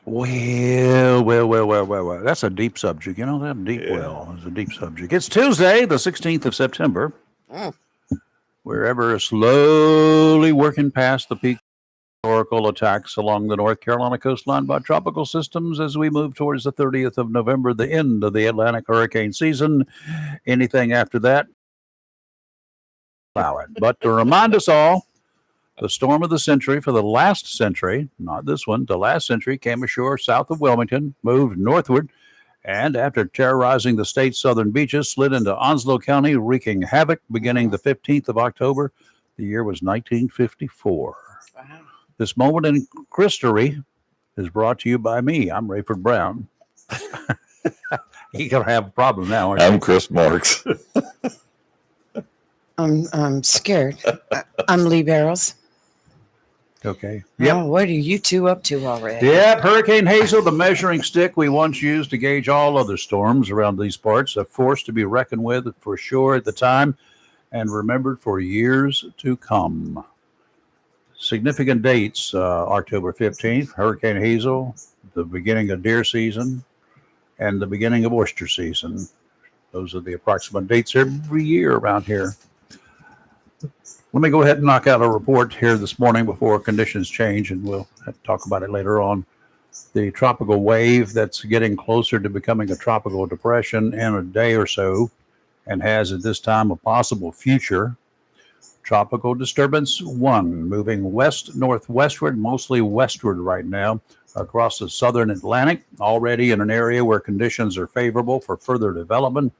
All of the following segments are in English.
Well. That's a deep subject. You know that deep well is a deep subject. It's Tuesday, the 16th of September. Mm. We're ever slowly working past the peak historical attacks along the North Carolina coastline by tropical systems as we move towards the 30th of November, the end of the Atlantic hurricane season. Anything after that, allow it. But to remind us all, the storm of the century for the last century, not this one, the last century came ashore south of Wilmington, moved northward, and after terrorizing the state's southern beaches, slid into Onslow County, wreaking havoc beginning the 15th of October. The year was 1954. Wow. This moment in history is brought to you by me. I'm Rayford Brown. You're going to have a problem now, aren't you? I'm Chris Marks. I'm scared. I'm Lee Barrows. Okay. Yep. Oh, what are you two up to already? Yep. Hurricane Hazel, the measuring stick we once used to gauge all other storms around these parts, a force to be reckoned with for sure at the time and remembered for years to come. Significant dates, October 15th, Hurricane Hazel, the beginning of deer season, and the beginning of oyster season. Those are the approximate dates every year around here. Let me go ahead and knock out a report here this morning before conditions change, and we'll have to talk about it later on. The tropical wave that's getting closer to becoming a tropical depression in a day or so and has at this time a possible future. Tropical disturbance 1, moving west-northwestward, mostly westward right now, across the southern Atlantic, already in an area where conditions are favorable for further development.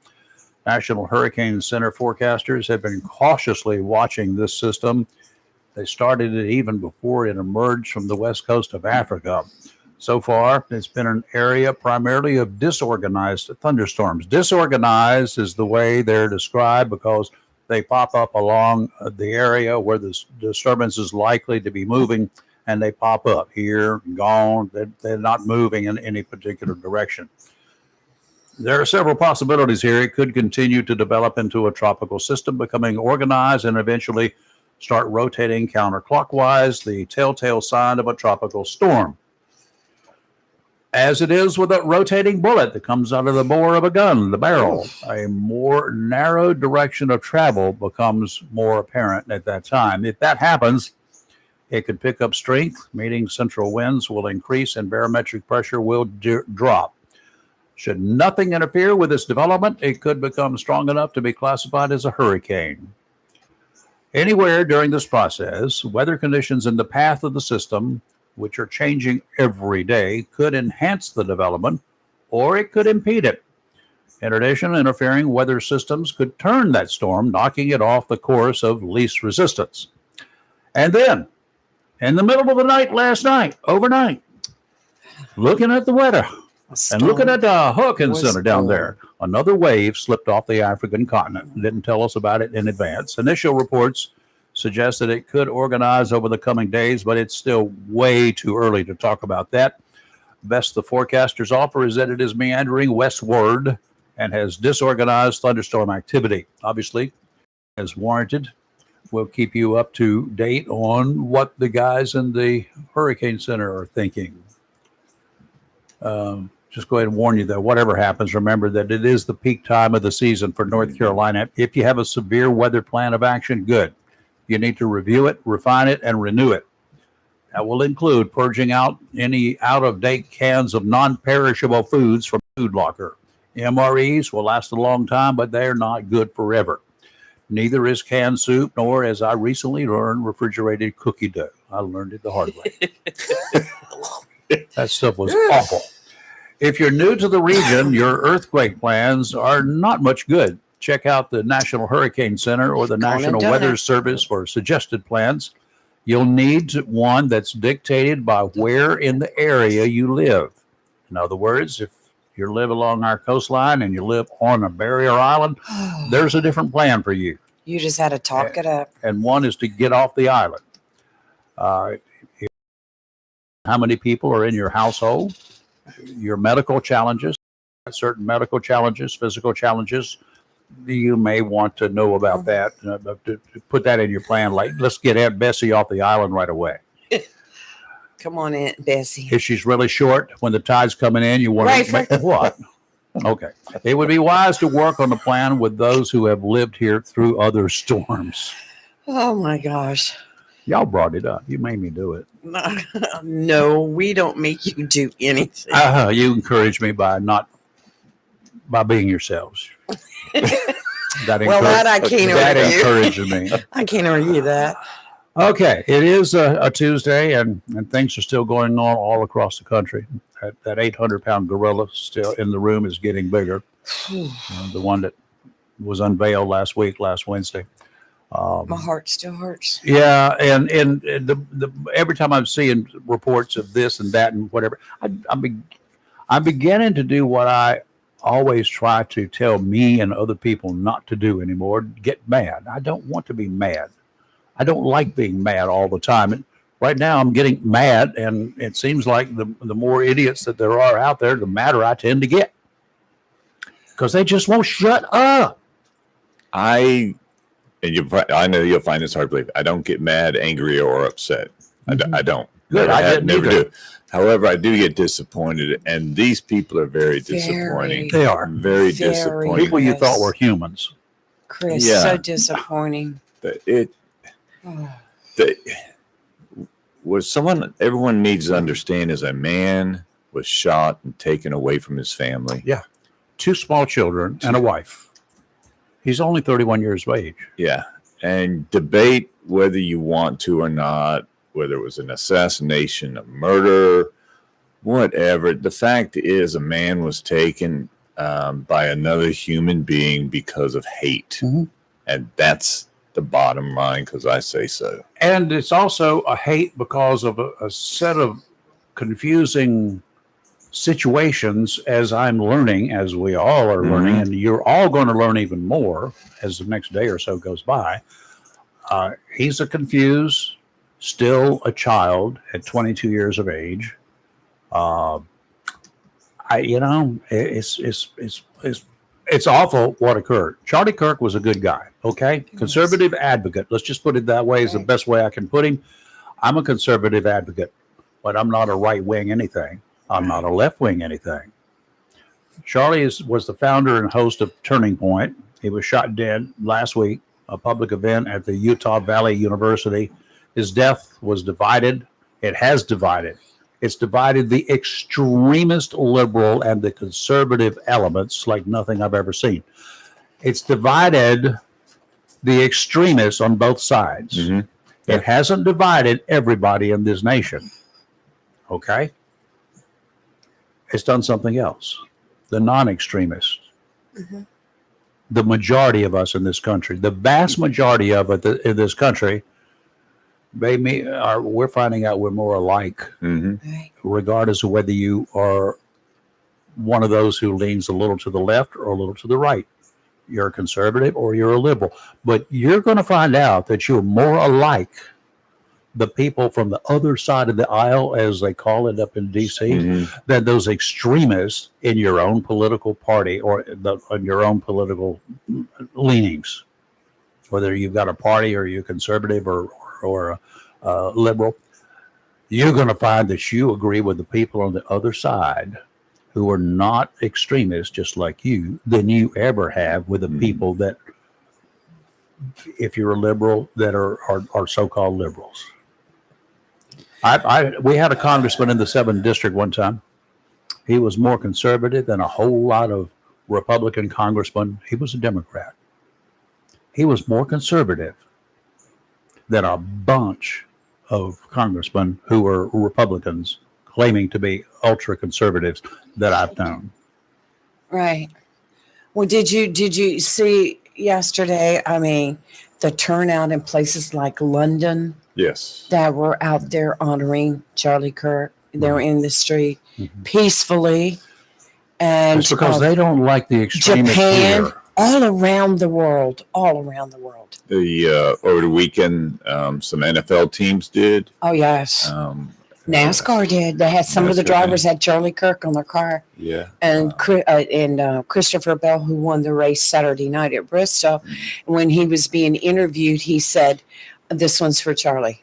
National Hurricane Center forecasters have been cautiously watching this system. They started it even before it emerged from the west coast of Africa. So far, it's been an area primarily of disorganized thunderstorms. Disorganized is the way they're described because they pop up along the area where the disturbance is likely to be moving, and they pop up here, gone. They're not moving in any particular direction. There are several possibilities here. It could continue to develop into a tropical system, becoming organized and eventually start rotating counterclockwise, the telltale sign of a tropical storm. As it is with a rotating bullet that comes out of the bore of a gun, the barrel, a more narrow direction of travel becomes more apparent at that time. If that happens, it could pick up strength, meaning central winds will increase and barometric pressure will drop. Should nothing interfere with its development, it could become strong enough to be classified as a hurricane. Anywhere during this process, weather conditions in the path of the system, which are changing every day, could enhance the development or it could impede it. In addition, interfering weather systems could turn that storm, knocking it off the course of least resistance. And then, in the middle of the night last night, overnight, looking at the weather, and looking at the Hurricane Center down there, another wave slipped off the African continent. Didn't tell us about it in advance. Initial reports suggest that it could organize over the coming days, but it's still way too early to talk about that. Best the forecasters offer is that it is meandering westward and has disorganized thunderstorm activity. Obviously, as warranted, we'll keep you up to date on what the guys in the Hurricane Center are thinking. Just go ahead and warn you that whatever happens, remember that it is the peak time of the season for North Carolina. If you have a severe weather plan of action, good. You need to review it, refine it, and renew it. That will include purging out any out-of-date cans of non-perishable foods from the food locker. MREs will last a long time, but they're not good forever. Neither is canned soup, nor, as I recently learned, refrigerated cookie dough. I learned it the hard way. That stuff was awful. If you're new to the region, your earthquake plans are not much good. Check out the National Hurricane Center or the National Weather Service for suggested plans. You'll need one that's dictated by where in the area you live. In other words, if you live along our coastline and you live on a barrier island, there's a different plan for you. You just had to talk it up. And one is to get off the island. How many people are in your household? Your medical challenges, certain medical challenges, physical challenges, you may want to know about that. To put that in your plan, like let's get Aunt Bessie off the island right away. Come on in, Bessie. If she's really short, when the tide's coming in, you want Right, to make what? Okay. It would be wise to work on the plan with those who have lived here through other storms. Oh my gosh. Y'all brought it up. You made me do it. No, we don't make you do anything. You encourage me by being yourselves. That I can't that argue. encourages me. I can't argue that. Okay, it is a Tuesday, and things are still going on all across the country. That 800-pound gorilla still in the room is getting bigger. The one that was unveiled last Wednesday. My heart still hurts. Yeah, and the every time I'm seeing reports of this and that and whatever, I'm beginning to do what I always try to tell me and other people not to do anymore: get mad. I don't want to be mad. I don't like being mad all the time. And right now, I'm getting mad, and it seems like the more idiots that there are out there, the madder I tend to get because they just won't shut up. I know you'll find this hard to believe. I don't get mad, angry, or upset. I don't. Good. Never do. However, I do get disappointed, and these people are very disappointing. They are very disappointing. People you thought were humans. Chris, Yeah. so disappointing. Everyone needs to understand is a man was shot and taken away from his family. Yeah. 2 small children and a wife. He's only 31 years of age. Yeah. And debate whether you want to or not, whether it was an assassination, a murder, whatever. The fact is a man was taken by another human being because of hate. Mm-hmm. And that's the bottom line because I say so. And it's also a hate because of a set of confusing situations, as I'm learning, as we all are learning, and you're all going to learn even more as the next day or so goes by. He's a confused, still a child at 22 years of age. It's awful what occurred. Charlie Kirk was a good guy. Okay. Conservative advocate. Let's just put it that way is the best way I can put him. I'm a conservative advocate, but I'm not a right wing anything. I'm not a left wing anything. Charlie was the founder and host of Turning Point. He was shot dead last week, a public event at the Utah Valley University. His death was divided. It has divided. It's divided the extremist liberal and the conservative elements like nothing I've ever seen. It's divided the extremists on both sides. Mm-hmm. It hasn't divided everybody in this nation. Okay? It's done something else. The non-extremists. Mm-hmm. The majority of us in this country, the vast majority of it in this country, we're finding out we're more alike, regardless of whether you are one of those who leans a little to the left or a little to the right. You're a conservative or you're a liberal. But you're going to find out that you're more alike the people from the other side of the aisle, as they call it up in D.C., than those extremists in your own political party or on your own political leanings. Whether you've got a party or you're conservative or liberal, you're going to find that you agree with the people on the other side who are not extremists just like you than you ever have with the people that, if you're a liberal, that are so-called liberals. We had a congressman in the 7th district one time. He was more conservative than a whole lot of Republican congressmen. He was a Democrat. He was more conservative than a bunch of congressmen who were Republicans claiming to be ultra conservatives that I've known. Right. Well, did you see yesterday? I mean, the turnout in places like London. Yes. That were out there honoring Charlie Kirk. They were in the street peacefully. And it's because they don't like the extremists Japan, here. all around the world. Over the weekend, some NFL teams did. Oh, yes. NASCAR did. They had some of the drivers had Charlie Kirk on their car. Yeah. And Christopher Bell, who won the race Saturday night at Bristol, when he was being interviewed, he said, "This one's for Charlie."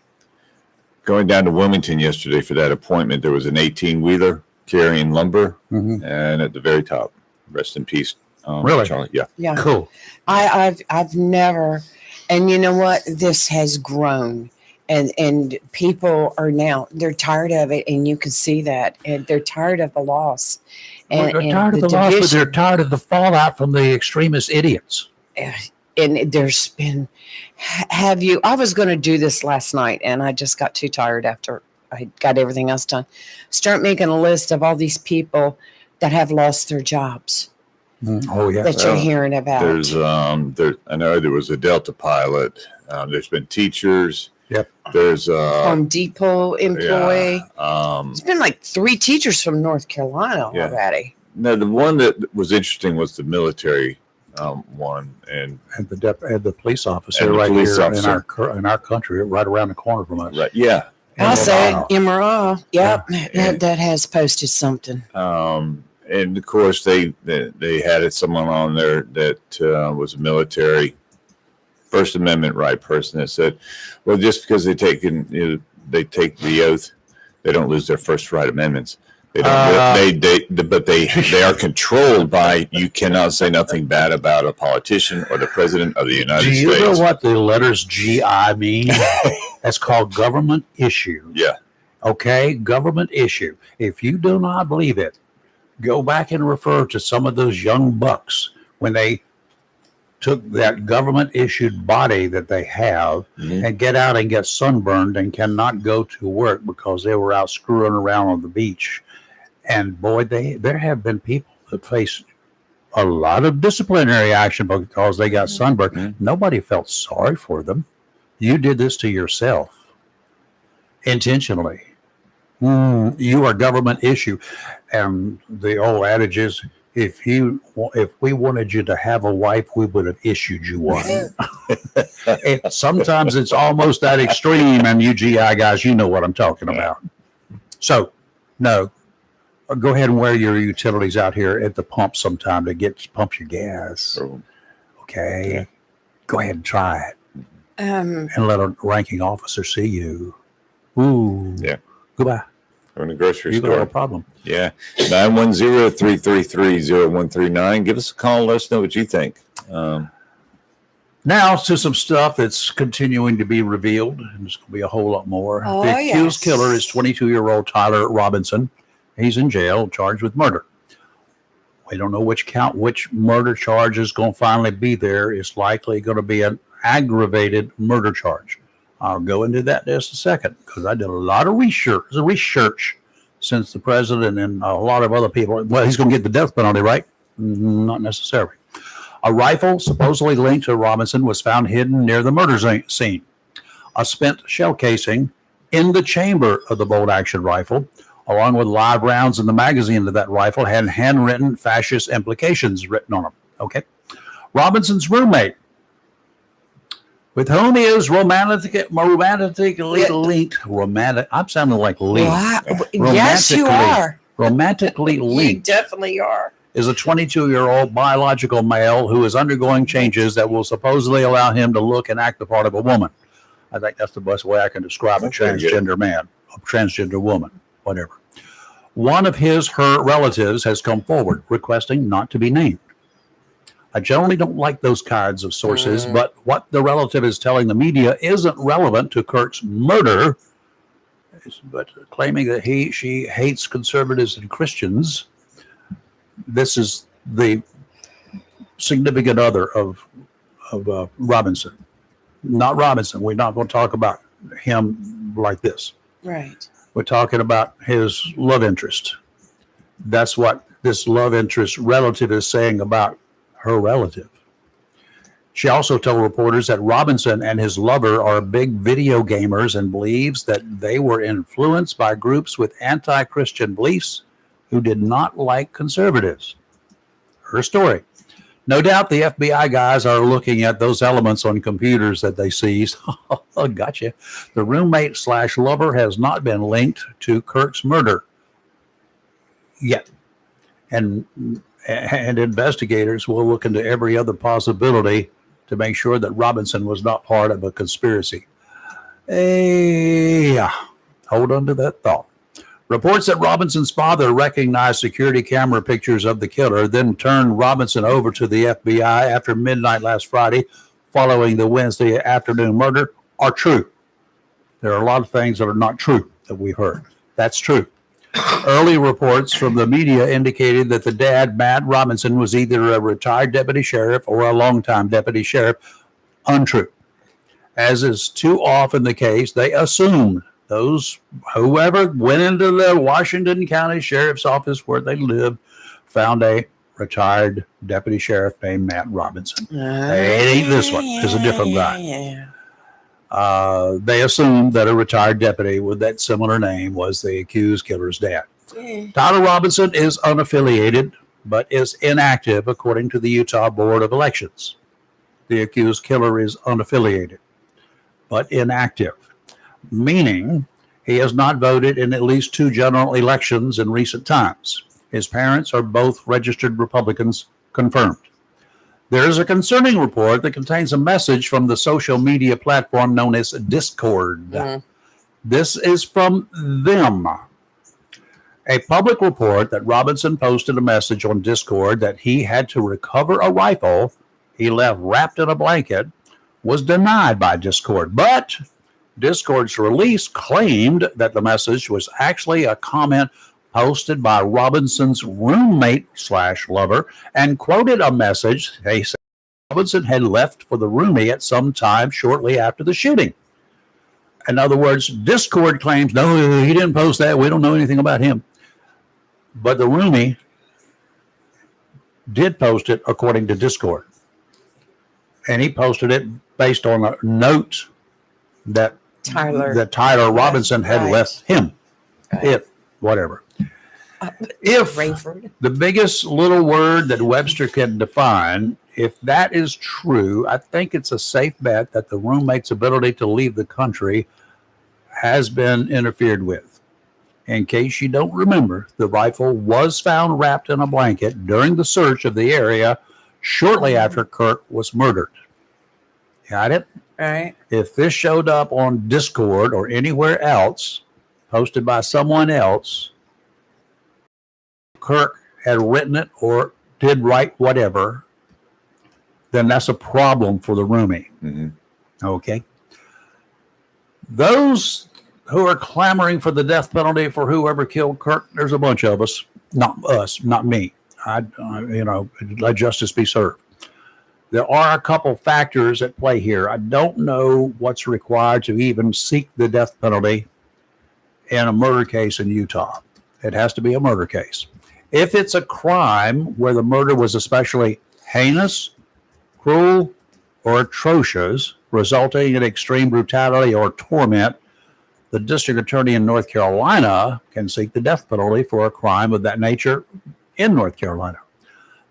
Going down to Wilmington yesterday for that appointment, there was an 18-wheeler carrying lumber, and at the very top, rest in peace. Really? Charlie. Yeah. Yeah. Cool. I've never, and you know what? This has grown, and people are now, they're tired of it, and you can see that, and they're tired of the loss. Well, they're tired of the loss, but they're tired of the fallout from the extremist idiots. And there's been, I was going to do this last night, and I just got too tired after I got everything else done. Start making a list of all these people that have lost their jobs. Oh yeah, that you're hearing about. There's I know there was a Delta pilot. There's been teachers. Yep. There's Home Depot employee. Yeah, it's been like 3 teachers from North Carolina already. No, the one that was interesting was the military one, and the police officer and the right police here officer. in our country, right around the corner from us. Right. Yeah. I'll say Wow. MRI. Yep, Yeah. that has posted something. And of course they had someone on there that was a military First Amendment right person that said, well, just because they take the oath, they don't lose their First Right Amendments. They don't. But they are controlled by, you cannot say nothing bad about a politician or the president of the United States. Do you know what the letters GI mean? That's called government issue. Yeah. Okay, government issue. If you do not believe it, go back and refer to some of those young bucks when they took that government issued body that they have and get out and get sunburned and cannot go to work because they were out screwing around on the beach. And boy, there have been people that face a lot of disciplinary action because they got sunburned. Nobody felt sorry for them. You did this to yourself intentionally. You are government issue. And the old adage is, if we wanted you to have a wife, we would have issued you one. Sometimes it's almost that extreme, and you GI guys, you know what I'm talking about. So, no, go ahead and wear your utilities out here at the pump sometime to pump your gas. Okay, Yeah. Go ahead and try it, and let a ranking officer see you. Ooh, Yeah. Goodbye. Or in a grocery You got a store. problem. Yeah. 910-333-0139. Give us a call. Let us know what you think. Now to some stuff that's continuing to be revealed, and there's going to be a whole lot more. Oh, The accused yes. killer is 22-year-old Tyler Robinson. He's in jail, charged with murder. We don't know which murder charge is going to finally be there. It's likely going to be an aggravated murder charge. I'll go into that in just a second because I did a lot of research since the president and a lot of other people. Well, he's going to get the death penalty, right? Not necessarily. A rifle supposedly linked to Robinson was found hidden near the murder scene. A spent shell casing in the chamber of the bolt-action rifle, along with live rounds in the magazine of that rifle, had handwritten fascist implications written on them. Okay. Robinson's roommate, with whom he is romantically linked. I'm sounding like Lee. Wow. Yes, you are. Romantically You linked definitely are. is a 22-year-old biological male who is undergoing changes that will supposedly allow him to look and act the part of a woman. I think that's the best way I can describe a transgender man, a transgender woman, whatever. One of her relatives has come forward requesting not to be named. I generally don't like those kinds of sources, but what the relative is telling the media isn't relevant to Kirk's murder, but claiming that she hates conservatives and Christians. This is the significant other of Robinson. Not Robinson. We're not going to talk about him like this. Right. We're talking about his love interest. That's what this love interest relative is saying about her relative. She also told reporters that Robinson and his lover are big video gamers and believes that they were influenced by groups with anti-Christian beliefs who did not like conservatives. Her story. No doubt the FBI guys are looking at those elements on computers that they seized. Gotcha. The roommate/lover has not been linked to Kirk's murder yet. And investigators will look into every other possibility to make sure that Robinson was not part of a conspiracy. Yeah. Hold on to that thought. Reports that Robinson's father recognized security camera pictures of the killer, then turned Robinson over to the FBI after midnight last Friday following the Wednesday afternoon murder are true. There are a lot of things that are not true that we've heard. That's true. Early reports from the media indicated that the dad, Matt Robinson, was either a retired deputy sheriff or a longtime deputy sheriff. Untrue. As is too often the case, they assumed whoever went into the Washington County Sheriff's Office where they lived found a retired deputy sheriff named Matt Robinson. It ain't this one. It's a different guy. They assumed that a retired deputy with that similar name was the accused killer's dad. Tyler Robinson is unaffiliated, but is inactive according to the Utah Board of Elections. The accused killer is unaffiliated, but inactive, meaning he has not voted in at least 2 general elections in recent times. His parents are both registered Republicans, confirmed. There is a concerning report that contains a message from the social media platform known as Discord. This is from them. A public report that Robinson posted a message on Discord that he had to recover a rifle he left wrapped in a blanket was denied by Discord. But Discord's release claimed that the message was actually a comment posted by Robinson's roommate/lover and quoted a message they said Robinson had left for the roomie at some time shortly after the shooting. In other words, Discord claims, no, he didn't post that. We don't know anything about him. But the roomie did post it according to Discord. And he posted it based on a note that Tyler Robinson had left him. Whatever. If the biggest little word that Webster can define, if that is true, I think it's a safe bet that the roommate's ability to leave the country has been interfered with. In case you don't remember, the rifle was found wrapped in a blanket during the search of the area shortly after Kirk was murdered. Got it? Right. If this showed up on Discord or anywhere else, posted by someone else, Kirk had written it or did write whatever, then that's a problem for the roomie. Mm-hmm. Okay. Those who are clamoring for the death penalty for whoever killed Kirk, there's a bunch of us, not us, not me. Let justice be served. There are a couple factors at play here. I don't know what's required to even seek the death penalty in a murder case in Utah. It has to be a murder case. If it's a crime where the murder was especially heinous, cruel, or atrocious, resulting in extreme brutality or torment, the district attorney in North Carolina can seek the death penalty for a crime of that nature in North Carolina.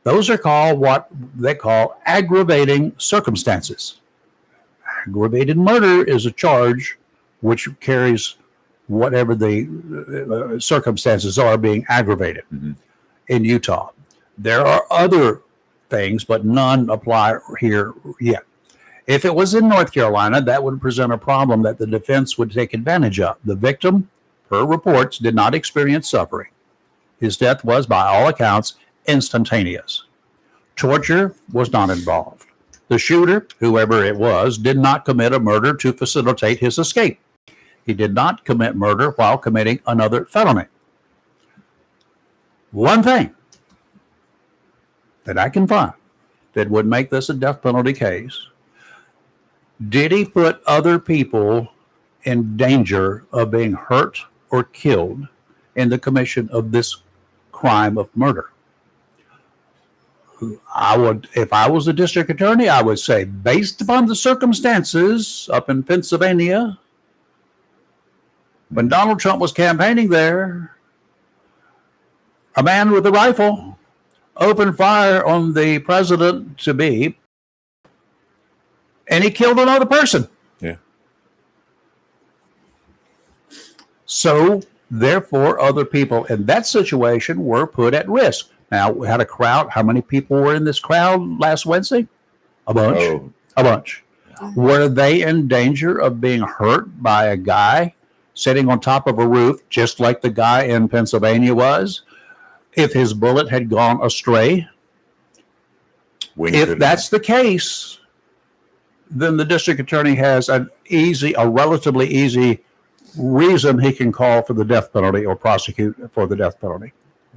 Those are called what they call aggravating circumstances. Aggravated murder is a charge which carries whatever the circumstances are being aggravated. Mm-hmm. In Utah. There are other things, but none apply here yet. If it was in North Carolina, that would present a problem that the defense would take advantage of. The victim, per reports, did not experience suffering. His death was, by all accounts, instantaneous. Torture was not involved. The shooter, whoever it was, did not commit a murder to facilitate his escape. He did not commit murder while committing another felony. One thing that I can find that would make this a death penalty case, did he put other people in danger of being hurt or killed in the commission of this crime of murder? If I was a district attorney, I would say, based upon the circumstances up in Pennsylvania, when Donald Trump was campaigning there, a man with a rifle opened fire on the president-to-be, and he killed another person. Yeah. So, therefore, other people in that situation were put at risk. Now, we had a crowd. How many people were in this crowd last Wednesday? A bunch. A bunch. Were they in danger of being hurt by a guy sitting on top of a roof, just like the guy in Pennsylvania was. If his bullet had gone astray, if that's the case, then the district attorney has a relatively easy reason he can call for the death penalty or prosecute for the death penalty.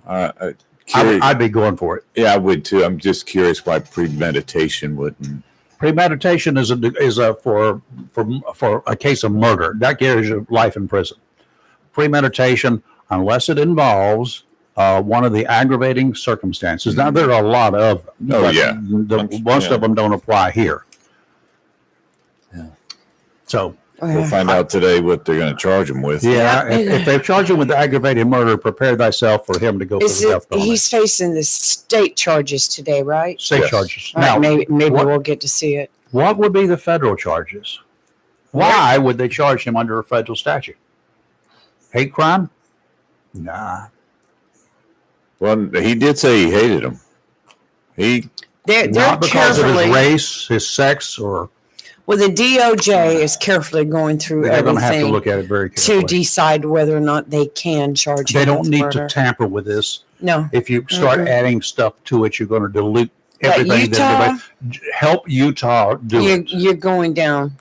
I'd be going for it. Yeah, I would too. I'm just curious why premeditation wouldn't. Premeditation is for a case of murder. That carries you life in prison. Premeditation, unless it involves one of the aggravating circumstances. Now, there are a lot of them. Oh, yeah. Most of them don't apply here. Yeah. So we'll find out today what they're going to charge him with. Yeah, if they charge him with aggravated murder, prepare thyself for him to go for the death penalty. He's facing the state charges today, right? State charges. All right, maybe we'll get to see it. What would be the federal charges? Why would they charge him under a federal statute? Hate crime? Nah. Well, he did say he hated him. They're not because of his race, his sex, or. Well, the DOJ is carefully going through They're going to have to everything look at it very carefully to decide whether or not they can charge him They don't with need murder. to tamper with this. No. If you start adding stuff to it, you're going to dilute But everything. Utah, help Utah do it. You're going down.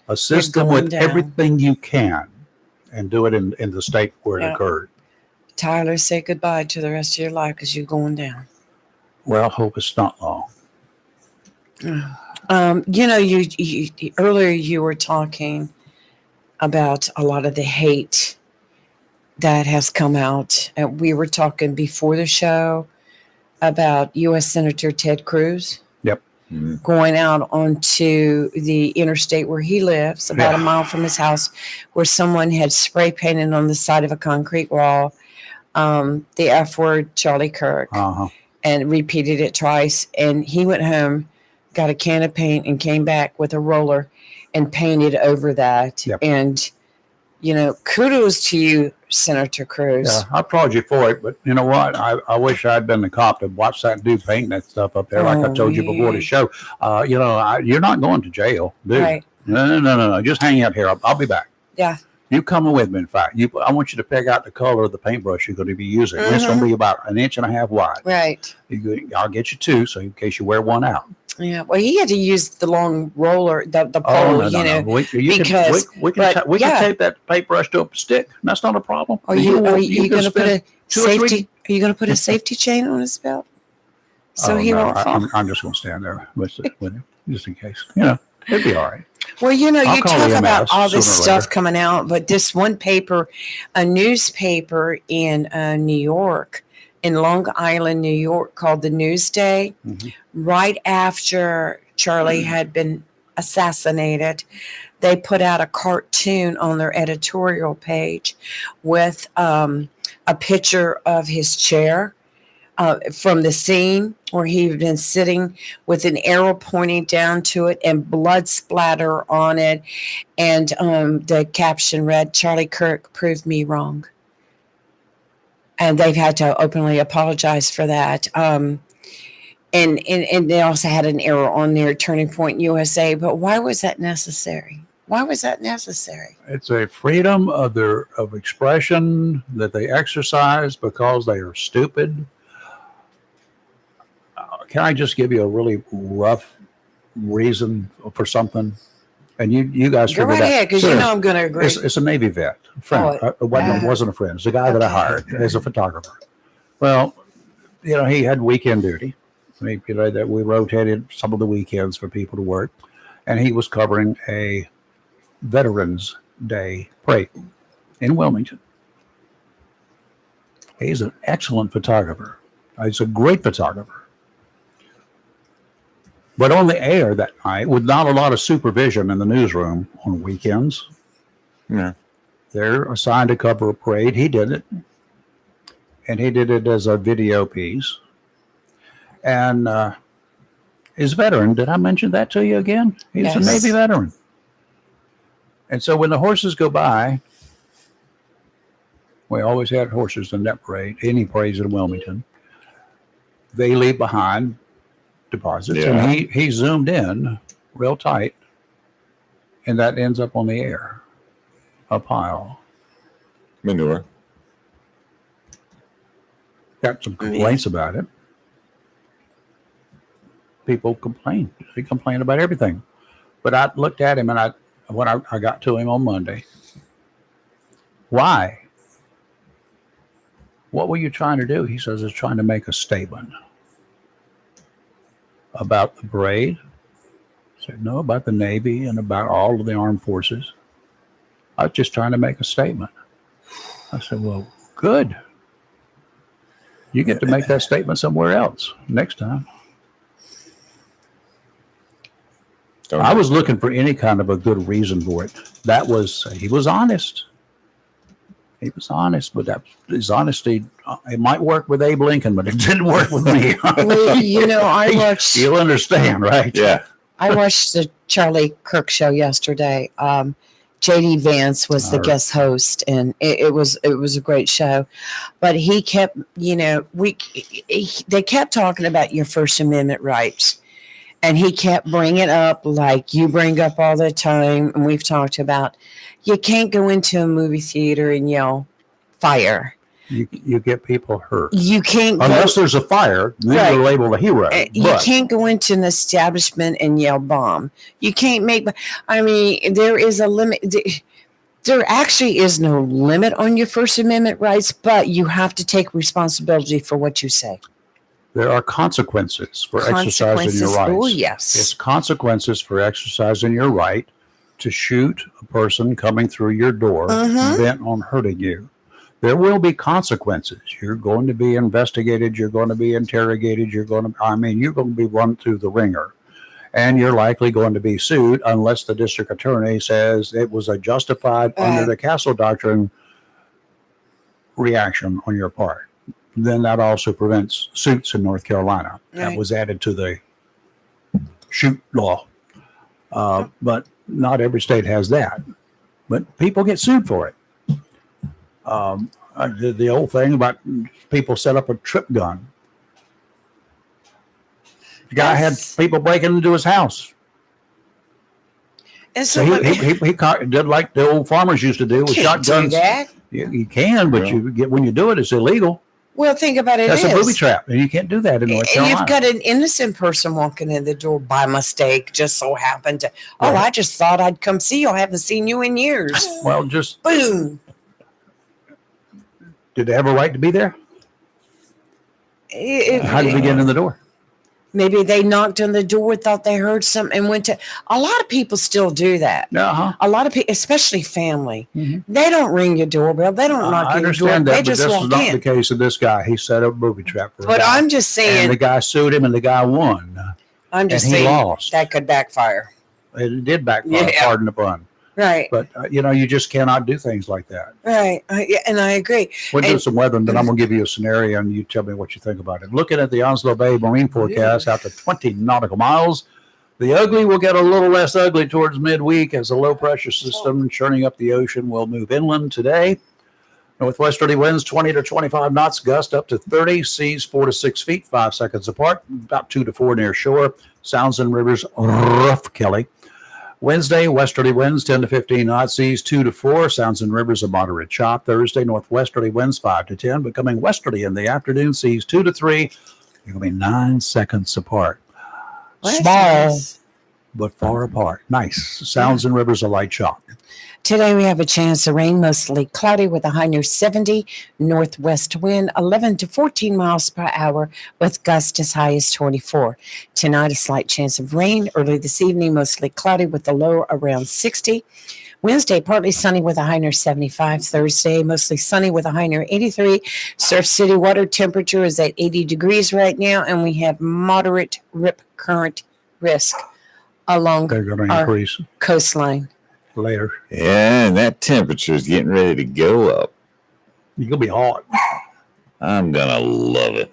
Assist you're them with going down. everything you can and do it in the state where it occurred. Tyler, say goodbye to the rest of your life because you're going down. Well, hope it's not long. You earlier you were talking about a lot of the hate that has come out. We were talking before the show about U.S. Senator Ted Cruz. Yep. Going out onto the interstate where he lives, about a mile from his house, where someone had spray painted on the side of a concrete wall the F word, Charlie Kirk, and repeated it twice. And he went home, got a can of paint, and came back with a roller and painted over that. Yep. And, kudos to you, Senator Cruz. Yeah, I applaud you for it, but you know what? I wish I'd been the cop to watch that dude painting that stuff up there. Like I told you before the show, you're not going to jail, dude. Right. No. Just hang out here. I'll be back. Yeah. You coming with me? In fact, I want you to pick out the color of the paintbrush you're going to be using. It's going to be about 1.5 inches wide. Right. I'll get you 2, so in case you wear one out. Yeah. Well, he had to use the long roller, the pole, No. We can tape that paintbrush to a stick. That's not a problem. Are you going to put a safety? Are you going to put a safety chain on his belt so he won't fall? I'm just going to stand there with him, just in case. It'll be all right. Well, you talk about all this stuff later. coming out, but this one paper, a newspaper in New York, in Long Island, New York, called the Newsday, right after Charlie had been assassinated, they put out a cartoon on their editorial page with a picture of his chair from the scene where he'd been sitting with an arrow pointing down to it and blood splatter on it. And the caption read, "Charlie Kirk proved me wrong." And they've had to openly apologize for that. And they also had an arrow on there, Turning Point USA. But why was that necessary? Why was that necessary? It's a freedom of expression that they exercise because they are stupid. Can I just give you a really rough reason for something? And you guys Go figure right that. ahead, because I'm going to agree. It's a Navy vet, a friend. Wasn't a friend. It's a guy that I hired as a photographer. Well, he had weekend duty. That we rotated some of the weekends for people to work, and he was covering a Veterans Day parade in Wilmington. He's an excellent photographer. He's a great photographer. But on the air that night, with not a lot of supervision in the newsroom on weekends, they're assigned to cover a parade. He did it. And he did it as a video piece. And his veteran, did I mention that to you again? He's a Navy veteran. And so when the horses go by, we always had horses in that parade, any parades in Wilmington. They leave behind deposits, and he zoomed in real tight, and that ends up on the air, a pile Manure. Got some complaints about it. People complain. They complain about everything. But I looked at him, and when I got to him on Monday, why? What were you trying to do? He says, "It's trying to make a statement about the parade." I said, "No, about the Navy and about all of the armed forces. I was just trying to make a statement." I said, "Well, good. You get to make that statement somewhere else next time." I was looking for any kind of a good reason for it. He was honest. He was honest, but his honesty, it might work with Abe Lincoln, but it didn't work with me. Well, I watched. You'll understand, right? Yeah. I watched the Charlie Kirk show yesterday. JD Vance was the guest host, and it was a great show. But he kept, they kept talking about your First Amendment rights, and he kept bringing up, like you bring up all the time, and we've talked about, you can't go into a movie theater and yell fire. You get people hurt. You can't unless there's a fire. Then right. You're labeled a hero. You can't go into an establishment and yell bomb. You can't make. I mean, there is a limit. There actually is no limit on your First Amendment rights, but you have to take responsibility for what you say. There are consequences for exercising your rights. Oh, yes. It's consequences for exercising your right to shoot a person coming through your door bent on hurting you. There will be consequences. You're going to be investigated. You're going to be interrogated. You're going to be run through the ringer. And you're likely going to be sued unless the district attorney says it was a justified under the Castle Doctrine reaction on your part. Then that also prevents suits in North Carolina. Right. That was added to the shoot law. But not every state has that. But people get sued for it. I did the old thing about people set up a trip gun. The guy had people breaking into his house. And so he did like the old farmers used to do with shotguns. Do that. You can, but when you do it, it's illegal. Well, think about it. That's a booby trap, and you can't do that in North Carolina. And you've got an innocent person walking in the door by mistake, just so happened to. Oh, I just thought I'd come see you. I haven't seen you in years. Well, just boom. Did they have a right to be there? How did they get in the door? Maybe they knocked on the door, thought they heard something, and went to. A lot of people still do that. A lot of people, especially family, they don't ring your doorbell. They don't knock on your door. That, they just walk in. This is not the case of this guy. He set up a booby trap for But I'm just saying. And the guy sued him, and the guy won. I'm just saying. He lost. That could backfire. It did backfire. Pardon the pun. Right. But, you just cannot do things like that. Right. And I agree. We'll do some weather, and then I'm going to give you a scenario, and you tell me what you think about it. Looking at the Onslow Bay marine forecast out to 20 nautical miles, the ugly will get a little less ugly towards midweek as the low-pressure system churning up the ocean will move inland today. Northwesterly winds 20 to 25 knots, gust up to 30, seas 4 to 6 feet, 5 seconds apart, about 2 to 4 near shore. Sounds and rivers rough, Kelly. Wednesday, westerly winds 10 to 15 knots, seas 2 to 4, sounds and rivers a moderate chop. Thursday, northwesterly winds 5 to 10, becoming westerly in the afternoon, seas 2 to 3. They're going to be 9 seconds apart. Small, but far apart. Nice. Sounds and rivers a light chop. Today we have a chance of rain, mostly cloudy with a high near 70, northwest wind 11 to 14 miles per hour with gusts as high as 24. Tonight a slight chance of rain. Early this evening mostly cloudy with a low around 60. Wednesday partly sunny with a high near 75. Thursday mostly sunny with a high near 83. Surf City water temperature is at 80 degrees right now, and we have moderate rip current risk along our coastline. Later. Yeah, and that temperature is getting ready to go up. You're going to be hot. I'm going to love it.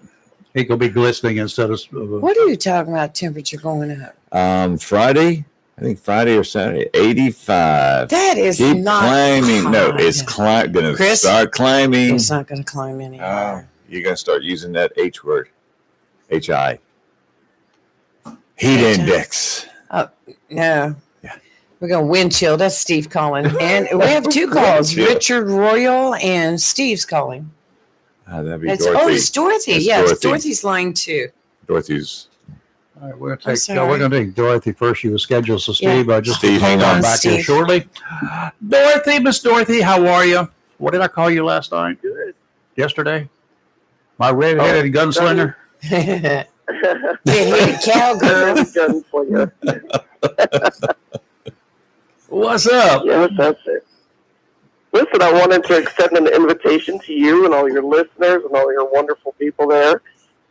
It will be glistening instead of... What are you talking about, temperature going up? Friday, I think Friday or Saturday, 85. That is Keep not climbing. hot. No, it's going to start climbing. It's not going to climb anymore. You're going to start using that H word. H-I. Heat index. Oh, no. We're going wind chill. That's Steve calling. And we have two calls, Wind chill. Richard Royal and Steve's calling. That'd be It's, Dorothy. it's Dorothy. It's Yes, Dorothy. Dorothy's line too. Dorothy's. All right, we're I'm gonna sorry. we're gonna take Dorothy first. She was scheduled, so Yeah. Steve, just Steve, hang come on. back here Steve. shortly. Dorothy, Miss Dorothy, how are you? What did I call you last night? Good. Yesterday? My red-headed gunslinger. Red-headed cowgirl. Gun for you. What's up? Yes, that's it. Listen, I wanted to extend an invitation to you and all your listeners and all your wonderful people there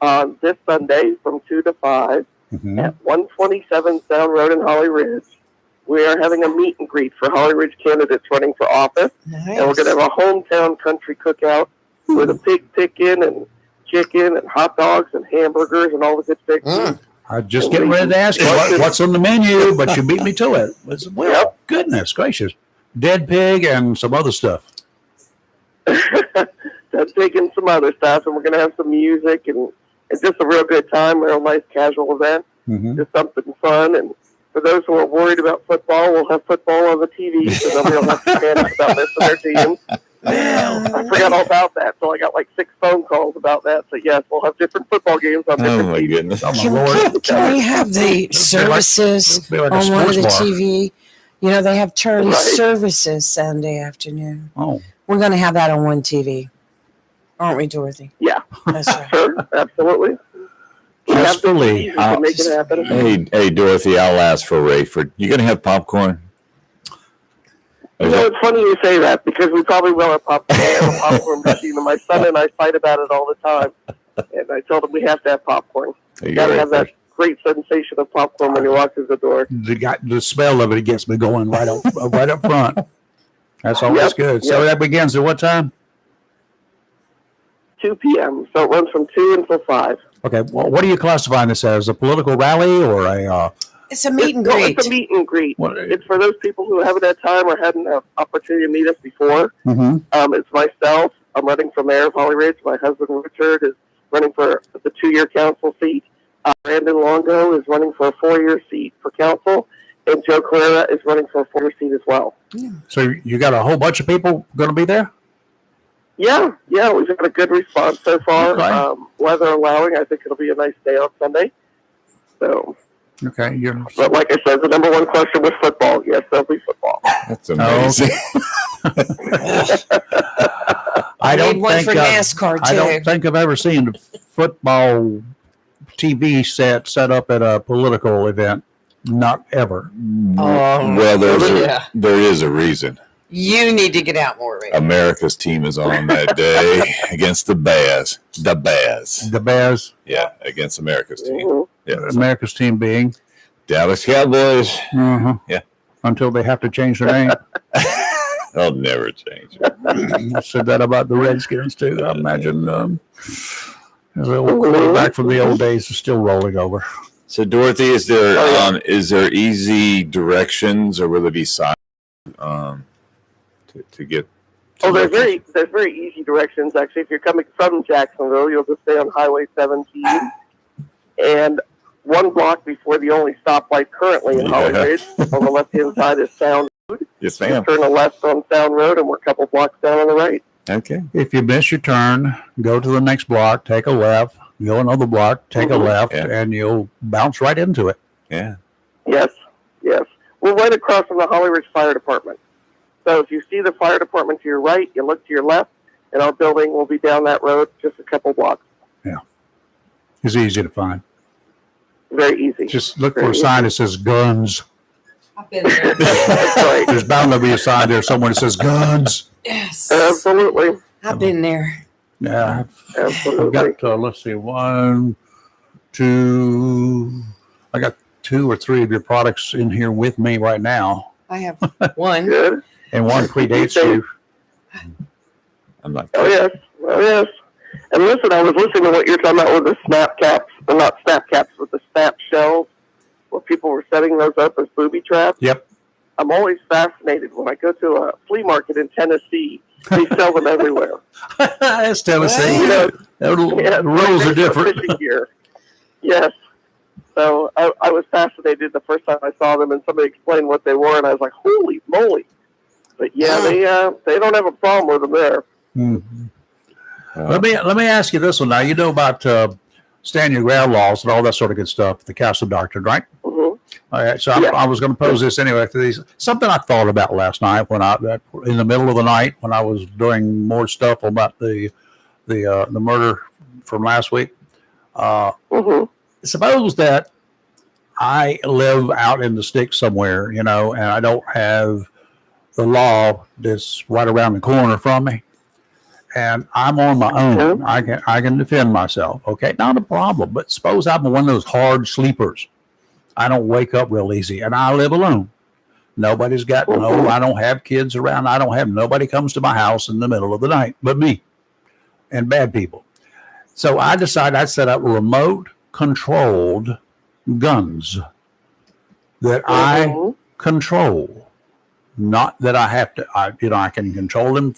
on this Sunday from 2 to 5 Mhm. at 127 Sound Road in Holly Ridge. We are having a meet and greet for Holly Ridge candidates running for office. And we're going to have a hometown country cookout with a pig picking and chicken and hot dogs and hamburgers and all the good fixings. I was just getting ready to ask you what's on the menu, but you beat me to it. Well, Yep. goodness gracious. Dead pig and some other stuff. That's taking some other stuff, and we're going to have some music and it's just a real good time, a real nice casual event, Mhm. just something fun. And for those who are worried about football, we'll have football on the TV, so nobody will have to panic about missing their team. I forgot all about that, so I got like 6 phone calls about that. So yes, we'll have different football games on Oh different my TVs. goodness. Oh, my Lord. Can we have the services It'll be like a on one of sports the bar. TV? You know, they have Charlie's Right. services Sunday afternoon. Oh, We're going to have that on one TV. Aren't we, Dorothy? Yeah, That's right. sure, absolutely. We have the Absolutely. TVs, we can make it happen. Hey, Dorothy, I'll ask for Rayford. You gonna have popcorn? You know, it's funny you say that because we probably will have popcorn. I have a popcorn machine, and my son and I fight about it all the time. And I told him we have to have popcorn. You got to have that great sensation of popcorn when you walk through the door. the smell of it gets me going right up front. That's always Yep, good. So yep. that begins at what time? 2 p.m. So it runs from 2 until 5. Okay. Well, what are you classifying this as? A political rally or a? It's a meet and No, greet. it's a meet and greet. What? It's for those people who haven't had time or hadn't had opportunity to meet us before. Mm-hmm. It's myself. I'm running for mayor of Holly Ridge. My husband Richard is running for the 2-year council seat. Brandon Longo is running for a 4-year seat for council. And Joe Carrera is running for a 4-year seat as well. So you got a whole bunch of people going to be there? Yeah, we've had a good response so far. Okay. Weather allowing, I think it'll be a nice day on Sunday. So, Okay. but like I said, the number one question was football. Yes, there'll be football. That's amazing. I don't Need one think for NASCAR, I don't too. think I've ever seen a football TV set up at a political event. Not ever. Oh, Well, yeah. there is a reason. You need to get out more, Ray. America's team is on that day against the Bears. The Bears. The Bears, Yeah, against America's team. Mhm. Yeah. America's team being. Dallas Cowboys. Uh-huh. Yeah. Until they have to change their name. They'll never change. I said that about the Redskins too. I imagine the old quarterback from the old days is still rolling over. So, Dorothy, is there easy directions, or will it be silent to get? Oh, there's very easy directions. Actually, if you're coming from Jacksonville, you'll just stay on Highway 17, and 1 block before the only stoplight currently in Holly Yeah. Ridge, on the left-hand side is Sound. Yes, You ma'am. turn a left on Sound Road, and we're a couple blocks down on the right. Okay. If you miss your turn, go to the next block, take a left, go another block, take a Mhm. left, Yeah. and you'll bounce right into it. Yeah. Yes. We're right across from the Holly Ridge Fire Department. So if you see the fire department to your right, you look to your left, and our building will be down that road just a couple blocks. It's easy to find. Very easy. Just look for a sign that says guns. I've been there. That's right. There's bound to be a sign there somewhere that says guns. Yes. Absolutely. I've been there. Yeah. I've Absolutely. got, let's see, 1, 2, I got 2 or 3 of your products in here with me right now. I have one. Good. And one predates you. I'm not. Oh, yes. Oh, yes. And listen, I was listening to what you're talking about with the snap caps, or not snap caps, but the snap shells, where people were setting those up as booby traps. Yep. I'm always fascinated when I go to a flea market in Tennessee. They sell them everywhere. That's Tennessee. You know, The yeah, rules are for different. fishing gear. Yes. So I was fascinated the first time I saw them, and somebody explained what they were, and I was like, holy moly. But yeah, they don't have a problem with them there. Mm-hmm. Let me ask you this one now. You know about stand your ground laws and all that sort of good stuff, the castle doctrine, right? Mm-hmm. All right. So I was going to pose this anyway after these. Something I thought about last night when in the middle of the night when I was doing more stuff about the murder from last week. Suppose that I live out in the sticks somewhere, and I don't have the law that's right around the corner from me, and I'm on my own. I can defend myself. Okay, not a problem. But suppose I'm one of those hard sleepers. I don't wake up real easy, and I live alone. Nobody's got I don't have kids around. I don't have nobody comes to my house in the middle of the night but me and bad people. So I decided I'd set up remote controlled guns that I control. Not that I have to, I can control them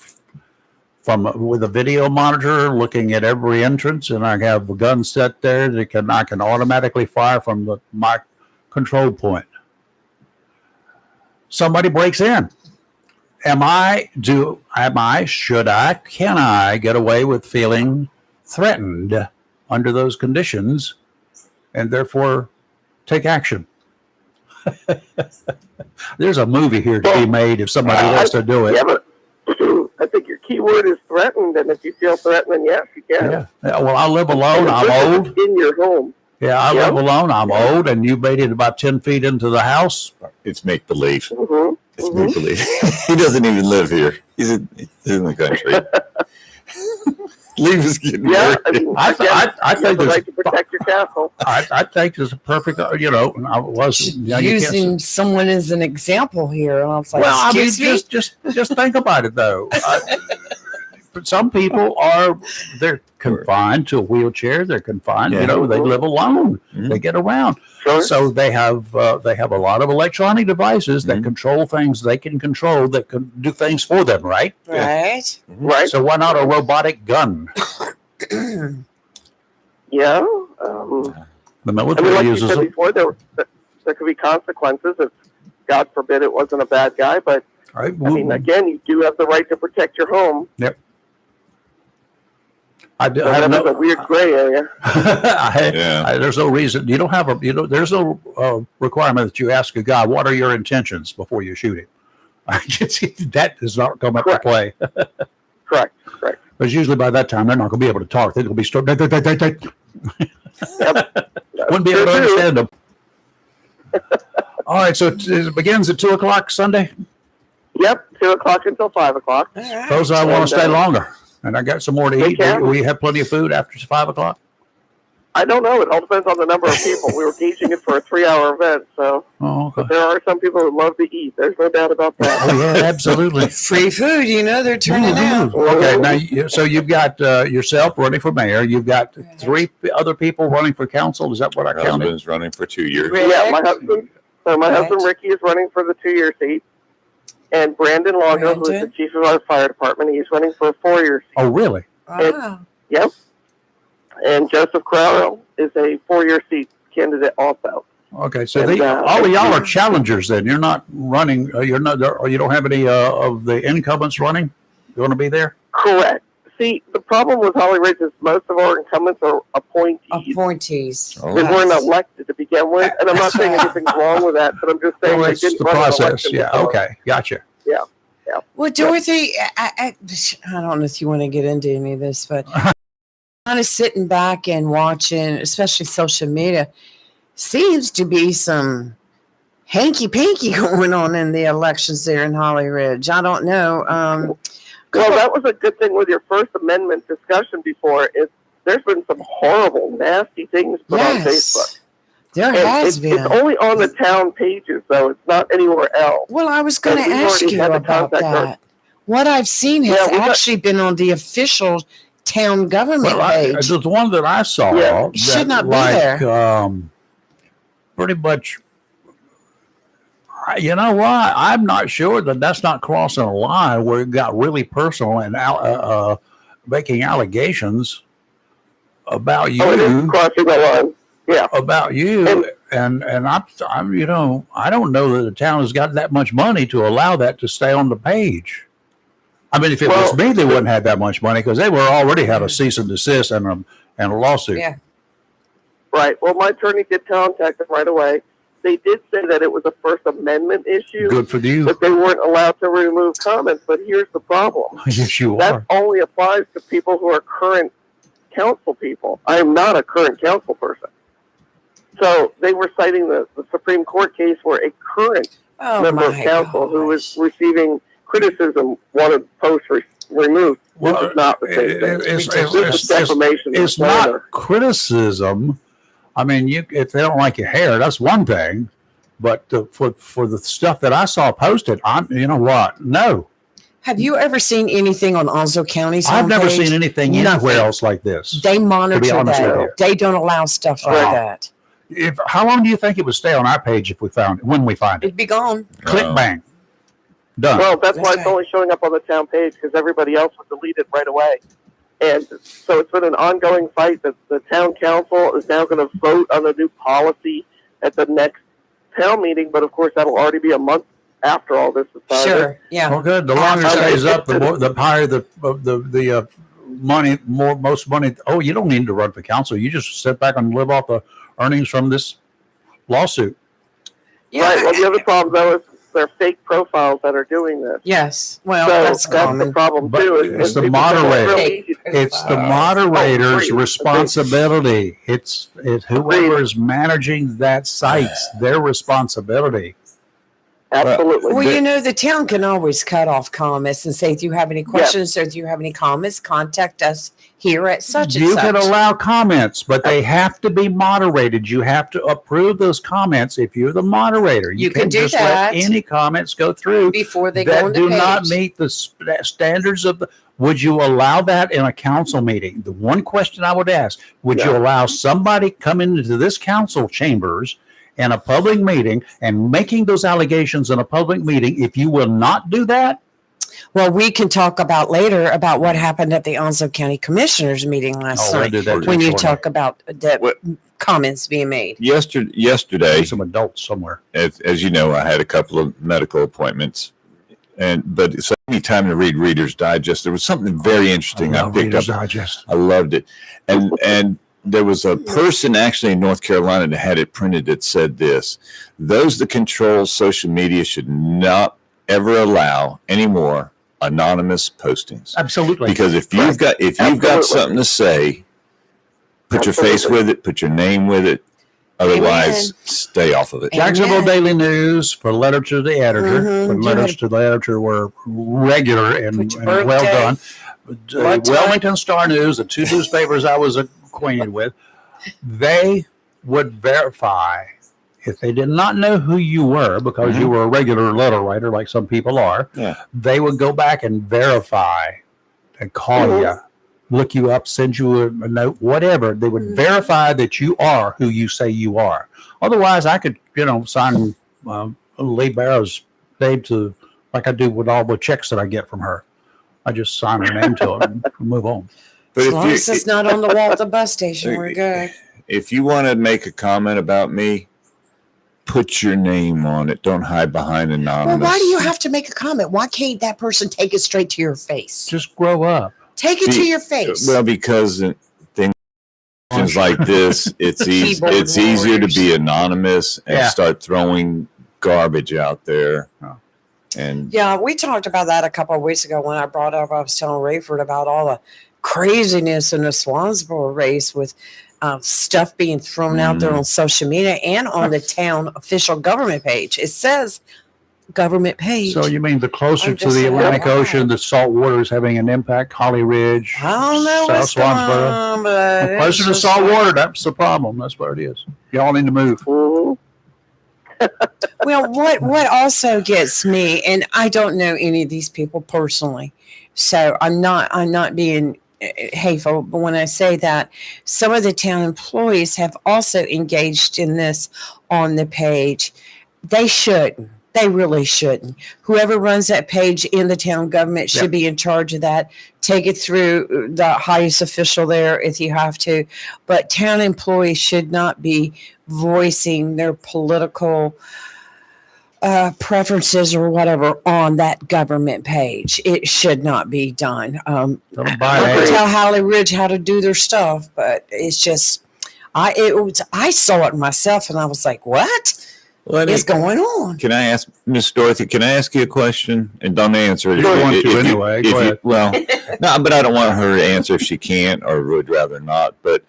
with a video monitor looking at every entrance, and I have a gun set there that I can automatically fire from my control point. Somebody breaks in. Can I get away with feeling threatened under those conditions and therefore take action? There's a movie here to be made if somebody wants to do it. Yeah, but I think your key word is threatened, and if you feel threatened, then yes, you can. Yeah. Well, I live alone. I'm old. In your home. Yeah, I live alone. I'm old, and you made it about 10 feet into the house. It's make believe. It's make believe. He doesn't even live here. He's in the country. Leave us getting I think there's right to protect your castle. I think there's a perfect, I was using someone as an example here, and I was like, well, just think about it though. But some people they're confined to a wheelchair. They're confined, they live alone. They get around. Sure. So they have a lot of electronic devices that control things they can control that can do things for them, right? Right. Right. So why not a robotic gun? Yeah. The military like uses you said them. before, there could be consequences if, God forbid, it wasn't a bad guy. But Right. I mean, again, you do have the right to protect your home. Yep. That's a weird gray area. There's no reason. You don't have there's no requirement that you ask a guy, what are your intentions before you shoot him? That does not come into play. Correct. Because usually by that time, they're not going to be able to talk. They're going to be wouldn't be able to understand them. All right. So it begins at 2:00 Sunday? Yep. 2:00 until 5:00. Suppose I want to stay longer. And I got some more to eat. We have plenty of food after 5:00. I don't know. It all depends on the number of people. We were gauging it for a 3-hour event, so but there are some people who love to eat. There's no doubt about that. Oh yeah, absolutely. Free food, they're turning out. Okay, now so you've got yourself running for mayor. You've got 3 other people running for council. Is that what I counted? My husband's running for 2 years. Yeah, my husband. So my husband Ricky is running for the 2-year seat. And Brandon Longo, who is the chief of our fire department, he's running for a 4-year seat. Oh, really? Wow. Yep. And Joseph Crowell is a 4-year seat candidate also. Okay, so all of y'all are challengers then. You're not running. You're not. Or you don't have any of the incumbents running. You want to be there? Correct. See, the problem with Holly Ridge is most of our incumbents are appointees. Oh. They weren't elected to begin with, and I'm not saying anything's wrong with that, but I'm just saying it's the process. Yeah. Okay. Gotcha. Yeah. Well, Dorothy, I don't know if you want to get into any of this, but kind of sitting back and watching, especially social media, seems to be some hanky-panky going on in the elections there in Holly Ridge. I don't know. Well, that was a good thing with your First Amendment discussion before. There's been some horrible, nasty things put on Facebook. There has been. It's only on the town pages, though. It's not anywhere else. Well, I was going to ask you about that. What I've seen has actually been on the official town government page. The one that I saw should not be there. Pretty much. You know what? I'm not sure that's not crossing a line where it got really personal and making allegations about you. Oh, it is crossing the line. Yeah. about you, and I'm you know, I don't know that the town has got that much money to allow that to stay on the page. I mean, if it was me, they wouldn't have that much money because they were already have a cease and desist and a lawsuit. Yeah. Right. Well, my attorney did contact them right away. They did say that it was a First Amendment issue. Good for you. That they weren't allowed to remove comments. But here's the problem. Yes, you That are. only applies to people who are current council people. I am not a current council person. So they were citing the Supreme Court case where a current member of council who was receiving criticism wanted posts removed. This is not the same thing. This is defamation. It's not criticism. I mean, if they don't like your hair, that's one thing. But for the stuff that I saw posted, you know what? No. Have you ever seen anything on Onslow County's I've never homepage? seen anything anywhere else like this. They monitor honest with that. you. They don't allow stuff like that. How long do you think it would stay on our page if we found it, when we find it? It'd be gone. Click, bang. Done. Well, that's why it's only showing up on the town page because everybody else would delete it right away. And so it's been an ongoing fight that the town council is now going to vote on the new policy at the next town meeting. But of course, that'll already be a month after all this is done. Sure. Yeah. Well, good. The longer it stays up, the higher the money, most money. Oh, you don't need to run for council. You just sit back and live off the earnings from this lawsuit. Yeah. Right. Well, the other problem though is they're fake profiles that are doing this. Yes. Well, So that's common. the problem But too. it's the people think moderator. really easy to- It's the moderator's great. responsibility. It's whoever is managing that site's their responsibility. Absolutely. Well, you know, the town can always cut off comments and say, if you have any questions or if you have any comments, contact us here at such and You such. can allow comments, but they have to be moderated. You have to approve those comments if you're the moderator. You can can't do just that. let any comments go through before they go that on the do page. not meet the standards of the. Would you allow that in a council meeting? The one question I would ask: would you allow somebody coming into this council chambers in a public meeting and making those allegations in a public meeting? If you will not do that, Well, we can talk about later about what happened at the Onslow County Commissioners meeting last we'll night do that when you shortly. talk about the comments being made. Yesterday, some adults somewhere. as you know, I had a couple of medical appointments, but it's any time to read Reader's Digest. There was something very interesting I picked Reader's up. Digest. I loved it, and there was a person actually in North Carolina that had it printed that said this: those that control social media should not ever allow any more anonymous postings. Absolutely. Because if you've got something to say, put your face with it, put your name with it. Otherwise, stay off of it. Jacksonville Daily News for letter to the editor. For letters to the editor were regular and well done. Wilmington Star News, the two newspapers I was acquainted with, they would verify if they did not know who you were because you were a regular letter writer like some people are. They would go back and verify and call you, look you up, send you a note, whatever. They would verify that you are who you say you are. Otherwise, I could, sign Lee Barrow's name to, like I do with all the checks that I get from her. I just sign her name to it and move on. But as long as it's not on the wall at the bus station, we're good. If you want to make a comment about me, put your name on it. Don't hide behind anonymous. Well, why do you have to make a comment? Why can't that person take it straight to your face? Just grow up. Take it to your face. Well, because things like this, it's easier to be anonymous and start throwing garbage out there. And we talked about that a couple of weeks ago when I brought up. I was telling Rayford about all the craziness in the Swansboro race with stuff being thrown out there on social media and on the town official government page. It says government page. So you mean the closer to the Atlantic Ocean, the salt water is having an impact? Holly Ridge, I don't know South Swansboro. but Closer to salt water, that's the problem. That's what it is. Y'all need to move. Well, what also gets me, and I don't know any of these people personally, so I'm not being hateful, but when I say that, some of the town employees have also engaged in this on the page. They shouldn't. They really shouldn't. Whoever runs that page in the town government should be in charge of that. Take it through the highest official there if you have to. But town employees should not be voicing their political preferences or whatever on that government page. It should not be done. I can tell Holly Ridge how to do their stuff, but it's just, I saw it myself and I was like, what? What is going on? Can I ask Miss Dorothy? Can I ask you a question? And don't answer it. You want to anyway. Go ahead. Well, no, but I don't want her to answer if she can't, or would rather not. But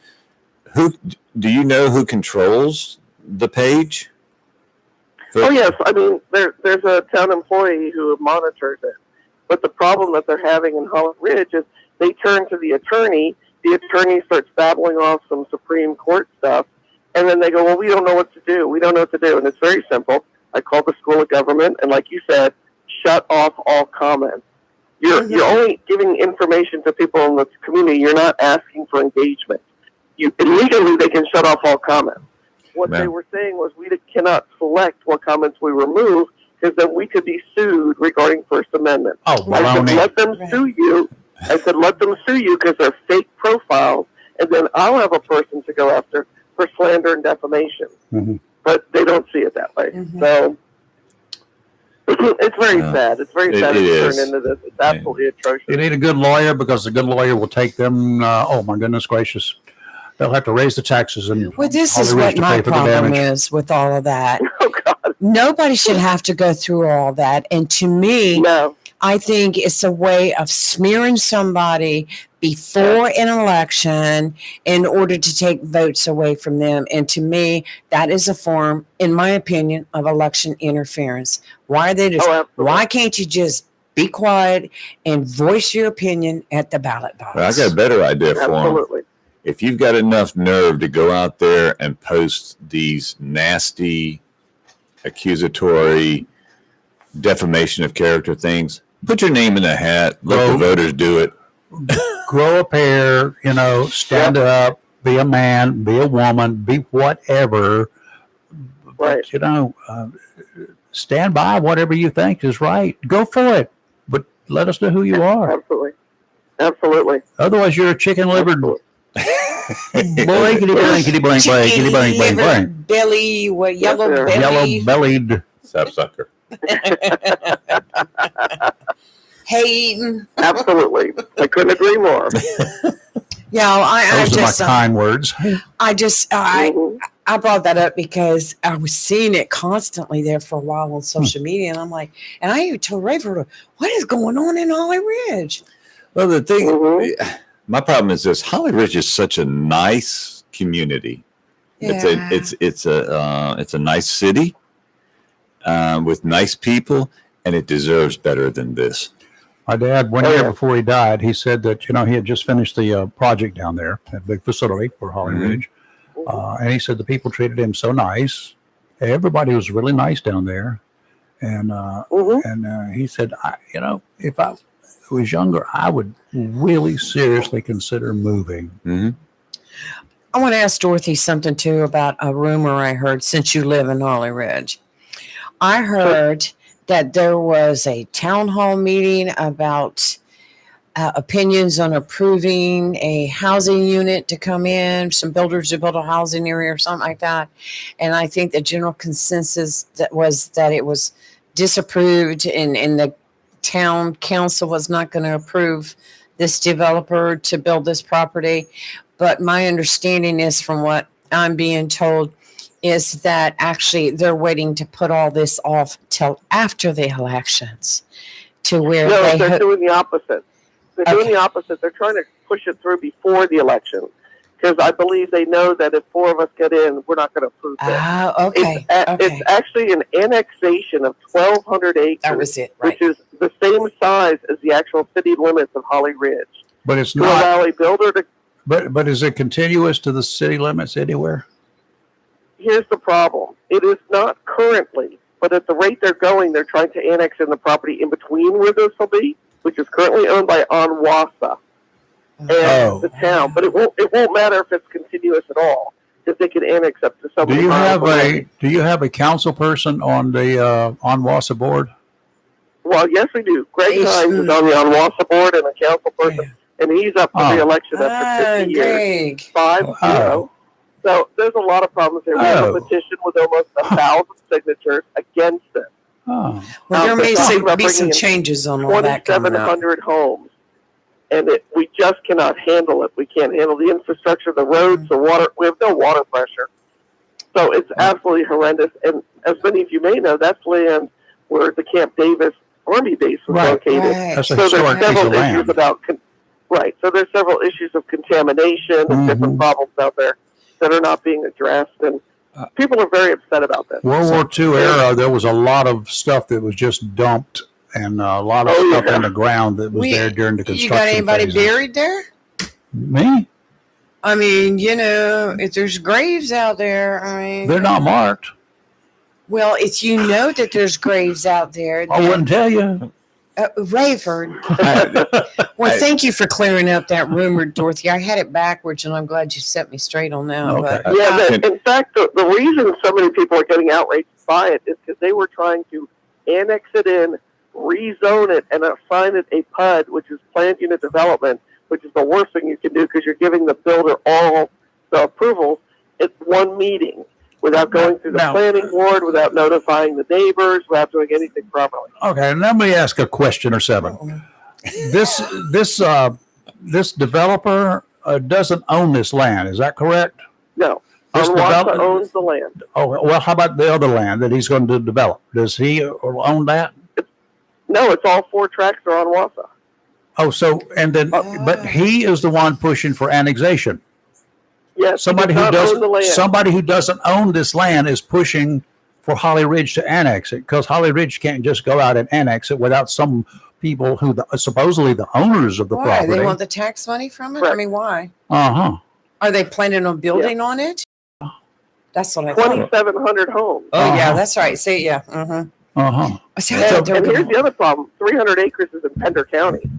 who do you know who controls the page? Oh yes, I mean there's a town employee who monitors it. But the problem that they're having in Holly Ridge is they turn to the attorney. The attorney starts babbling off some Supreme Court stuff. And then they go, well, we don't know what to do. We don't know what to do. And it's very simple. I called the School of Government, and like you said, shut off all comments. You're only giving information to people in the community. You're not asking for engagement. Illegally, they can shut off all comments. What they were saying was we cannot select what comments we remove because then we could be sued regarding First Amendment. Oh, I said, let them sue you. I said, let them sue you because they're fake profiles, and then I'll have a person to go after for slander and defamation. Mm-hmm. But they don't see it that way. Mm-hmm. So it's very sad. It's very sad to turn into this. It's absolutely atrocious. You need a good lawyer because a good lawyer will take them. Oh, my goodness gracious. They'll have to raise the taxes. And well, this is what my problem is with all of that. Oh, God. Nobody should have to go through all that. And to me, I think it's a way of smearing somebody before an election in order to take votes away from them. And to me, that is a form, in my opinion, of election interference. Why are they just, why can't you just be quiet and voice your opinion at the ballot box? Well, I got a better idea for them. If you've got enough nerve to go out there and post these nasty, accusatory, defamation of character things, put your name in the hat. Let the voters do it. Grow a pair, stand up, be a man, be a woman, be whatever. Right. But, stand by whatever you think is right. Go for it. But let us know who you are. Absolutely. Absolutely. Otherwise, you're a chicken-livered blankety blankety blank blankety blank blank blank. Belly, what yellow belly? Yellow-bellied sapsucker. Hating. Absolutely. I couldn't agree more. Yeah, those are my kind words. I brought that up because I was seeing it constantly there for a while on social media, and I'm like, and I even told Rayford, what is going on in Holly Ridge? Well, the thing, my problem is this: Holly Ridge is such a nice community. Yeah. It's a nice city with nice people, and it deserves better than this. My dad, 1 year before he died, he said that, he had just finished the project down there, that big facility for Holly Ridge. And he said the people treated him so nice. Everybody was really nice down there. And he said, if I was younger, I would really seriously consider moving. Mm-hmm. I want to ask Dorothy something, too, about a rumor I heard since you live in Holly Ridge. I heard that there was a town hall meeting about opinions on approving a housing unit to come in, some builders to build a housing area or something like that. And I think the general consensus was that it was disapproved and the town council was not going to approve this developer to build this property. But my understanding is, from what I'm being told, is that actually they're waiting to put all this off till after the elections, to where they're doing the opposite. They're doing the opposite. They're trying to push it through before the election because I believe they know that if 4 of us get in, we're not going to approve it. It's actually an annexation of 1,200 acres, that was it, right, which is the same size as the actual city limits of Holly Ridge. But it's not. Valley builder to. But is it continuous to the city limits anywhere? Here's the problem. It is not currently, but at the rate they're going, they're trying to annex in the property in between where this will be, which is currently owned by Onwassa and the town. But it won't matter if it's continuous at all. if they could annex up to some. Do you have a council person on the Onwassa board? Well, yes, we do. Greg Hines is on the Onwassa board and a council person, and he's up for re-election after 50 years. 5-0. So there's a lot of problems there. We have a petition with almost 1,000 signatures against it. Well, there may be some changes on all that coming up. 2,700 homes, and we just cannot handle it. We can't handle the infrastructure, the roads, the water. We have no water pressure. So it's absolutely horrendous. And as many of you may know, that's land where the Camp Davis Army base was located. That's a so there's several issues land. about So there's several issues of contamination and different problems out there that are not being addressed, and people are very upset about this. World War II era, there was a lot of stuff that was just dumped, and a lot of stuff in the ground that was there during the construction. You got anybody phases. buried there? Me? I mean, if there's graves out there, They're not marked. Well, it's that there's graves out there. I wouldn't tell you. Rayford. Well, thank you for clearing up that rumor, Dorothy. I had it backwards, and I'm glad you set me straight on that. Okay. But, in fact, the reason so many people are getting outraged by it is because they were trying to annex it in, rezone it, and assign it a PUD, which is planned unit development, which is the worst thing you can do because you're giving the builder all the approvals at one meeting without going through the planning board, without notifying the neighbors, without doing anything properly. Okay, and let me ask a question or seven. This developer doesn't own this land, is that correct? No. This Onwassa owns the land. Oh, well, how about the other land that he's going to develop? Does he own that? No, it's all 4 tracts are on Onwassa. Oh, so, and then, but he is the one pushing for annexation. Yes, Somebody who doesn't own this land is pushing for Holly Ridge to annex it, because Holly Ridge can't just go out and annex it without some people who supposedly the owners of the property. They want the tax money from it? Right. I mean, why? Uh-huh. Are they planning on building on it? That's what I thought. 2,700 homes. Oh, yeah, that's right. See, yeah. Uh-huh. Uh-huh. And here's the other problem. 300 acres is in Pender County.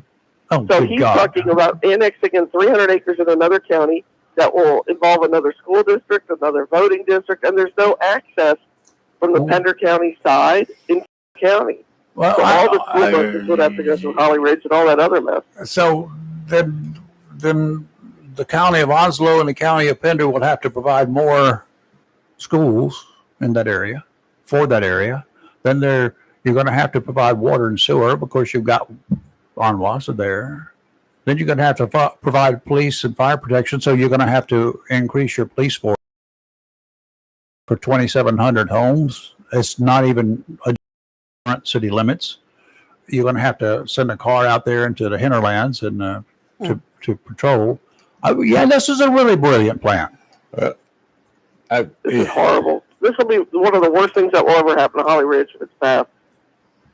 Oh, So good he's God. talking about annexing in 300 acres in another county that will involve another school district, another voting district, and there's no access from the Pender County side in county. Well, So all the school buses would have to go through Holly Ridge and all that other mess. So then the county of Onslow and the county of Pender will have to provide more schools in that area, for that area. Then you're going to have to provide water and sewer because you've got Onwassa there. Then you're going to have to provide police and fire protection. So you're going to have to increase your police force for 2,700 homes. It's not even current city limits. You're going to have to send a car out there into the hinterlands and to patrol. This is a really brilliant plan. This is horrible. This will be one of the worst things that will ever happen to Holly Ridge if it's passed.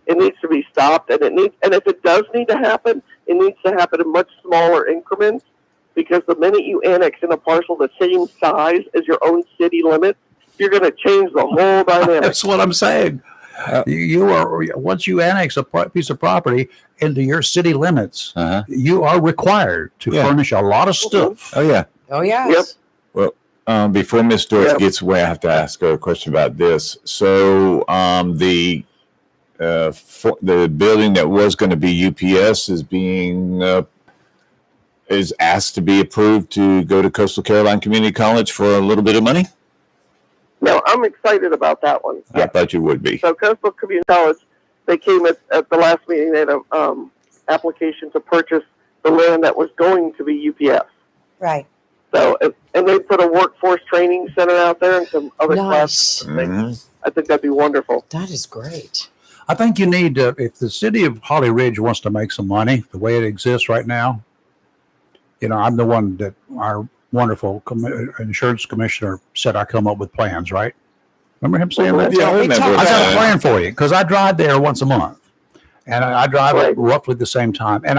It needs to be stopped, and if it does need to happen, it needs to happen in much smaller increments, because the minute you annex in a parcel the same size as your own city limits, you're going to change the whole dynamic. That's what I'm saying. You are, once you annex a piece of property into your city limits, you are required to furnish a lot of stuff. Oh, yeah. Oh, yeah. Yep. Well, before Miss Dorothy gets away, I have to ask her a question about this. So the building that was going to be UPS is asked to be approved to go to Coastal Carolina Community College for a little bit of money? No, I'm excited about that one. I thought you would be. So Coastal Community College, they came at the last meeting, they had an application to purchase the land that was going to be UPS. Right. So, and they put a workforce training center out there and some other classes. I think that'd be wonderful. That is great. I think you need to, if the city of Holly Ridge wants to make some money the way it exists right now, I'm the one that our wonderful insurance commissioner said I come up with plans, right? Remember him saying that? Yeah, I remember. I got a plan for you because I drive there once a month, and I drive at roughly the same time. And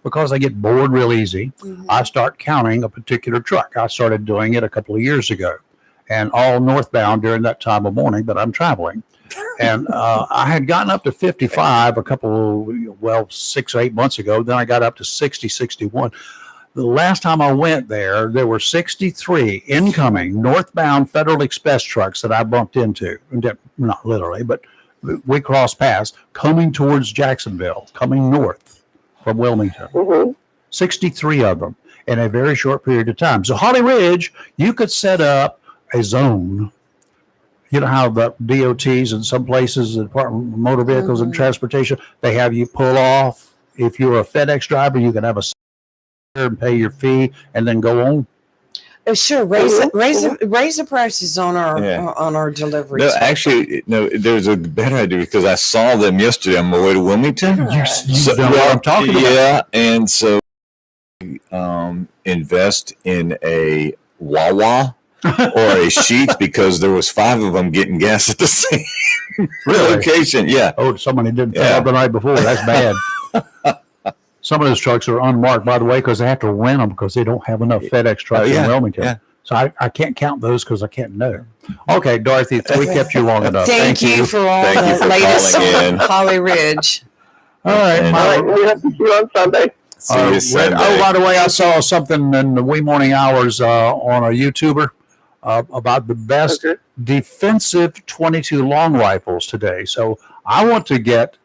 because I get bored real easy, I start counting a particular truck. I started doing it a couple of years ago, and all northbound during that time of morning that I'm traveling. And I had gotten up to 55 6 or 8 months ago. Then I got up to 60, 61. The last time I went there were 63 incoming northbound Federal Express trucks that I bumped into. Not literally, but we crossed paths coming towards Jacksonville, coming north from Wilmington. Mm-hmm. 63 of them in a very short period of time. So Holly Ridge, you could set up a zone. You know how the DOTs in some places, the Department of Motor Vehicles and Transportation, they have you pull off. If you're a FedEx driver, you can have a and pay your fee and then go on. Sure, raise the prices on our deliveries. No, actually, no. There's a better idea because I saw them yesterday on my way to Wilmington. You know what I'm talking about. Yeah, and so invest in a Wawa or a Sheetz because there was 5 of them getting gas at the same location. Yeah. Oh, somebody didn't fill up the night before. That's bad. Some of those trucks are unmarked, by the way, because they have to rent them because they don't have enough FedEx trucks in Wilmington. Yeah. So I can't count those because I can't know. Okay, Dorothy, we kept you long enough. Thank you for all the latest on Holly Ridge. All right. We have to see you on Sunday. See you Sunday. Oh, by the way, I saw something in the wee morning hours on a YouTuber about the best defensive 22 long rifles today. So I want to get.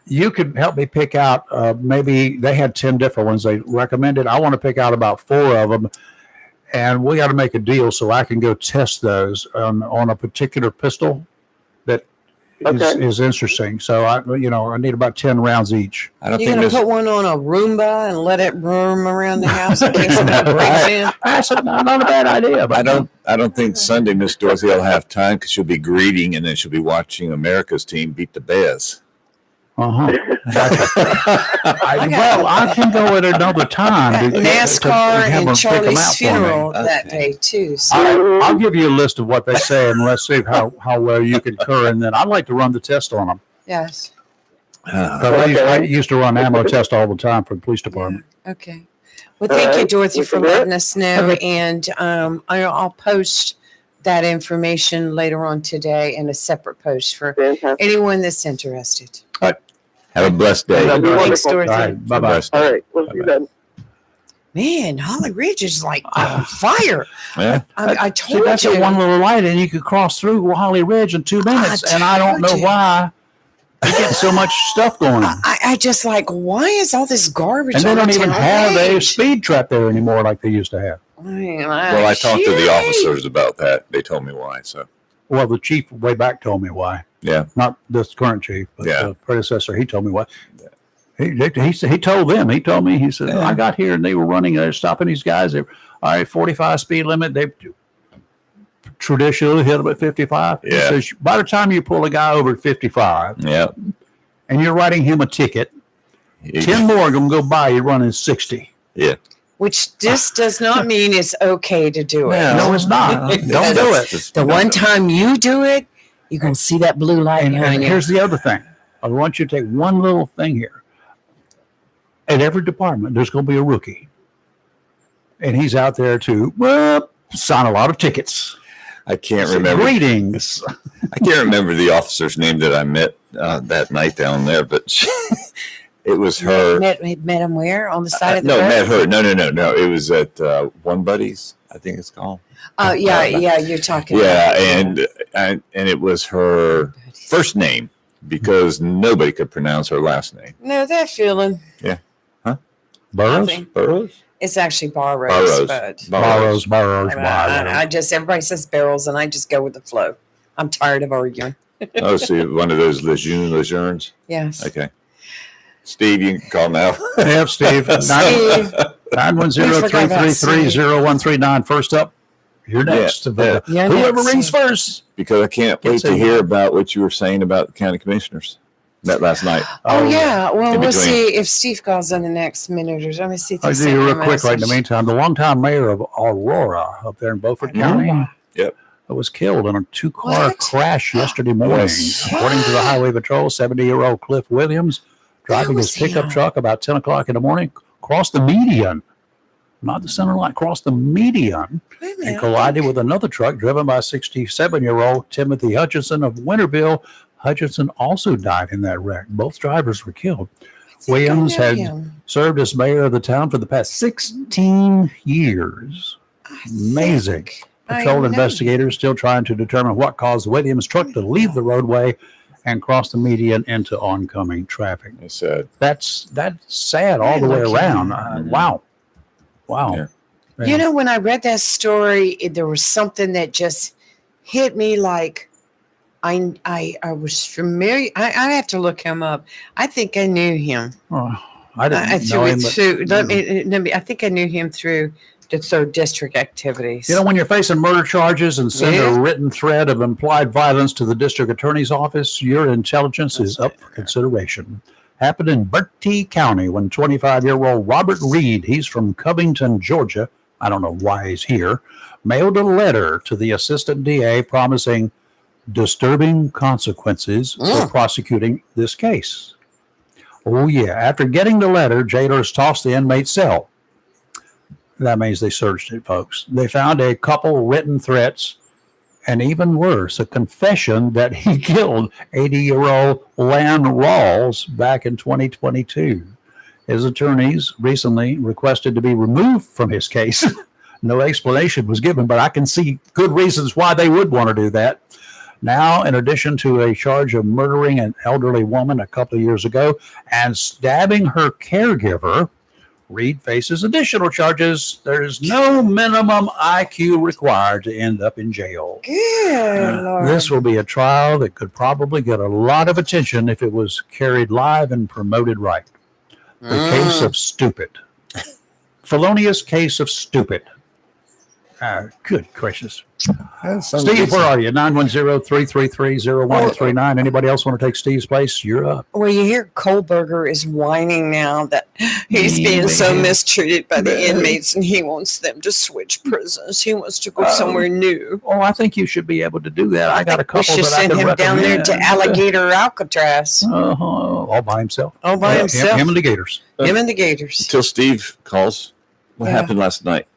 You could help me pick out, maybe they had 10 different ones they recommended. I want to pick out about 4 of them, and we got to make a deal so I can go test those on a particular pistol that is interesting. So I need about 10 rounds each. You're going to put one on a Roomba and let it roam around the house in case somebody breaks in? That's not a bad idea. But I don't think Sunday Miss Dorothy will have time because she'll be greeting and then she'll be watching America's team beat the Bears. Gotcha. I can go at another time. NASCAR and Charlie's funeral that day too. So. I'll give you a list of what they say, and let's see how well you concur. And then I'd like to run the test on them. Yes. I used to run ammo test all the time for the police department. Okay. Well, thank you, Dorothy, for letting us know, and I'll post that information later on today in a separate post for anyone that's interested. All right. Have a blessed day. Thanks, Dorothy. All right, bye-bye. All right. We'll see you then. Man, Holly Ridge is like on fire. Yeah. I told you. That's one little light, and you could cross through Holly Ridge in 2 minutes, and I don't know why you get so much stuff going on. I just like, why is all this garbage? And they don't even have a speed trap there anymore like they used to have. Well, I talked to the officers about that. They told me why. So, well, the chief way back told me why. Yeah, not this current chief, but the predecessor. He told me why. He told them. He told me. He said, I got here and they were running. They're stopping these guys. They're all right. 45 speed limit. They traditionally hit them at 55. Yeah. He says, by the time you pull a guy over at 55, and you're writing him a ticket, 10 more are going to go by. You're running 60. Yeah. Which just does not mean it's okay to do it. No, it's not. Don't do it. The one time you do it, you're going to see that blue light behind you. Here's the other thing. I want you to take one little thing here. At every department, there's going to be a rookie. And he's out there to sign a lot of tickets. I can't remember. Greetings. I can't remember the officer's name that I met that night down there, but it was her. Met him where? On the side of the road? No, met her. No. It was at One Buddies, I think it's called. Oh, yeah, you're talking about and it was her first name because nobody could pronounce her last name. No, that feeling. Yeah. Huh? Burroughs? It's actually Barrows. Barrows. I just, everybody says barrels, and I just go with the flow. I'm tired of arguing. Oh, see, one of those Lejeunes? Yes. Okay. Steve, you can call now. Yeah, Steve. 910-333-0139. First up. You're next. Whoever rings first. Because I can't wait to hear about what you were saying about the county commissioners that last night. Oh, yeah. Well, we'll see if Steve calls in the next minute or so. Let me see if I'll do you real quick right in the meantime. The longtime mayor of Aurora up there in Beaufort County was killed in a 2-car crash yesterday morning. According to the Highway Patrol, 70-year-old Cliff Williams, driving his pickup truck about 10 o'clock in the morning, crossed the median. Not the center line, crossed the median and collided with another truck driven by 67-year-old Timothy Hutchinson of Winterville. Hutchinson also died in that wreck. Both drivers were killed. Williams I know had him. served as mayor of the town for the past 16 years. Amazing. Patrol investigators still trying to determine what caused the Williams truck to leave the roadway and cross the median into oncoming traffic. It's sad. That's sad all the way around. Wow. Yeah. You know, when I read that story, there was something that just hit me like I was familiar. I have to look him up. I think I knew him. Oh, I didn't know him. I think I knew him through the 3rd District activities. You know, when you're facing murder charges and send a written threat of implied violence to the district attorney's office, your intelligence is up for consideration. Happened in Bertie County when 25-year-old Robert Reed, he's from Covington, Georgia, I don't know why he's here, mailed a letter to the assistant DA promising disturbing consequences for prosecuting this case. Oh, yeah. After getting the letter, jailers tossed the inmate's cell. That means they searched it, folks. They found a couple written threats, and even worse, a confession that he killed 80-year-old Lan Rawls back in 2022. His attorneys recently requested to be removed from his case. No explanation was given, but I can see good reasons why they would want to do that. Now, in addition to a charge of murdering an elderly woman a couple of years ago and stabbing her caregiver, Reed faces additional charges. There's no minimum IQ required to end up in jail. Good Lord. This will be a trial that could probably get a lot of attention if it was carried live and promoted right. The case of stupid. Felonious case of stupid. Good gracious. Steve, where are you? 910-333-0139. Anybody else want to take Steve's place? You're up. Well, you hear Kohlberger is whining now that he's being so mistreated by the inmates and he wants them to switch prisons. He wants to go somewhere new. Oh, I think you should be able to do that. I got a couple we should that I send can him down there to recommend. Alligator Alcatraz. All by himself. All by himself. Him and the Gators. Him and the Gators. Until Steve calls. What happened last night?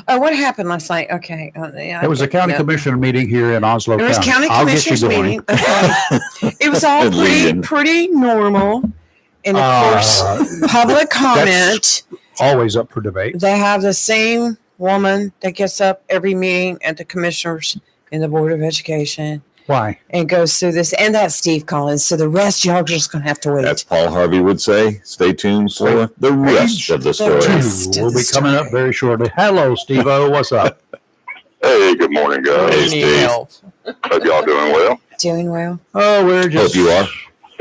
Oh, what happened last night? Okay. There was a county commissioner meeting here in Oslo There was County. county commissioners meeting. Okay. It was all pretty normal. And of course, public comment. Always up for debate. They have the same woman that gets up every meeting at the commissioners in the Board of Education Why? and goes through this. And that's Steve Collins. So the rest, y'all just going to have to wait. As Paul Harvey would say, stay tuned for the rest of the story. We'll be coming up very shortly. Hello, Steve-O. What's up? Hey, good morning, guys. Hey, Steve. Hope y'all doing well. Doing well. Oh, we're just Hope you are.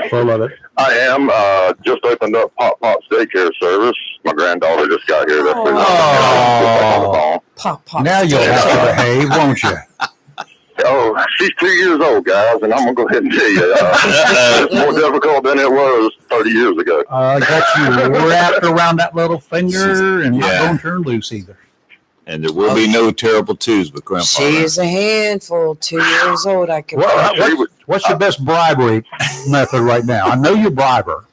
full of it. I am. Just opened up Pop Pop's daycare service. My granddaughter just got here. That's Oh. Pop. Now you'll have to behave, won't you? Oh, she's 2 years old, guys, and I'm gonna go ahead and tell you, it's more difficult than it was 30 years ago. I got you wrapped around that little finger and not going to turn loose either. And there will be no terrible twos with Grandpa. She's a handful. 2 years old. I can. What's your best bribery method right now? I know you bribe her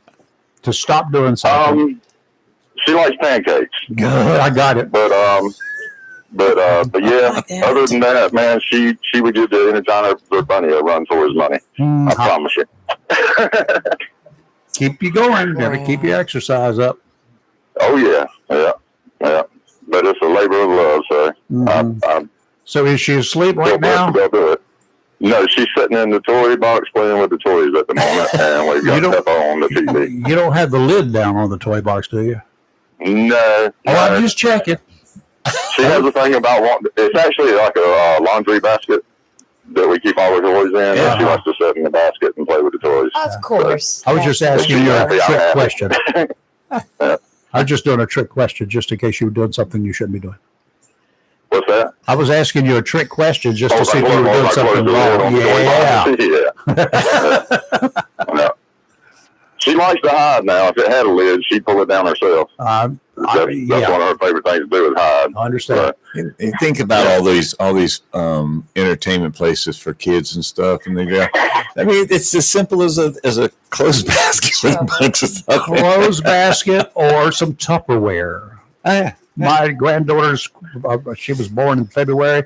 to stop doing something. She likes pancakes, Good, I got it. but yeah. Other than that, man, she would give the Energizer bunny a run for his money. I promise you. Keep you going. Got to keep your exercise up. Oh yeah. But it's a labor of love, sir. I'm So is she asleep right now? to go do it. No, she's sitting in the toy box playing with the toys at the moment, and we've got Peppa on the TV. You don't have the lid down on the toy box, do you? No. I'm just checking. She has a thing about it's actually like a laundry basket that we keep all the toys in, and she wants to sit in the basket and play with the toys. Of course. I was just asking you a Happy, I'm trick happy. question. I was just doing a trick question just in case you were doing something you shouldn't be doing. What's that? I was asking you a trick question just to see if you were like doing something wrong. Yeah. No. She likes to hide now. If it had a lid, she'd pull it down herself. That's one of her favorite things to do is hide. I understand. And think about all these entertainment places for kids and stuff, and they go. I mean, it's as simple as a clothes basket with a bunch of stuff. Clothes basket or some Tupperware. My granddaughter's, she was born in February.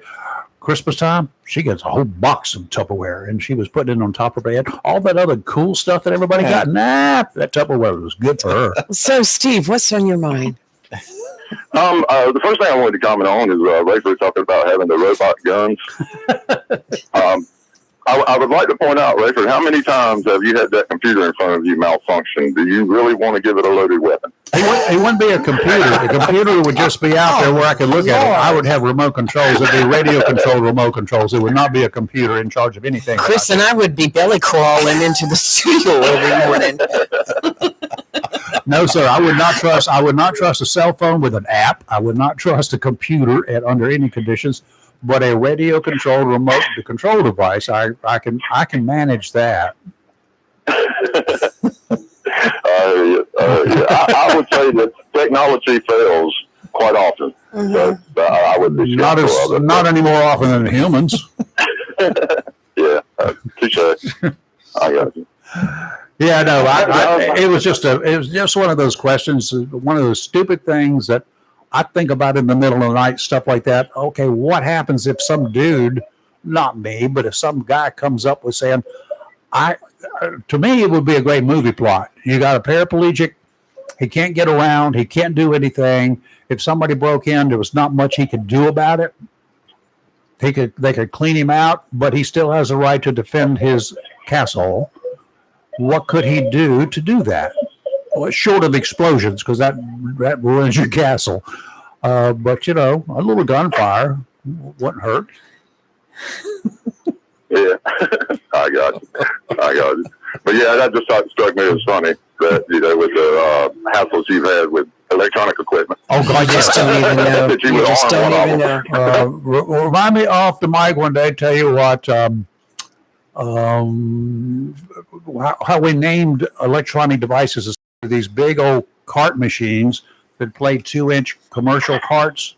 Christmas time, she gets a whole box of Tupperware, and she was putting it on top of her head. All that other cool stuff that everybody got, that Tupperware was good for her. So, Steve, what's on your mind? The first thing I wanted to comment on is Rayford talking about having the robot guns. I would like to point out, Rayford, how many times have you had that computer in front of you malfunction? Do you really want to give it a loaded weapon? It wouldn't be a computer. The computer would just be out there where I could look at it. I would have remote controls. It'd be radio controlled remote controls. It would not be a computer in charge of anything. Chris and I would be belly crawling into the studio every morning. No, sir. I would not trust a cell phone with an app. I would not trust a computer under any conditions. But a radio controlled remote control device, I can manage that. I would say that technology fails quite often. So I would be not any more often than humans. Yeah, touche. I got you. Yeah, no, it was just one of those questions, one of those stupid things that I think about in the middle of the night, stuff like that. Okay, what happens if some dude, not me, but if some guy comes up with saying, to me, it would be a great movie plot. You got a paraplegic, he can't get around, he can't do anything. If somebody broke in, there was not much he could do about it. They could clean him out, but he still has a right to defend his castle. What could he do to do that? Well, short of explosions, because that ruins your castle. But, a little gunfire wouldn't hurt. Yeah, I got you. But yeah, that just struck me as funny that, with the hassles you've had with electronic equipment. Oh, God, I just don't even know. That you You would just arm don't one even of know. them. Remind me off the mic one day, tell you what, how we named electronic devices is these big old cart machines that play 2-inch commercial carts.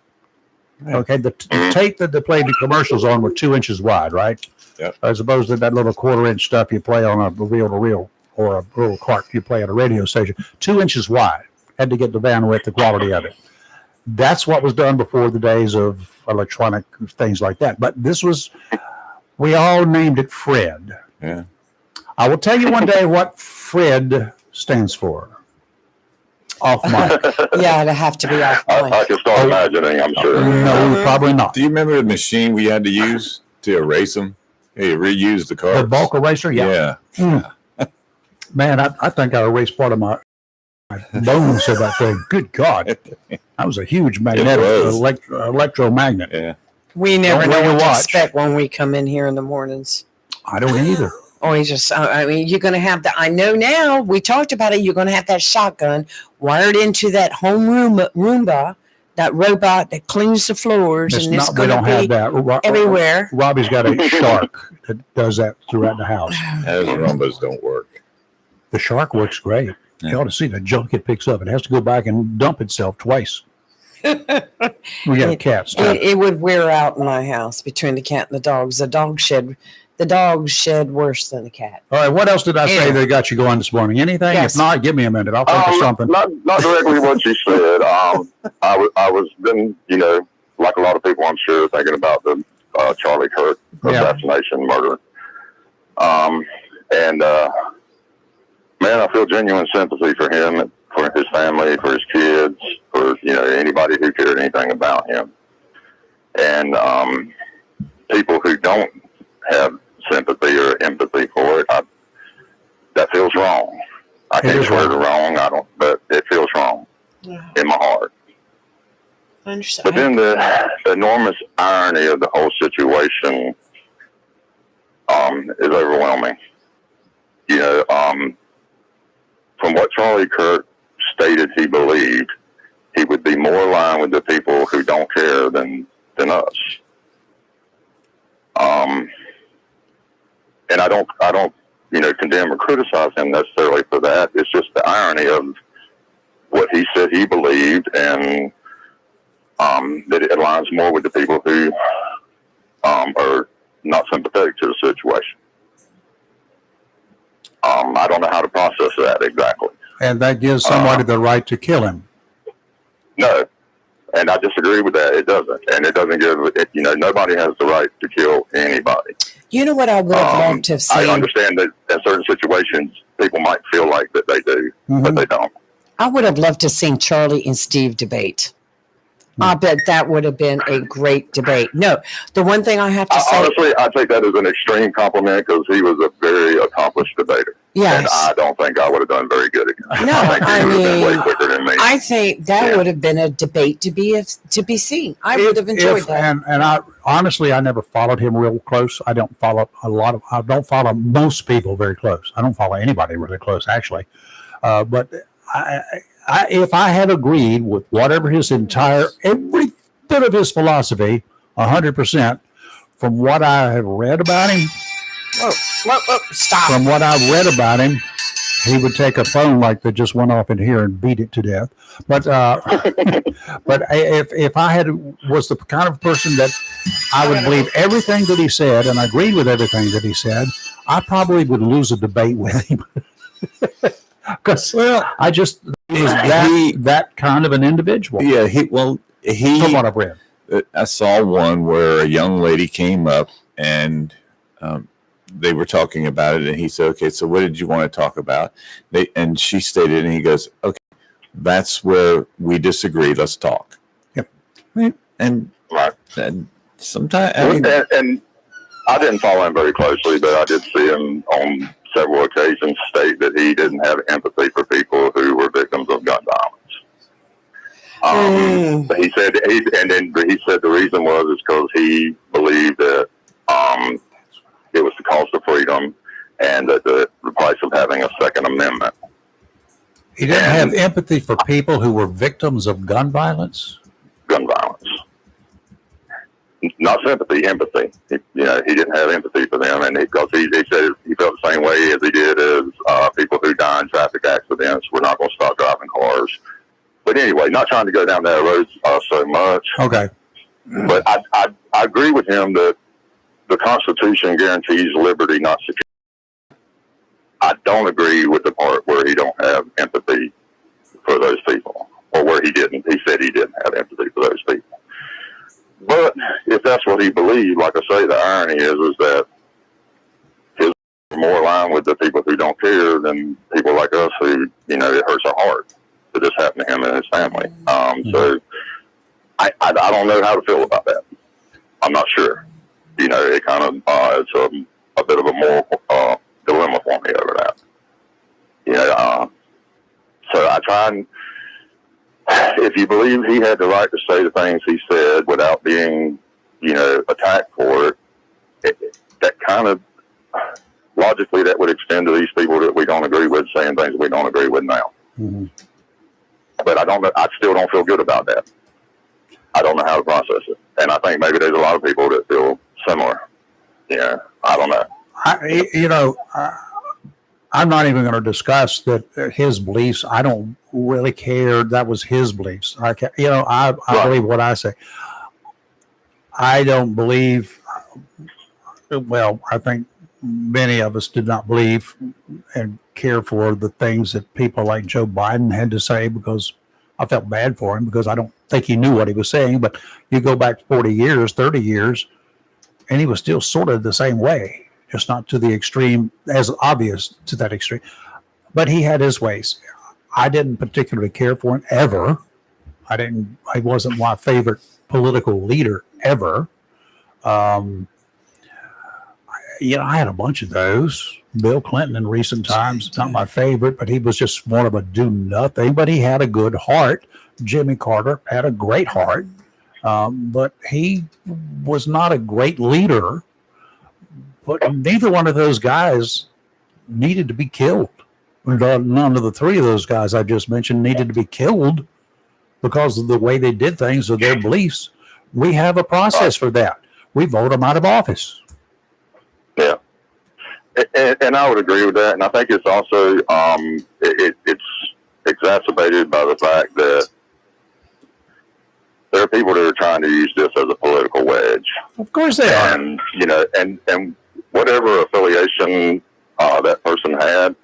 Okay, the tape that they played the commercials on were 2 inches wide, right? Yep. As opposed to that little 1/4-inch stuff you play on a reel-to-reel or a little cart you play at a radio station. 2 inches wide. Had to get the bandwidth, the quality of it. That's what was done before the days of electronic things like that. But we all named it Fred. Yeah. I will tell you one day what Fred stands for. Off mic. Yeah, it'd have to be off I mic. can start imagining, I'm sure. No, probably not. Do you remember the machine we had to use to erase them? Hey, reuse the cards. The bulk eraser? Yeah. Man, I think I erased part of my bones of that thing. Good God. That was a huge magnetic electromagnet. Yeah. We never Don't know really what to watch. expect when we come in here in the mornings. I don't either. Or you're going to have I know now, we talked about it, you're going to have that shotgun wired into that home Roomba, that robot that cleans the floors, and it's going to be that. everywhere. Robbie's got a shark that does that throughout the house. Those Rumbas don't work. The shark works great. Yeah. You ought to see the junk it picks up. It has to go back and dump itself twice. We got cats. It would wear out in my house between the cat and the dogs. The dogs shed worse than the cat. All right, what else did I say that got you going this morning? Anything? Yes. If not, give me a minute. I'll think of something. Not directly what you said. I was then, like a lot of people, I'm sure, thinking about the Charlie Kirk assassination murder. Man, I feel genuine sympathy for him, for his family, for his kids, for anybody who cared anything about him. And people who don't have sympathy or empathy for it, that feels wrong. I can't swear to wrong. But it feels wrong in my heart. I understand. But then the enormous irony of the whole situation is overwhelming. From what Charlie Kirk stated he believed, he would be more aligned with the people who don't care than us. And I don't condemn or criticize him necessarily for that. It's just the irony of what he said he believed, and that it aligns more with the people who are not sympathetic to the situation. I don't know how to process that exactly. And that gives somebody the right to kill him. No, And I disagree with that. It doesn't. And it doesn't give, nobody has the right to kill anybody. You know what I would have loved to have seen? I understand that in certain situations, people might feel like that they do, but they don't. I would have loved to have seen Charlie and Steve debate. I bet that would have been a great debate. No, the one thing I have to say. Honestly, I take that as an extreme compliment because he was a very accomplished debater. Yes. And I don't think I would have done very good against him. No, I think he would have been way quicker than me. I think that would have been a debate to be seen. I would have enjoyed that. And I honestly, I never followed him real close. I don't follow I don't follow most people very close. I don't follow anybody really close, actually. But if I had agreed with whatever every bit of his philosophy, 100%, from what I had read about him, Whoa, stop. from what I read about him, he would take a phone like that just went off in here and beat it to death. But but if I was the kind of person that I would believe everything that he said and agreed with everything that he said, I probably would lose a debate with him. Because I just was that kind of an individual. Yeah, from what I've read. I saw one where a young lady came up and they were talking about it, and he said, "Okay, so what did you want to talk about?" And she stated, and he goes, "Okay, that's where we disagree. Let's talk." Yep. And sometimes, and I didn't follow him very closely, but I did see him on several occasions state that he didn't have empathy for people who were victims of gun violence. He said the reason was because he believed that it was the cost of freedom and that the price of having a Second Amendment. He didn't have empathy for people who were victims of gun violence? Gun violence. Not sympathy, empathy. He didn't have empathy for them, and because he said he felt the same way as he did as people who die in traffic accidents. We're not going to stop driving cars. But anyway, not trying to go down that road so much. Okay. But I agree with him that the Constitution guarantees liberty, not security. I don't agree with the part where he don't have empathy for those people, or where he didn't. He said he didn't have empathy for those people. But if that's what he believed, like I say, the irony is that his more aligned with the people who don't care than people like us who, it hurts our heart that this happened to him and his family. So I don't know how to feel about that. I'm not sure. It kind of it's a bit of a moral dilemma for me over that. So I try and, if you believe he had the right to say the things he said without being, attacked for it, that kind of, logically, that would extend to these people that we don't agree with saying things we don't agree with now. Mm-hmm. But I still don't feel good about that. I don't know how to process it. And I think maybe there's a lot of people that feel similar. I don't know. I'm not even going to discuss that his beliefs. I don't really care. That was his beliefs. I believe what I say. I don't believe. Well, I think many of us did not believe and care for the things that people like Joe Biden had to say, because I felt bad for him, because I don't think he knew what he was saying. But you go back 40 years, 30 years, and he was still sort of the same way. Just not to the extreme, as obvious to that extreme. But he had his ways. I didn't particularly care for him ever. He wasn't my favorite political leader ever. I had a bunch of those. Bill Clinton in recent times, not my favorite, but he was just more of a do-nothing. But he had a good heart. Jimmy Carter had a great heart. But he was not a great leader. But neither one of those guys needed to be killed. None of the three of those guys I just mentioned needed to be killed because of the way they did things or their beliefs. We have a process for that. We vote them out of office. Yeah. And I would agree with that. And I think it's also, it's exacerbated by the fact that there are people that are trying to use this as a political wedge. Of course they are. And, and whatever affiliation that person had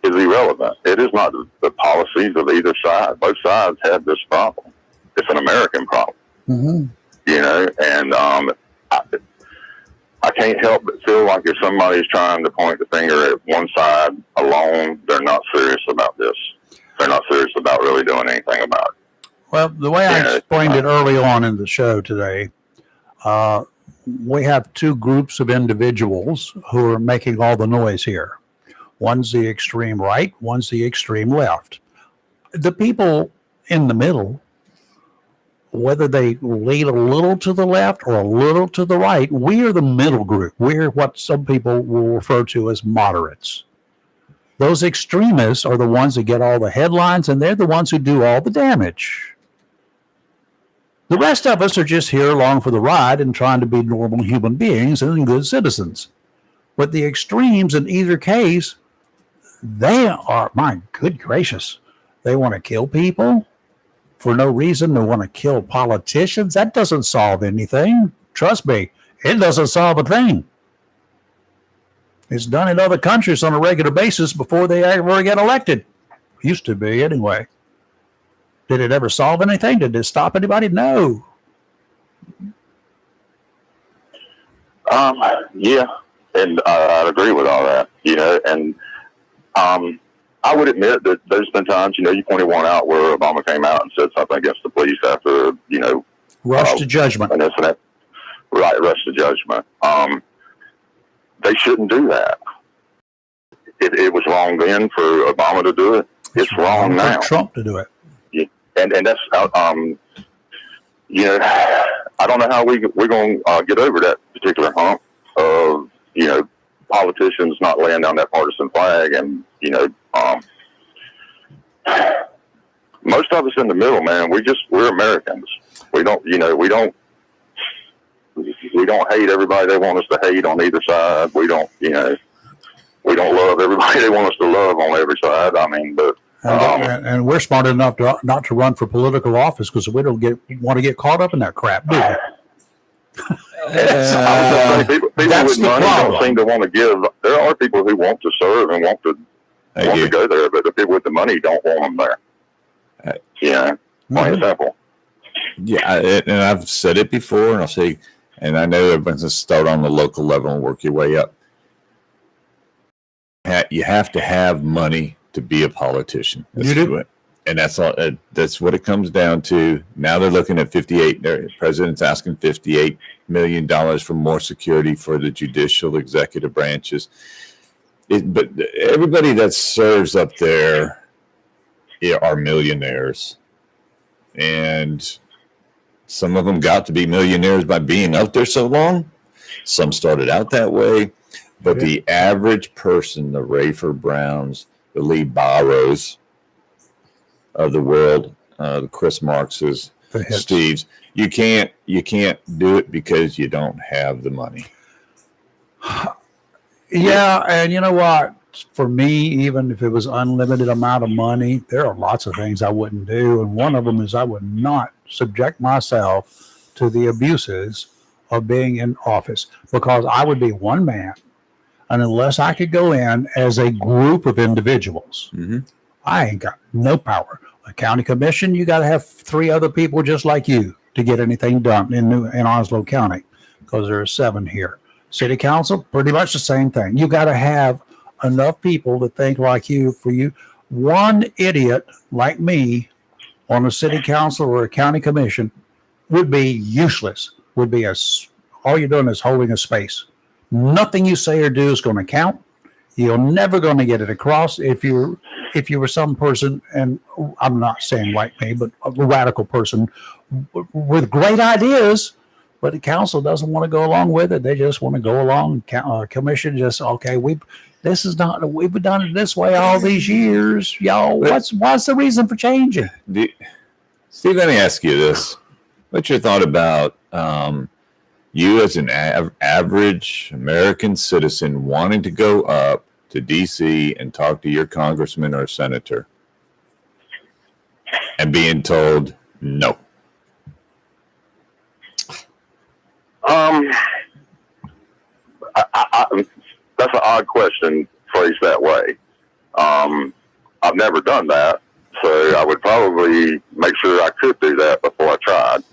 is irrelevant. It is not the policies of either side. Both sides have this problem. It's an American problem. Mm-hmm. You know, and I can't help but feel like if somebody's trying to point the finger at one side alone, they're not serious about this. They're not serious about really doing anything about it. Well, the way I explained it early on in the show today, we have two groups of individuals who are making all the noise here. One's the extreme right, one's the extreme left. The people in the middle, whether they lean a little to the left or a little to the right, we are the middle group. We're what some people will refer to as moderates. Those extremists are the ones that get all the headlines, and they're the ones who do all the damage. The rest of us are just here along for the ride and trying to be normal human beings and good citizens. But the extremes in either case, they are, my good gracious, they want to kill people for no reason. They want to kill politicians. That doesn't solve anything. Trust me, it doesn't solve a thing. It's done in other countries on a regular basis before they ever get elected. Used to be, anyway. Did it ever solve anything? Did it stop anybody? No. Yeah, and I'd agree with all that, you know, and I would admit that there's been times, you know, you pointed one out where Obama came out and said something against the police after, you know, rush to judgment. An incident. Right, rush to judgment. They shouldn't do that. It was wrong then for Obama to do it. It's wrong now. For Trump to do it. Yeah. And that's, you know, I don't know how we're going to get over that particular hump of, you know, politicians not laying down that partisan flag. And, you know, most of us in the middle, man, we're Americans. We don't, you know, we don't hate everybody they want us to hate on either side. We don't, you know, we don't love everybody they want us to love on every side. I mean, but. And we're smart enough not to run for political office because we don't want to get caught up in that crap, do we? People with money don't seem to want to give. There are people who want to serve and want to go there, but the people with the money don't want them there. Yeah, plain and simple. Yeah, and I've said it before, and I'll say, and I know everyone's going to start on the local level and work your way up. You have to have money to be a politician. You do it. And that's all. That's what it comes down to. Now they're looking at 58. The president's asking $58 million for more security for the judicial, executive branches. But everybody that serves up there are millionaires, and some of them got to be millionaires by being out there so long. Some started out that way, but the average person, the Rafer Browns, the Lee Barrows of the world, the Chris Marxes, Steves. You can't do it because you don't have the money. Yeah, and you know what? For me, even if it was unlimited amount of money, there are lots of things I wouldn't do, and one of them is I would not subject myself to the abuses of being in office because I would be one man, and unless I could go in as a group of individuals, I ain't got no power. A county commission, you got to have 3 other people just like you to get anything done in Onslow County because there are 7 here. City council, pretty much the same thing. You got to have enough people to think like you. For you, one idiot like me on a city council or a county commission would be useless. Would be all you're doing is holding a space. Nothing you say or do is going to count. You're never going to get it across if you were some person, and I'm not saying like me, but a radical person with great ideas, but the council doesn't want to go along with it. They just want to go along. Commission just, okay, we've been done it this way all these years. Y'all, what's the reason for changing? Steve, let me ask you this. What's your thought about you as an average American citizen wanting to go up to D.C. and talk to your congressman or senator and being told no? That's an odd question phrased that way. I've never done that, So I would probably make sure I could do that before I tried.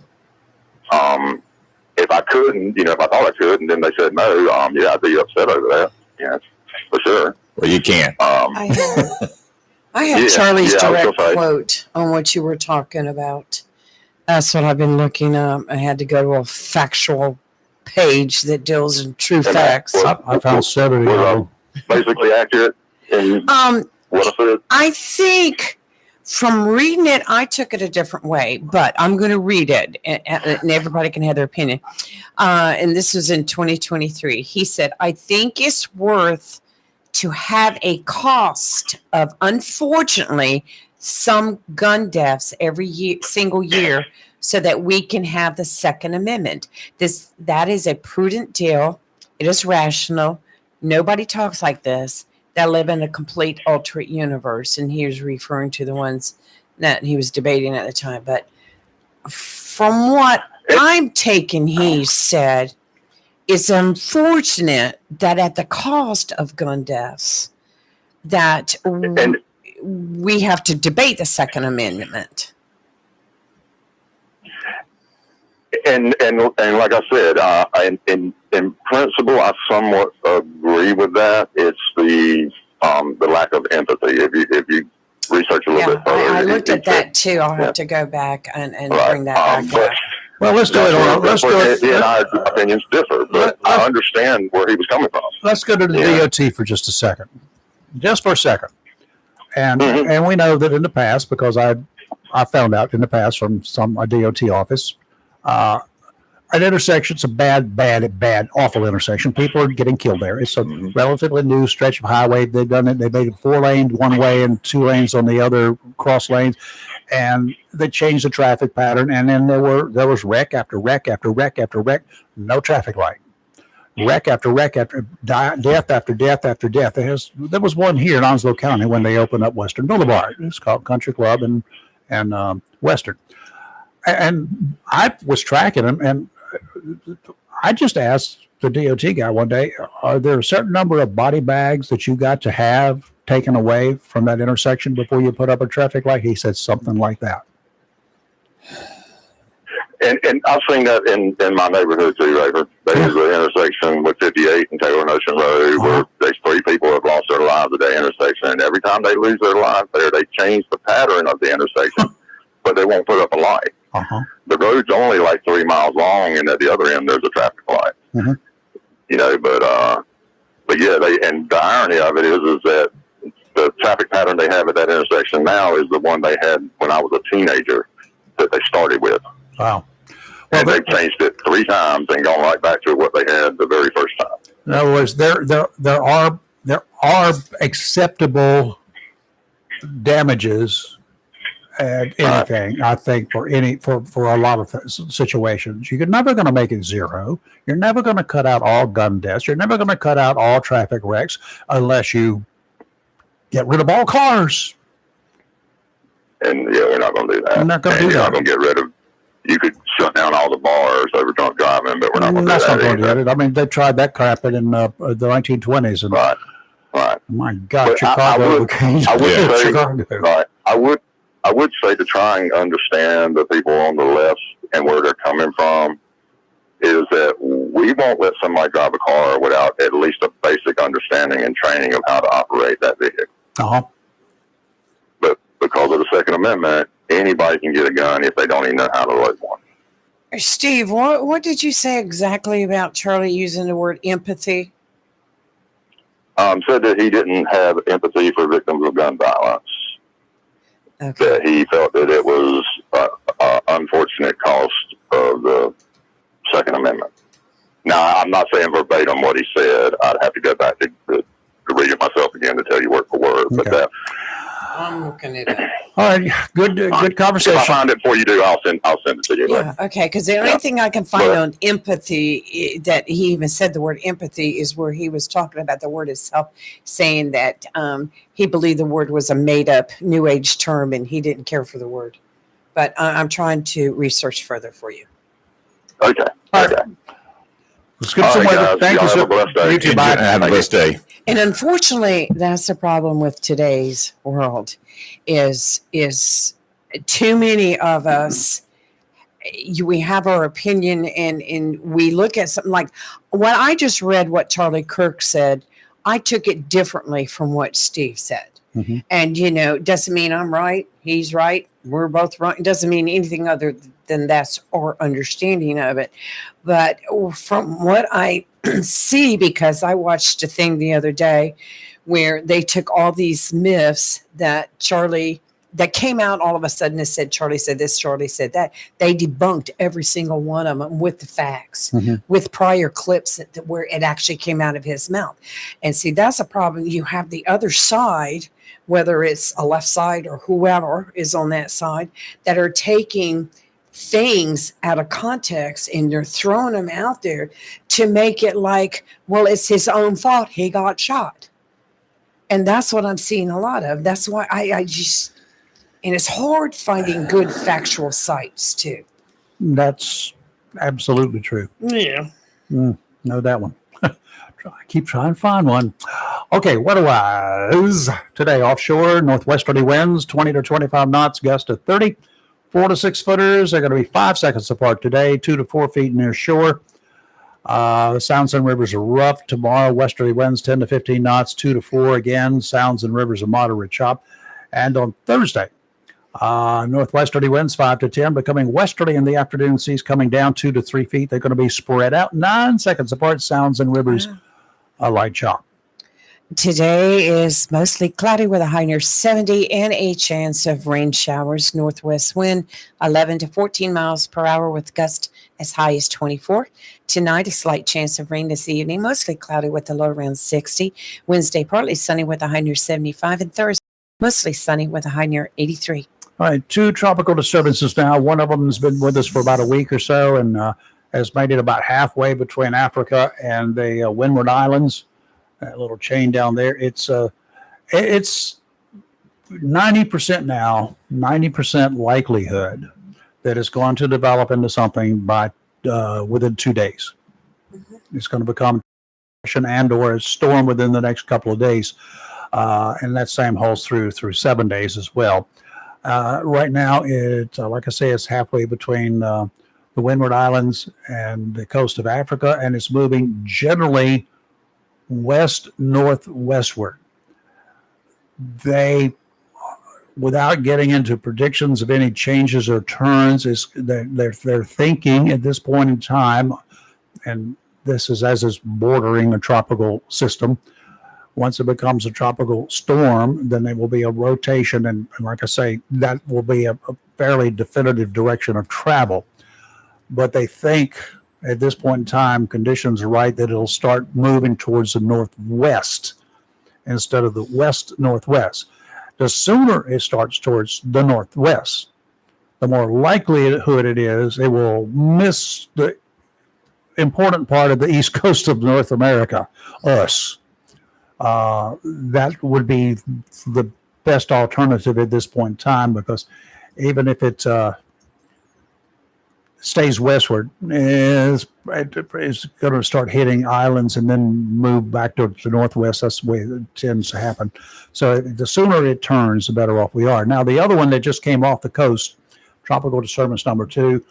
If I couldn't, if I thought I could, and then they said no, yeah, I'd be upset over that. Yeah, for sure. Well, you can't. I have Yeah, Charlie's yeah, I was direct gonna say. quote on what you were talking about. That's what I've been looking up. I had to go to a factual page that deals in true facts. I found 70 of them. Basically accurate in what I said. I think from reading it, I took it a different way, but I'm going to read it, and everybody can have their opinion. And this was in 2023. He said, I think it's worth to have a cost of, unfortunately, some gun deaths every single year so that we can have the Second Amendment. That is a prudent deal. It is rational. Nobody talks like this. That live in a complete alternate universe. And he was referring to the ones that he was debating at the time. But from what I'm taking, he said, it's unfortunate that at the cost of gun deaths, that we have to debate the Second Amendment. And like I said, in principle, I somewhat agree with that. It's the lack of empathy. If you research a little bit further, I looked at that too. I'll have to go back and bring that back up. Well, let's do it. Let's do it. He and I's opinions differ, but I understand where he was coming from. Let's go to the DOT for just a second. Just for a second. And we know that in the past, because I found out in the past from a DOT office, an intersection's a bad, awful intersection. People are getting killed there. It's a relatively new stretch of highway. They've done it. They made it 4 lanes one way and 2 lanes on the other cross lanes, and they changed the traffic pattern. And then there was wreck after wreck after wreck after wreck. No traffic light. Wreck after wreck after death after death after death. There was one here in Onslow County when they opened up Western Boulevard. It's called Country Club and Western. And I was tracking them, and I just asked the DOT guy one day, are there a certain number of body bags that you got to have taken away from that intersection before you put up a traffic light? He said something like that. And I've seen that in my neighborhood too, Raver. There's an intersection with 58 and Taylor and Ocean Road where there's 3 people have lost their lives at that intersection. And every time they lose their lives there, they change the pattern of the intersection, but they won't put up a light. The road's only like 3 miles long, and at the other end there's a traffic light. But yeah, and the irony of it is that the traffic pattern they have at that intersection now is the one they had when I was a teenager that they started with. Wow. Well, and they've changed it 3 times and gone right back to what they had the very first time. In other words, there are acceptable damages at anything. I think for a lot of situations, you're never going to make it 0. You're never going to cut out all gun deaths. You're never going to cut out all traffic wrecks unless you get rid of all cars. And yeah, we're not going to do that. We're not going to do that. You're not going to get rid of. You could shut down all the bars over drunk driving, but we're not going to do that. That's not going to do it. I mean, they tried that crap in the 1920s, and right. My God, But Chicago became Chicago. I would say to try and understand the people on the left and where they're coming from is that we won't let somebody drive a car without at least a basic understanding and training of how to operate that vehicle. But because of the Second Amendment, anybody can get a gun if they don't even know how to load one. Steve, what did you say exactly about Charlie using the word empathy? Said that he didn't have empathy for victims of gun violence. Okay. That he felt that it was an unfortunate cost of the Second Amendment. Now, I'm not saying verbatim what he said. I'd have to go back to read it myself again to tell you word for word. Okay. But that. I'm looking at it. All right, good conversation. If I find it before you do, I'll send it to you. Yeah, okay. Because the only thing I can find on empathy that he even said the word empathy is where he was talking about the word itself, saying that he believed the word was a made-up New Age term and he didn't care for the word. But I'm trying to research further for you. Okay. All right. Let's get some weather. Thank you, sir. You too. Have a blessed day. And unfortunately, that's the problem with today's world is too many of us, we have our opinion and we look at something like when I just read what Charlie Kirk said, I took it differently from what Steve said. Mm-hmm. And, it doesn't mean I'm right. He's right. We're both wrong. It doesn't mean anything other than that's our understanding of it. But from what I see, because I watched a thing the other day where they took all these myths that came out all of a sudden and said, Charlie said this, Charlie said that. They debunked every single one of them with the facts, with prior clips where it actually came out of his mouth. And see, that's a problem. You have the other side, whether it's a left side or whoever is on that side, that are taking things out of context and they're throwing them out there to make it like, well, it's his own fault he got shot. And that's what I'm seeing a lot of. That's why I just... And it's hard finding good factual sites, too. That's absolutely true. Yeah. Know that one. I keep trying to find one. Okay, weather-wise, today offshore, northwesterly winds, 20 to 25 knots, gusts to 30. 4 to 6 footers are going to be 5 seconds apart today, 2 to 4 feet near shore. Sounds and rivers are rough tomorrow. Westerly winds 10 to 15 knots, 2 to 4 again. Sounds and rivers are moderate chop. And on Thursday, northwesterly winds 5 to 10, becoming westerly in the afternoon. Seas coming down 2 to 3 feet. They're going to be spread out 9 seconds apart. Sounds and rivers a light chop. Today is mostly cloudy with a high near 70 and a chance of rain showers. Northwest wind 11 to 14 miles per hour with gust as high as 24. Tonight, a slight chance of rain this evening, mostly cloudy with a low around 60. Wednesday, partly sunny with a high near 75. And Thursday, mostly sunny with a high near 83. All right, 2 tropical disturbances now. One of them has been with us for about a week or so and has made it about halfway between Africa and the Windward Islands. That little chain down there. It's 90% now, 90% likelihood that it's going to develop into something by within 2 days. It's going to become and or a storm within the next couple of days. And that same holds through 7 days as well. Right now, like I say, it's halfway between the Windward Islands and the coast of Africa, and it's moving generally west-northwestward. They, without getting into predictions of any changes or turns, they're thinking at this point in time, and this is as is bordering a tropical system. Once it becomes a tropical storm, then there will be a rotation, and like I say, that will be a fairly definitive direction of travel. But they think at this point in time, conditions are right that it'll start moving towards the northwest instead of the west-northwest. The sooner it starts towards the northwest, the more likelihood it is it will miss the important part of the east coast of North America, us. That would be the best alternative at this point in time, because even if it stays westward, it's going to start hitting islands and then move back to the northwest. That's the way it tends to happen. So the sooner it turns, the better off we are. Now, the other one that just came off the coast, tropical disturbance number 2,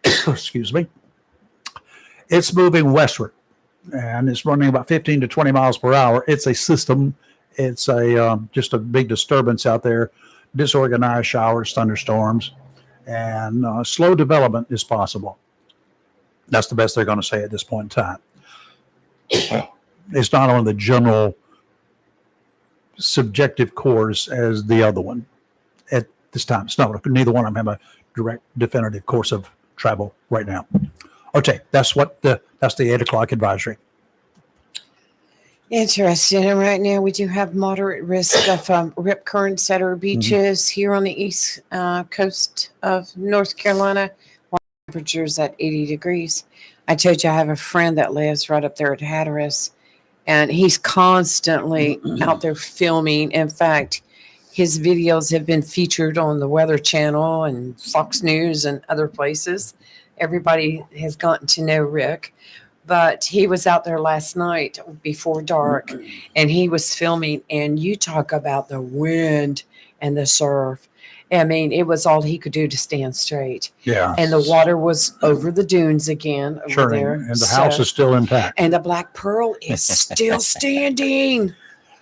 excuse me, it's moving westward, and it's running about 15 to 20 miles per hour. It's a system. It's just a big disturbance out there, disorganized showers, thunderstorms, and slow development is possible. That's the best they're going to say at this point in time. It's not on the general subjective course as the other one at this time. It's not. Neither one of them have a direct, definitive course of travel right now. Okay, that's the 8 o'clock advisory. Interesting. And right now we do have moderate risk of rip currents at our beaches here on the east coast of North Carolina. Temperatures at 80 degrees. I told you I have a friend that lives right up there at Hatteras, and he's constantly out there filming. In fact, his videos have been featured on the Weather Channel and Fox News and other places. Everybody has gotten to know Rick. But he was out there last night before dark, and he was filming. And you talk about the wind and the surf. I mean, it was all he could do to stand straight. Yeah. And the water was over the dunes again over Sure. there. And the house is still intact. And the Black Pearl is still standing.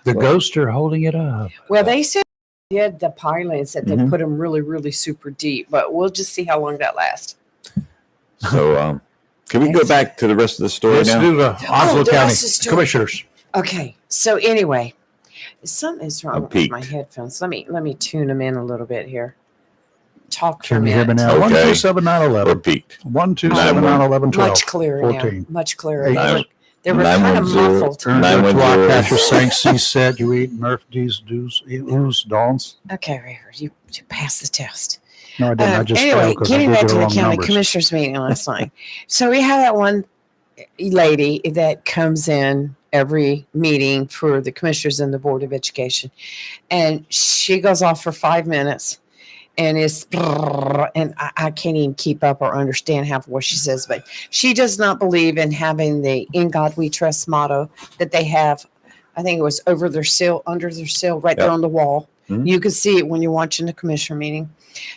The ghosts are holding it up. Well, they said they did the pilings that they Mhm. put them really, really super deep. But we'll just see how long that lasts. So, can we go back to the rest of the story Let's now? do the Onslow the County rest of the story. Commissioners. Okay. So anyway, something is wrong I'm with peaked. my headphones. Let me tune them in a little bit here. Talk for a Can you hear me minute. now? Okay. 127-911. Repeat. 127-911-12. Much clearer 14. now. Much clearer. Eight. They were kind of 910. muffled. Turn to 910. Catcher Sank C said you eat Nerf D's doos ooze dawns. Okay, River, you passed the test. No, I didn't. I just Anyway, failed 'cause I getting gave back you to the wrong county numbers. commissioners meeting last night. So we have that one lady that comes in every meeting for the commissioners and the Board of Education, and she goes off for 5 minutes, and and I can't even keep up or understand half of what she says. But she does not believe in having the "In God We Trust" motto that they have. I think it was over their sill, under their sill, right there Yep. on the wall. Mhm. You can see it when you're watching the commissioner meeting.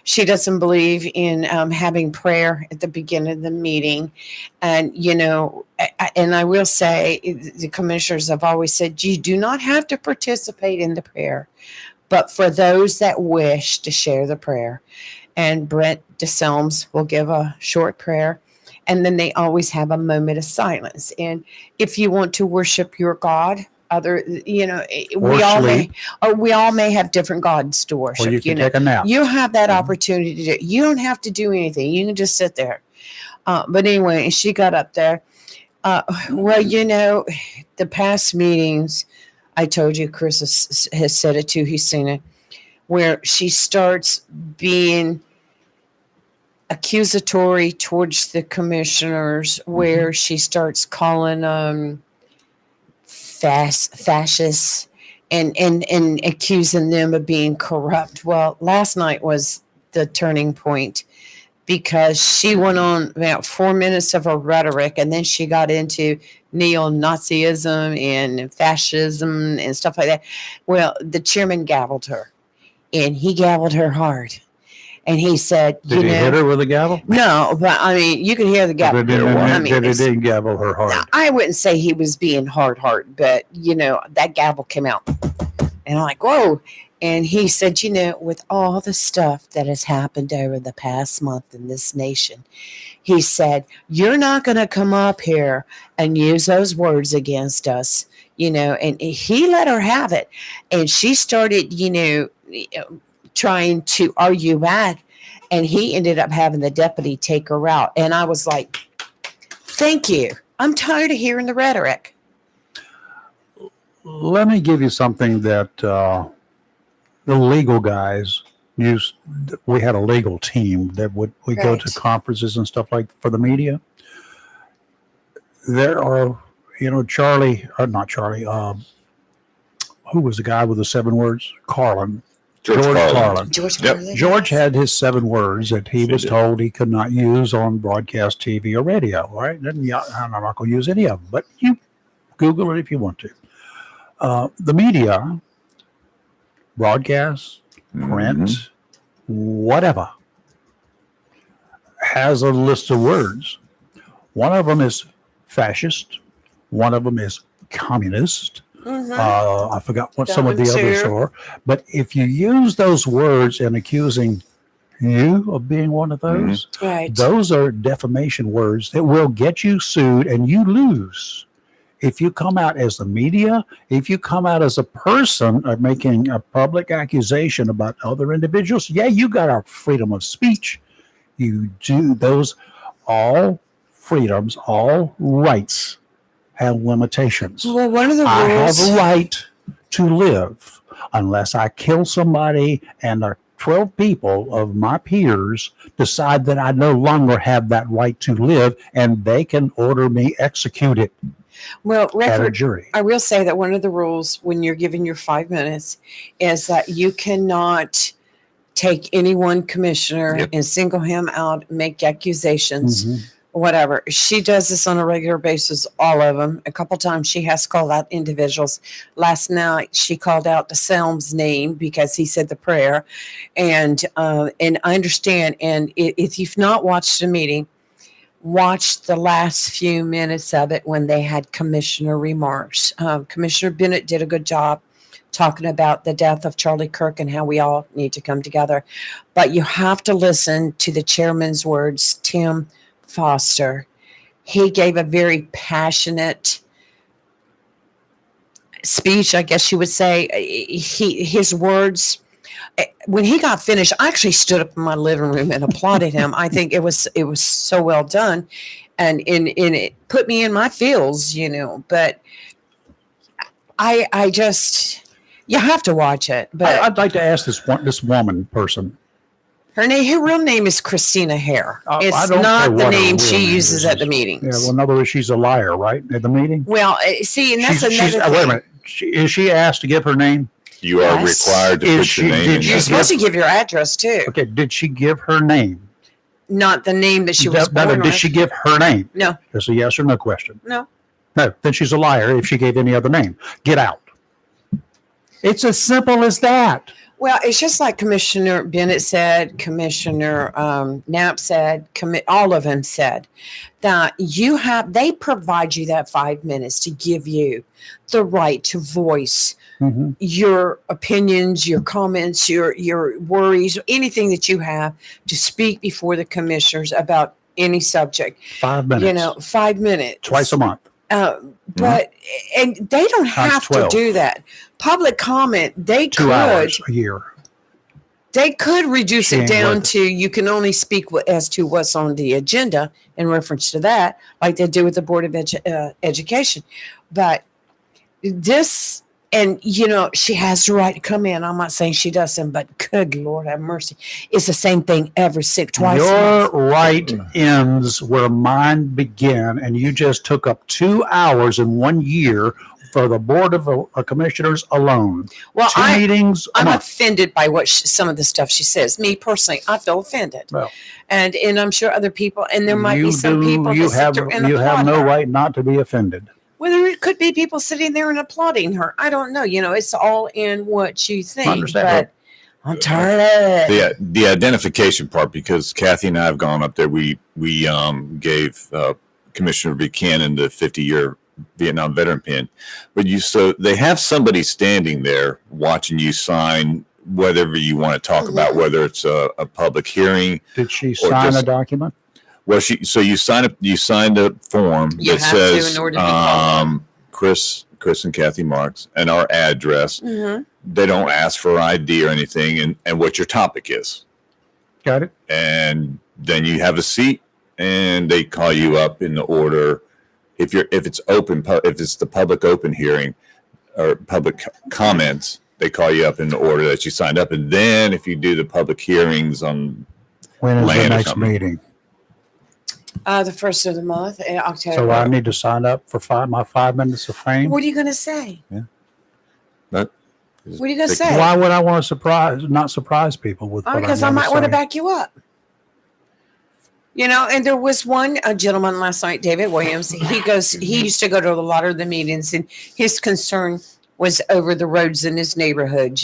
She doesn't believe in having prayer at the beginning of the meeting. And, you know, and I will say the commissioners have always said, you do not have to participate in the prayer, but for those that wish to share the prayer. And Brent DeSelms will give a short prayer. And then they always have a moment of silence. And if you want to worship your God, other, you know, Or we all may have different gods to worship. Or you can know, take a nap. you have that opportunity to do. You don't have to do anything. You can just sit there. But anyway, she got up there. Well, you know, the past meetings, I told you, Chris has said it too. He's seen it, where she starts being accusatory towards the commissioners, where she starts calling fascists and accusing them of being corrupt. Well, last night was the turning point because she went on about 4 minutes of her rhetoric, and then she got into neo-Nazism and fascism and stuff like that. Well, the chairman gavelled her, and he gavelled her hard. And he said, Did he hit her with a gavel? No, but I mean, you can hear the gavel. Did he didn't gavel her hard? I wouldn't say he was being hard, but, you know, that gavel came out. And I'm like, whoa. And he said, you know, with all the stuff that has happened over the past month in this nation, he said, you're not going to come up here and use those words against us, you know. And he let her have it. And she started, you know, trying to argue back. And he ended up having the deputy take her out. And I was like, thank you. I'm tired of hearing the rhetoric. Let me give you something that the legal guys used. We had a legal team that we go Right. to conferences and stuff like for the media. There are, you know, not Charlie. Who was the guy with the 7 words? Carlin. George Carlin. George Yep. Carlin. George had his 7 words that he was did. told he could not use on broadcast TV or radio. All right, then I'm not going to use any of them, but you Google it if you want to. The media, broadcast, print, whatever, has a list of words. One of them is fascist. One of them is communist. I forgot what some of the others are. But if you use those words in accusing you of being one of those, Right. those are defamation words that will get you sued and you lose. If you come out as the media, if you come out as a person making a public accusation about other individuals, yeah, you got our freedom of speech. You do those, all freedoms, all rights have limitations. Well, one of the I have rules. a right to live unless I kill somebody and the 12 people of my peers decide that I no longer have that right to live and they can order me executed Well, at a record. jury. I will say that one of the rules when you're given your 5 minutes is that you cannot take any one commissioner Yep. and single him out, make accusations Mhm. whatever. She does this on a regular basis, all of them. A couple times she has called out individuals. Last night she called out the Selm's name because he said the prayer, and I understand. And if you've not watched the meeting, watch the last few minutes of it when they had commissioner remarks. Commissioner Bennett did a good job talking about the death of Charlie Kirk and how we all need to come together. But you have to listen to the chairman's words, Tim Foster. He gave a very passionate speech, I guess you would say. His words, when he got finished, I actually stood up in my living room and applauded him. I think it was so well done, and it put me in my feels, But I just, you have to watch it. But I'd like to ask this woman person. her real name is Christina Hare. I It's don't not care the what her name real she name uses is. at the meetings. Yeah, well, in other words, she's a liar, right? At the meeting? Well, see, and that's another thing. Wait a minute. Is she asked to give her name? You are Yes. required to Is put your she- name did in you You're there. supposed to give your address too, Okay, did she give her name? not the name that she was No, born did with. she give her name? No, It's a yes or no question. no. No, then she's a liar if she gave any other name. Get out. It's as simple as that. Well, it's just like Commissioner Bennett said, Commissioner Knapp said, all of them said that they provide you that 5 minutes to give you the right to voice your opinions, your comments, your worries, anything that you have to speak before the commissioners about any subject. 5 minutes. 5 minutes. Twice a month. But and they don't have to 12. do that. Public comment, they 2 could. hours a year. They could reduce She it ain't down worth it. to you can only speak as to what's on the agenda in reference to that, like they do with the Board of Education. But this, and she has the right to come in. I'm not saying she doesn't, but good Lord have mercy. It's the same thing twice a Your month. right ends where mine began, and you just took up 2 hours in 1 year for the Board of Commissioners alone. Well, 2 meetings a I'm month. offended by some of the stuff she says. Me personally, I feel offended. Well, And I'm sure other people, and there might be some do- people you that have sit there and you applaud have no her. right not to be offended. Well, there could be people sitting there and applauding her. I don't know. It's all in what you think. Understand. But I'm tired of it. The identification part, because Kathy and I have gone up there. We gave Commissioner Buchanan the 50-year Vietnam veteran pin, but so they have somebody standing there watching you sign whatever you want to talk about, whether it's a public hearing. Did she Or sign a just- document? Well, you signed a form You that have to says in order to be called Chris and Kathy Marks and our address. Mhm. They don't ask for ID or anything, and what your topic is. Got it? And then you have a seat, and they call you up in the order. If it's open, if it's the public open hearing or public comments, they call you up in the order that you signed up. And then if you do the public hearings on When is the land or next something. meeting? The first of the month, in October. So I need to sign up for my 5 minutes of fame. What are you going to say? that, What are you going to say? Why would I want to not surprise people with what Because I I'm might want to say? back you up. And there was a gentleman last night, David Williams. He used to go to a lot of the meetings, and his concern was over the roads in his neighborhood,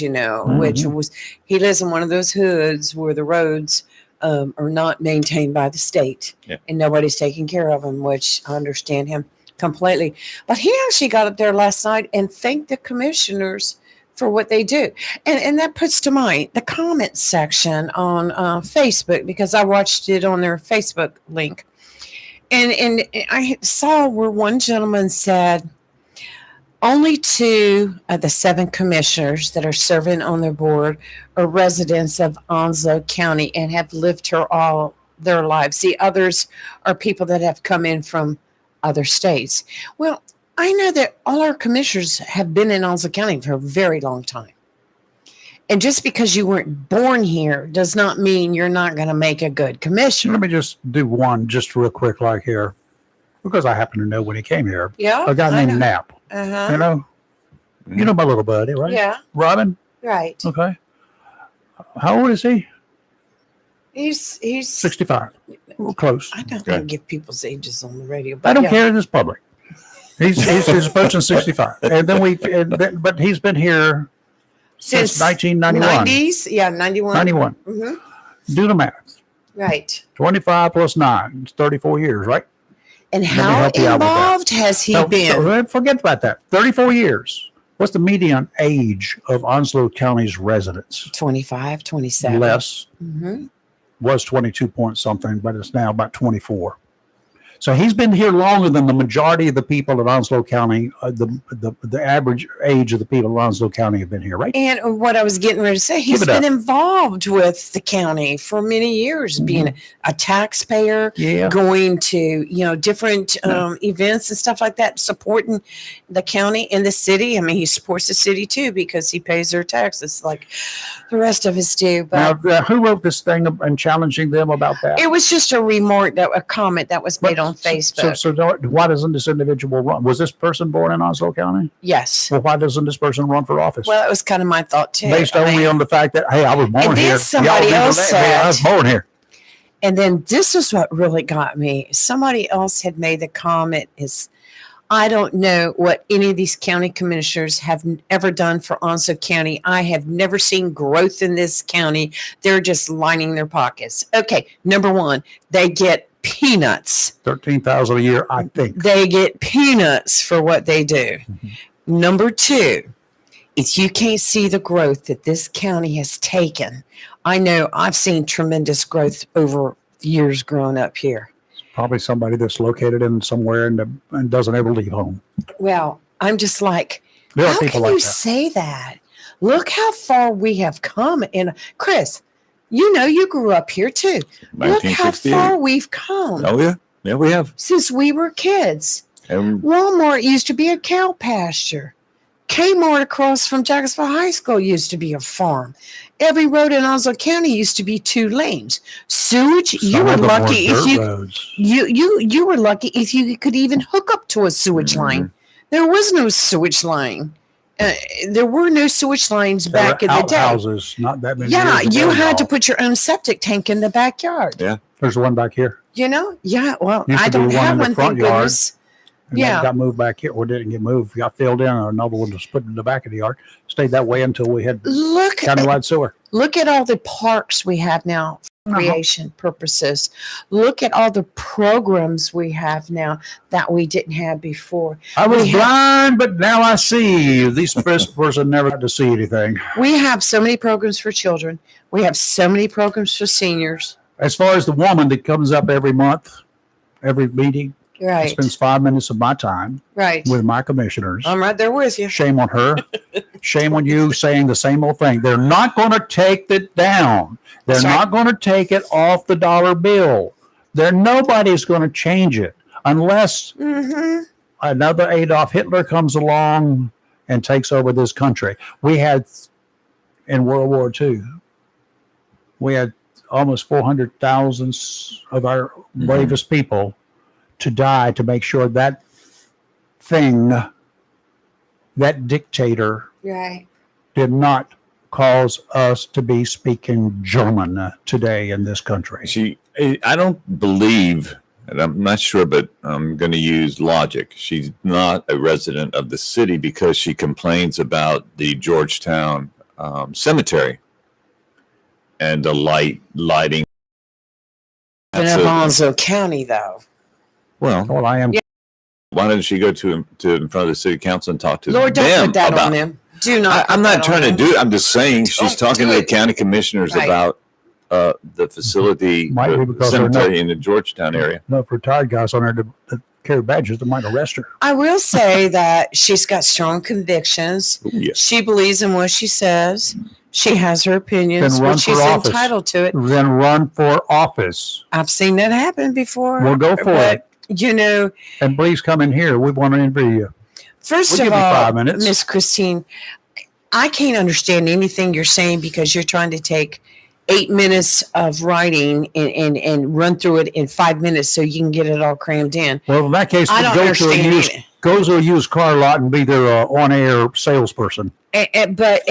which was, he lives in one of those hoods where the roads are not maintained by the state, and nobody's taking care of them, which I understand him completely. But he actually got up there last night and thanked the commissioners for what they do. And that puts to mind the comment section on Facebook, because I watched it on their Facebook link. And I saw where one gentleman said, only 2 of the 7 commissioners that are serving on their board are residents of Onslow County and have lived here all their lives. The others are people that have come in from other states. Well, I know that all our commissioners have been in Onslow County for a very long time. And just because you weren't born here does not mean you're not going to make a good commissioner. Let me just do one just real quick, like here, because I happen to know when he came here. Yeah. A guy I named know. Knapp. Uh-huh. You know my little buddy, right? Yeah. Robin. Right. Okay. How old is he? He's 65. We're close. I don't Okay. want to give people's ages on the radio, but I don't yeah. care. It's public. He's approaching 65, and but he's been here since 1991. 90s, yeah, 91. 91. Hmm. Do the math. Right. 25 plus 9. It's 34 years, right? And me how help you out with that. involved has he been? So forget about that. 34 years. What's the median age of Onslow County's residents? 25, 27. Less. Hmm. Was 22 point something, but it's now about 24. So he's been here longer than the majority of the people in Onslow County. The average age of the people in Onslow County have been here, right? And what I was getting ready to say, he's Give it been up. involved with the county for many years, being a taxpayer, Yeah. going to different events and stuff like that, supporting the county and the city. I mean, he supports the city too because he pays their taxes like the rest of us do. But Now, who wrote this thing and challenging them about that? it was just a comment that was made on Facebook. So why doesn't this individual run? Was this person born in Onslow County? Yes. Well, why doesn't this person run for office? Well, it was kind of my thought too. Based I mean, only on the fact that, hey, I was born And then here. somebody Y'all else people let me- I was said- born here. And then this is what really got me. Somebody else had made the comment is, I don't know what any of these county commissioners have ever done for Onslow County. I have never seen growth in this county. They're just lining their pockets. Okay, number one, they get peanuts. 13,000 a year, I think. They get peanuts for what they do. Number two, if you can't see the growth that this county has taken, I know I've seen tremendous growth over years growing up here. Probably somebody that's located in somewhere and doesn't ever leave home. Well, I'm just like, There are how people can like you that. say that? Look how far we have come. And Chris, you grew up here too. Look how 1968. far we've come Oh yeah, yeah, we have. since we were kids. And Walmart used to be a cow pasture. Kmart across from Jacksonville High School used to be a farm. Every road in Onslow County used to be 2 lanes. Sewage, you Some were of them lucky if dirt you roads. you were lucky if you could even hook up to a sewage Mhm. line. There was no sewage line. There were no sewage lines There back were in the day. outhouses, not that many. Yeah, years you ago, had to y'all. put your own septic tank in the backyard. Yeah. There's one back here. Yeah. Well, Used I to be don't one have in the one. front Thank yard. goodness. And Yeah. that got moved back here. Or didn't get moved. Got filled in. Another one was put in the back of the yard. Stayed that way until we had Look, countywide sewer. look at all the parks we have now for recreation purposes. Look at all the programs we have now that we didn't have before. I was We have- blind, but now I see. This person never got to see anything. We have so many programs for children. We have so many programs for seniors. As far as the woman that comes up every month, every meeting, Right. spends 5 minutes of my time Right. with my commissioners. I'm right there with you. Shame on her. Shame on you saying the same old thing. They're not going to take it down. They're That's right. not going to take it off the dollar bill. Nobody's going to change it unless Mm-hmm. another Adolf Hitler comes along and takes over this country. We had in World War II, we had almost 400,000 of our bravest people to die to make sure that thing, that dictator, Right. did not cause us to be speaking German today in this country. I don't believe, and I'm not sure, but I'm going to use logic. She's not a resident of the city because she complains about the Georgetown cemetery and the lighting. In That's a- Onslow County, though. well, Well, I am. Yeah. why doesn't she go to in front of the city council and talk to Lord, don't them put that about? on them. Do not. I'm put not that trying on to them. do it. I'm just saying she's Don't talking do to the it. county commissioners Right. about the facility, Might be the because they're cemetery in the Georgetown area. Enough retired guys on there to carry badges that might arrest her. I will say that she's got strong convictions. Ooh, yes. She believes in what she says. She has her opinions, Then run but she's for office. entitled to it. Then run for office. I've seen that happen before. We'll go for but, it. You know, And please come in here. We want to interview you. first We'll of give you all, 5 minutes. Miss Christine, I can't understand anything you're saying because you're trying to take 8 minutes of writing and run through it in 5 minutes so you can get it all crammed in. Well, in that case, I don't understand it. go to a used car lot and be their on-air salesperson. But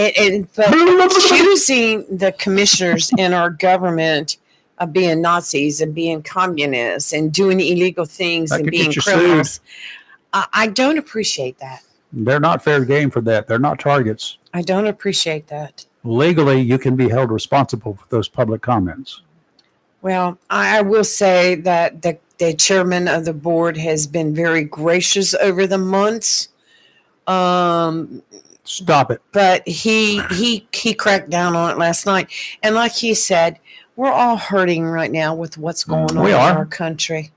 choosing the commissioners in our government of being Nazis and being communists and doing illegal things That and could being get you criminals. I don't appreciate that. They're not fair game for that. They're not targets. I don't appreciate that. Legally, you can be held responsible for those public comments. Well, I will say that the chairman of the board has been very gracious over the months. Stop it. But he cracked down on it last night. And like he said, we're all hurting right now with what's going on We in are. our country.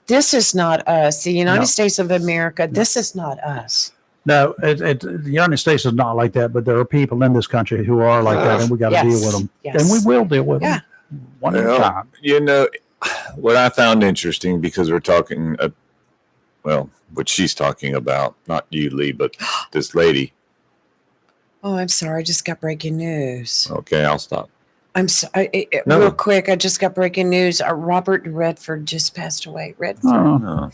This is not us. The United No. States of America, this is not us. No, the United States is not like that, but there are people in this country who are like that, and we got to Yes. deal with them. Yes. And we will deal with Yeah. them one at a Well, time. You know, what I found interesting, because we're talking, well, what she's talking about, not you, Lee, but this lady. Oh, I'm sorry. I just got breaking news. Okay, I'll stop. I'm sorry. No. Real quick, I just got breaking news. Robert Redford just passed away. Redford. Oh, No.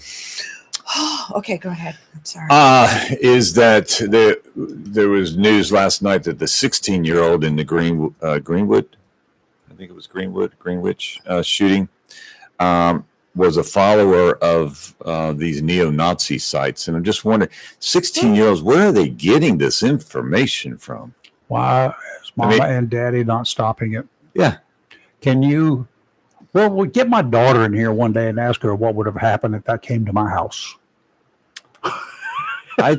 Okay, go ahead. I'm sorry. Is that there was news last night that the 16-year-old in the Greenwood, I think it was Greenwich shooting, was a follower of these neo-Nazi sites. And I'm just wondering, 16-year-olds, where are they getting this information from? why is Mama and Daddy not stopping it? Yeah. Can you? Well, we'll get my daughter in here one day and ask her what would have happened if that came to my house. I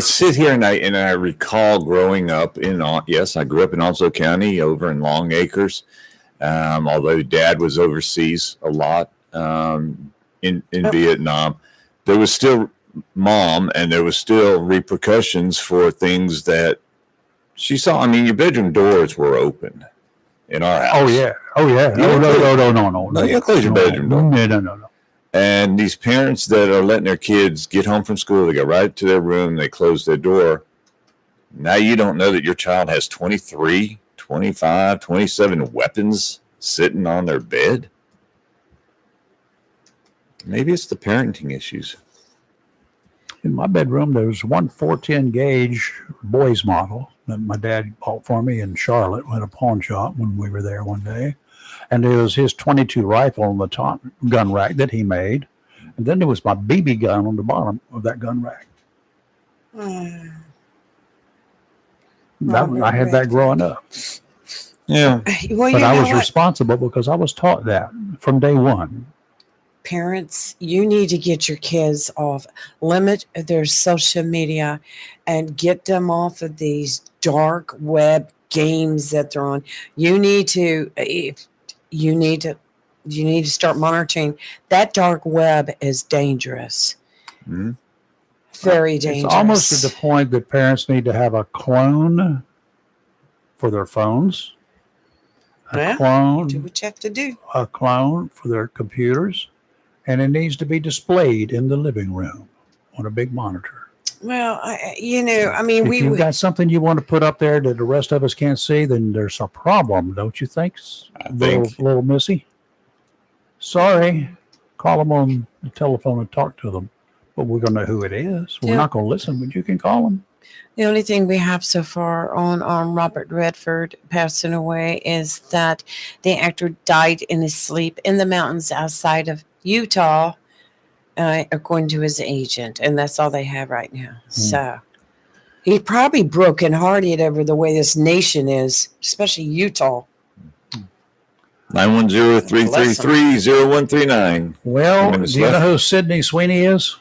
sit here and I recall growing up I grew up in Onslow County over in Long Acres. Although Dad was overseas a lot in Vietnam, there was still Mom, and there was still repercussions for things that she saw. I mean, your bedroom doors were open in our house. Oh yeah. No. You close your bedroom door. No. And these parents that are letting their kids get home from school, they go right to their room, they close their door. Now you don't know that your child has 23, 25, 27 weapons sitting on their bed. Maybe it's the parenting issues. In my bedroom, there was one 410 gauge boys model that my dad bought for me in Charlotte at a pawn shop when we were there one day. And it was his 22 rifle on the top gun rack that he made. And then there was my BB gun on the bottom of that gun rack. I had that growing up. Yeah. Well, But you I know was what? responsible because I was taught that from day one. Parents, you need to get your kids off, limit their social media, and get them off of these dark web games that they're on. You need to start monitoring. That dark web is dangerous. Mm-hmm. Very dangerous. It's almost to the point that parents need to have a clone for their phones, Yeah, do clone what you have to do. for their computers, and it needs to be displayed in the living room on a big monitor. Well, If we you've got something you want to put up there that the rest of us can't see, then there's a problem, don't you think, little Missy? Sorry, call them on the telephone and talk to them. But we're going to know who it is. We're Yeah. not going to listen, but you can call them. The only thing we have so far on Robert Redford passing away is that the actor died in his sleep in the mountains outside of Utah, according to his agent. And that's all they have right now. So he's probably brokenhearted over the way this nation is, especially Utah. 910-333-0139. Well, minutes do you know left. who Sydney Sweeney is?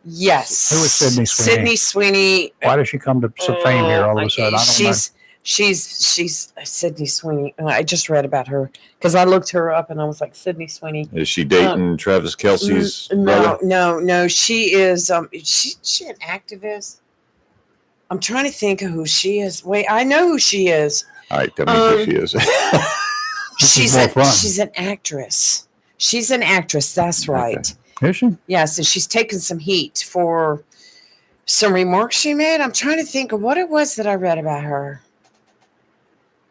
Yes. Who is Sydney Sweeney? Sydney Sweeney. Why does she come to some fame here all of a sudden? I don't know. She's Sydney Sweeney. I just read about her because I looked her up and I was like, Sydney Sweeney. Is she dating Travis Kelce's brother? No. She is she an activist. I'm trying to think of who she is. Wait, I know who she is. All right, tell me who she is. She's more fun. She's an actress. She's an actress. That's right. Is she? Yes, and she's taken some heat for some remarks she made. I'm trying to think of what it was that I read about her.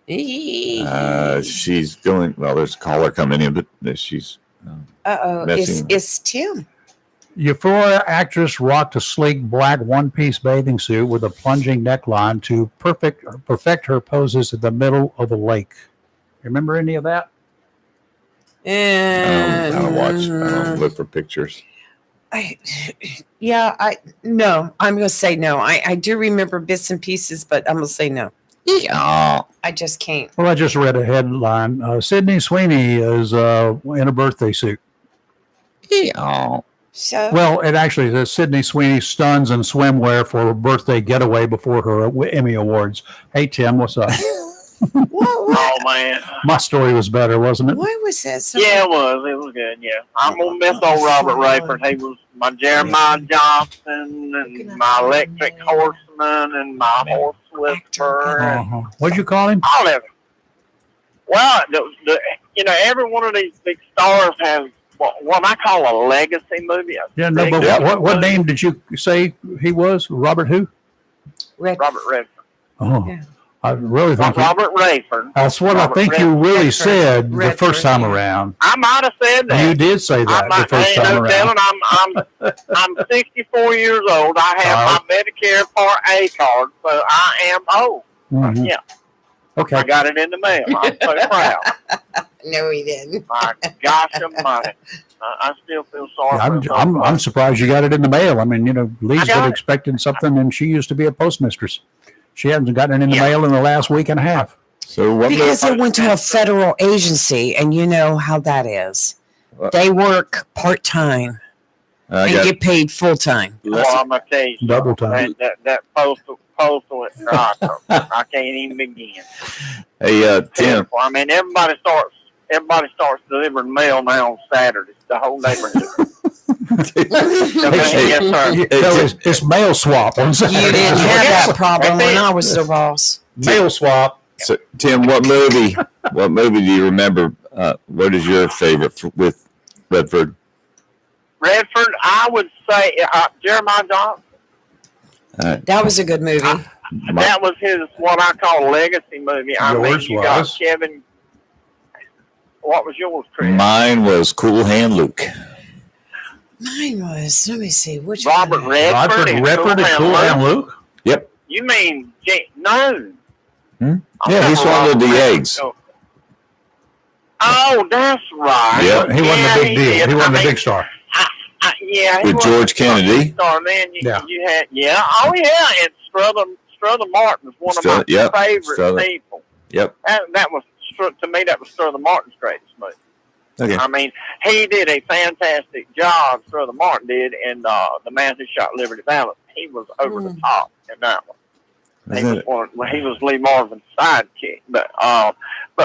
She's going. Well, there's a caller coming in, but she's. Uh-oh. messing. It's Tim. Euphoria actress rocked a sleek black one-piece bathing suit with a plunging neckline to perfect her poses in the middle of a lake. Remember any of that? I don't watch. I don't look for pictures. No, I'm going to say no. I do remember bits and pieces, but I'm going to say no. Yeah. I just can't. Well, I just read a headline. Sydney Sweeney is in a birthday suit. Yeah. So, Well, it actually says Sydney Sweeney stuns in swimwear for a birthday getaway before her Emmy Awards. Hey, Tim, what's up? Oh man, My story was better, wasn't it? why was that so? yeah, it was. It was good. Yeah, I'm gonna miss old Robert Rayford. He was my Jeremiah Johnson and my electric horseman and my horse whisperer and What'd you call him? all of it. Well, every one of these big stars has what I call a legacy movie. Yeah, no, but what name did you say he was? Robert who? Robert Redford. Oh, Yeah. I really think Robert Rayford. that's what Robert I think you really Redford. said the Redford, first time yeah. around. I might have said that. You did say that the first ain't time no around. telling. I'm 64 years old. I have my Medicare Part A card, so I am old. Mhm. Yeah. Okay. I got it in the mail. I'm so proud. No, he didn't. My gosh almighty. I still feel sorry for I'm surprised you got it in the mail. I mean, Lee's I got been it. expecting something, and she used to be a postmistress. She hasn't gotten it in the Yeah. mail in the last week and a half. So what? Because it went to a federal agency, and you know how that is. What? They work part-time I and got. get paid full-time. well, I'm gonna tell you Double time. that postal I can't even begin. Hey, Tim. I mean, everybody starts delivering mail now on Saturdays. The whole neighborhood. Hey, Yes, sir. So it's mail swap on You Saturday. didn't have that problem when I was the boss. Mail swap. So, Tim, what movie? What movie do you remember? What is your favorite with Redford? Redford, I would say Jeremiah Johnson. That was a good movie. That was his what I call legacy movie. Yours you got was? Kevin. What was yours, Chris? Mine was Cool Hand Luke. Mine was, let me see, which Robert one? Redford and Redford and Cool Hand Luke? Yep. You mean no? Yeah, he's one of the eggs. Oh, that's right. Yeah. He wasn't a big deal. did. He wasn't I a mean, big star. Yeah, he With was George a Kennedy. Star, man. You had oh yeah, and Strother Martin's one of my favorite people. Yep. That was to me. That was Strother Martin's greatest movie. Okay. I mean, he did a fantastic job. Strother Martin did in The Man Who Shot Liberty Valance. He was over the top in that one. He was Lee Marvin's sidekick, but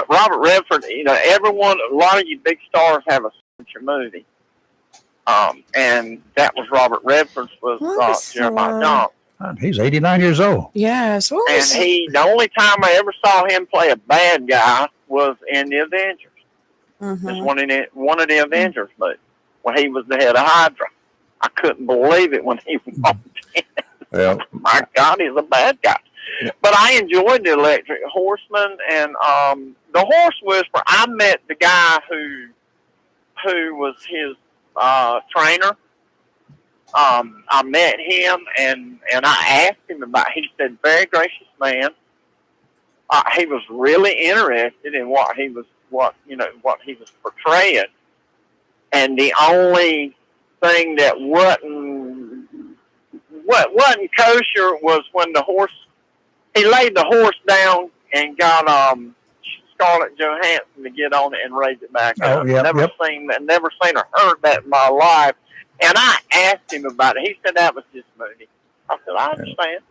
Robert Redford, everyone, a lot of you big stars have a signature movie, and that was Robert Redford's was Jeremiah Johnson. He's 89 years old. Yes. What And was the only time I ever saw him play a bad guy was in The Avengers. It's one of the Avengers movies when he was the head of Hydra. I couldn't believe it when he walked in. Well, My God, he's a bad guy. Yeah. But I enjoyed the Electric Horseman and the Horse Whisperer. I met the guy who was his trainer. I met him and I asked him about. He said, "Very gracious man." He was really interested in what he was portraying, and the only thing that wasn't kosher was when he laid the horse down and got Scarlett Johansson to get on it and raise it back up. Never seen or heard that in my life. And I asked him about it. He said that was his movie. I said, I understand.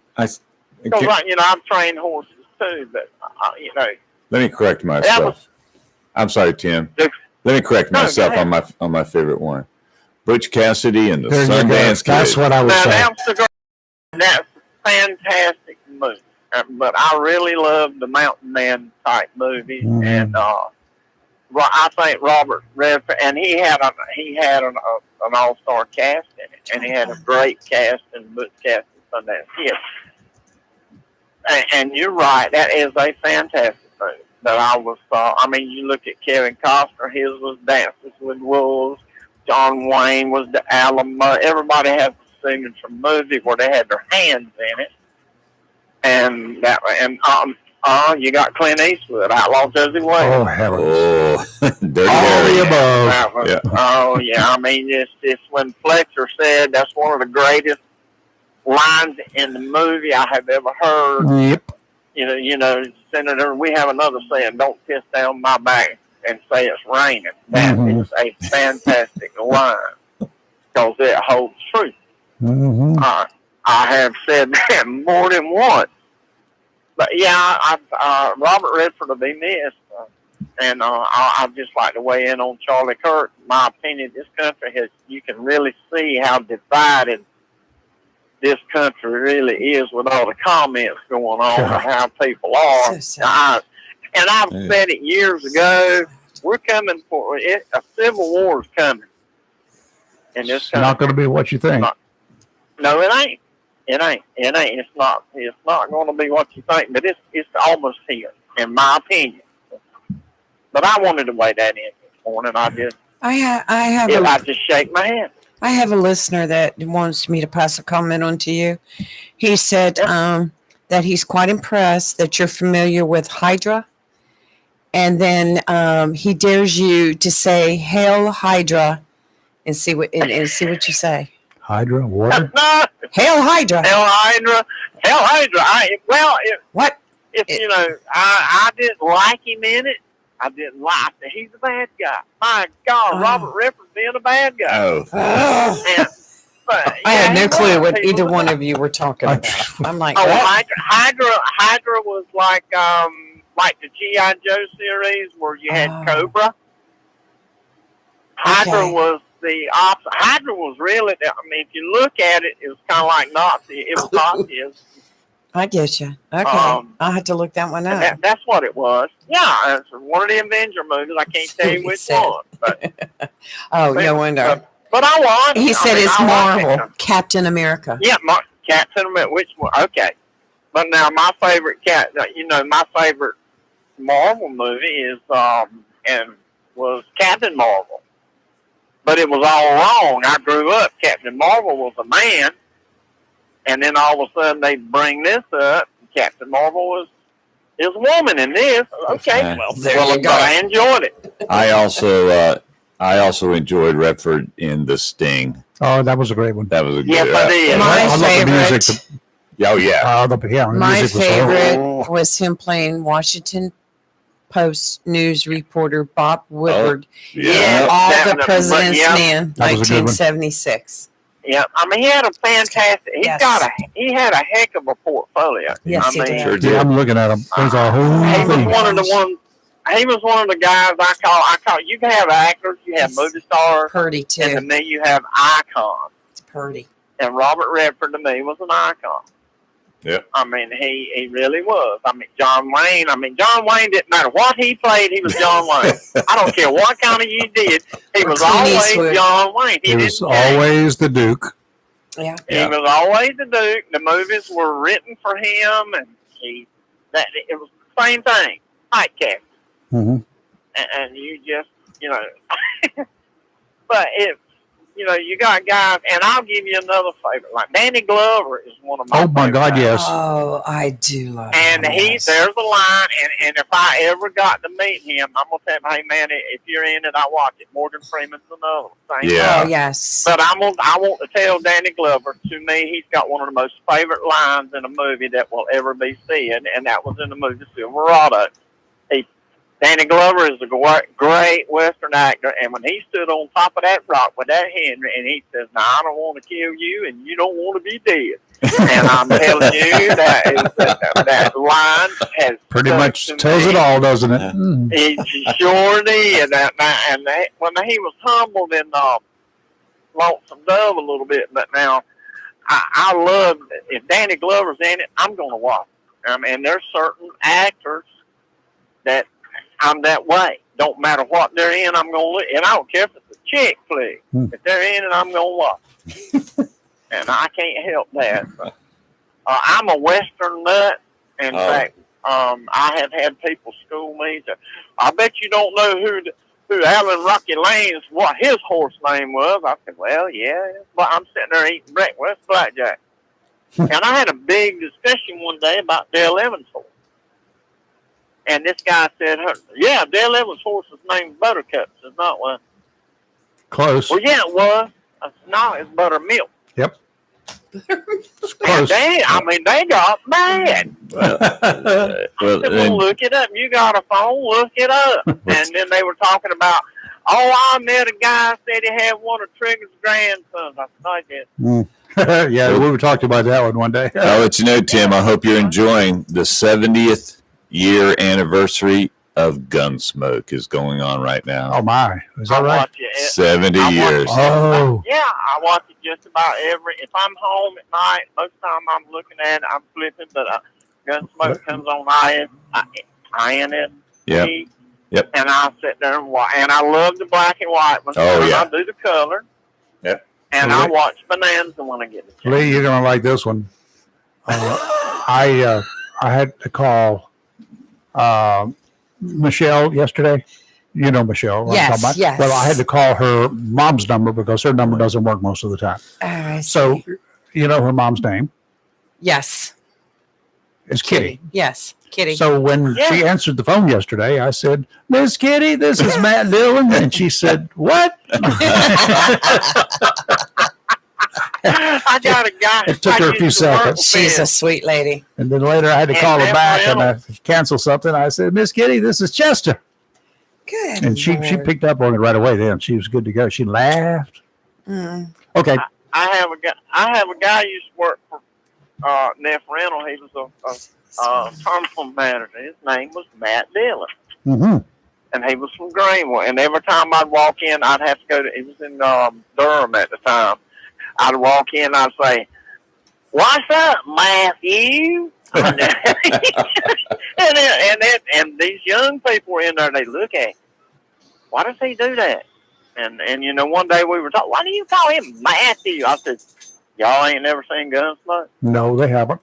Because I've trained horses too, but let me correct myself. I'm sorry, Tim. Let me correct myself on my favorite one. Butch Cassidy and the Sundance Kid. That's what I was saying. That's a fantastic movie. But I really love the Mountain Man type movies, and I think Robert Redford, and he had an all-star cast in it, and he had a great cast in Butch Cassidy and Sundance Kid. And you're right, that is a fantastic movie. That I was, you look at Kevin Costner, his was Dances with Wolves. John Wayne was the Alamo. Everybody has a signature movie where they had their hands in it, and you got Clint Eastwood, Outlaw Josie Oh, Wales. heavens. Oh, Dirty All Harry. the above. That was- Yeah. Oh yeah, I mean it's when Fletcher said that's one of the greatest lines in the movie I have ever heard. Yep. You know, Senator, we have another saying, don't piss down my back and say it's raining. That Mhm. is a fantastic line because it holds truth. Mm-hmm. I have said that more than once. But yeah, Robert Redford will be missed. And I'd just like to weigh in on Charlie Kirk. My opinion, this country you can really see how divided this country really is with all the comments going on Yeah. and how people are. So sad. I've said it years ago. We're coming for it. A civil war is coming. And this It's not going to be what you think. No, it ain't. It ain't. It's not. It's not going to be what you think. But it's almost here, in my opinion. But I wanted to weigh that in this morning. I just shake my head. I have a listener that wants me to pass a comment on to you. He said that he's quite impressed that you're familiar with Hydra. And then he dares you to say "Hail Hydra" and see what you say. Hydra, water. Hail Hydra. Hell Hydra. What? I didn't like him in it. I didn't like that. He's a bad guy. My God, Robert Redford being a bad guy. Oh. I had no clue what either one of you were talking about. I'm like, oh, what? Hydra was like the G.I. Joe series where you had Cobra. Hydra was the opposite. Hydra was really, if you look at it, it was kind of like Nazi. It was Nazism. I get you. Okay. I'll have to look that one up. That's what it was. Yeah, it's one of the Avenger movies. I can't tell you which one. But, no wonder. But I watched. He said it's Marvel, Captain America. Yeah, Captain America. Which one? Okay. But now my favorite my favorite Marvel movie is was Captain Marvel. But it was all wrong. I grew up. Captain Marvel was a man. And then all of a sudden they bring this up. Captain Marvel is a woman in this. Okay, well, there you go. I enjoyed it. I also enjoyed Redford in The Sting. Oh, that was a great one. That was a good. Yes, I did. My favorite. My favorite was him playing Washington Post news reporter Bob Woodward. Yeah. All the President's Man, That was a good one. 1976. Yeah, he had a fantastic. He had a heck of a portfolio. Yes, he did. Sure did. Yeah, I'm looking at him. There's a whole He was thing. one of the ones. He was one of the guys I call. You can have actors, you have movie stars, Purdy too. and to me you have icons. It's Purdy. And Robert Redford to me was an icon. Yep. He really was. John Wayne. John Wayne didn't matter what he played. He was John Wayne. I don't care what kind of you did. He was Clint always Eastwood. John Wayne. He was always the Duke. Yeah. He was always the Duke. The movies were written for him, and it was the same thing. Typecast. Mm-hmm. And you just, but you got guys, and I'll give you another favorite. Like Danny Glover is one of my. Oh my God, guys. yes. Oh, I do love And him. there's a line, and if I ever got to meet him, I'm gonna tell him, hey man, if you're in it, I watch it. Morgan Freeman's another one. Same Yeah. Oh, yes. But I want to tell Danny Glover, to me, he's got one of the most favorite lines in a movie that will ever be said, and that was in the movie Silverado. Danny Glover is a great Western actor, and when he stood on top of that rock with that Henry, and he says, "Now I don't want to kill you, and you don't want to be dead," and I'm telling you that line has Pretty much tells it all, doesn't it? Mm. He sure did, and when he was humbled in Lonesome Dove a little bit, but now I love if Danny Glover's in it, I'm going to watch it. And there's certain actors that I'm that way. Don't matter what they're in, I'm going to look. And I don't care if it's a chick flick. If they're in it, I'm going to watch. And I can't help that. But, I'm a Western nut. In fact, I have had people school me to, I bet you don't know who through Allen Rocky Lanes what his horse name was. I said, well, yeah, but I'm sitting there eating breakfast, blackjack. And I had a big discussion one day about Dale Evans' horse. And this guy said, yeah, Dale Evans' horse's name Buttercup. I said, no, it wasn't. Close. Well, yeah, it was. I said, no, it's Buttermilk. Yep. And Close. they got mad. Well, I said, well, look it up. You got a phone, look it up. And then they were talking about, I met a guy said he had one of Trigger's grandsons. I said, no, I did. Yeah, we were talking about that one day. I'll let you know, Tim, I hope you're enjoying the 70th year anniversary of Gunsmoke is going on right now. Oh, my. Is that right? 70 years. Oh. Yeah, I watch it just about if I'm home at night, most of the time I'm looking at it, I'm flipping, but Gunsmoke comes on INS. Yep. Yep. And I sit there and watch, and I love the black and white ones. Oh, yeah. I do the color. Yep. And I watch Bonanza when I get the chance. Lee, you're going to like this one. I had to call Michelle yesterday. You know Michelle. What I'm talking about. Yes. Well, I had to call her mom's number because her number doesn't work most of the time. So, you know her mom's name yes, is Kitty. Yes, Kitty. So when she answered the phone yesterday, I said, Miss Kitty, this is Matt Dillon. And she said, what? I got a guy. It took her a few seconds. She's a sweet lady. And then later I had to call her back and I canceled something. I said, Miss Kitty, this is Chester. Good. And she picked up on it right away then. She was good to go. She laughed. Okay. I have a guy who used to work for Neff Rental. He was a terminal manager. His name was Matt Dillon. Mm-hmm. And he was from Greenville. And every time I'd walk in, I'd have to go to, he was in Durham at the time. I'd walk in, I'd say, what's up, Matthew? and these young people were in there, they look at him. Why does he do that? And you know, one day we were talking, why do you call him Matthew? I said, y'all ain't never seen Gunsmoke? No, they haven't.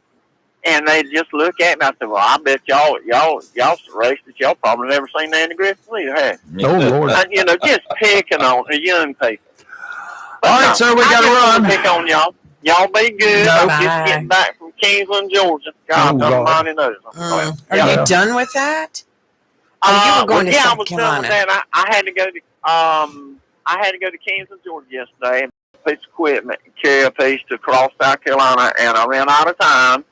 And they just look at me. I said, well, I bet y'all so racist. Y'all probably never seen Andy Griffith either, have you? Oh, Lord. You know, just picking on the young people. But all right, sir, we got to run. Pick on y'all. Y'all be good. No. I'm just getting back from Kingsland, Georgia. God, Almighty knows. Are Yeah. you done with that? Oh, you were going to I South was done Carolina. with that. I had to go to Kingsland, Georgia yesterday. Piece of equipment, carry a piece to cross South Carolina, and I ran out of time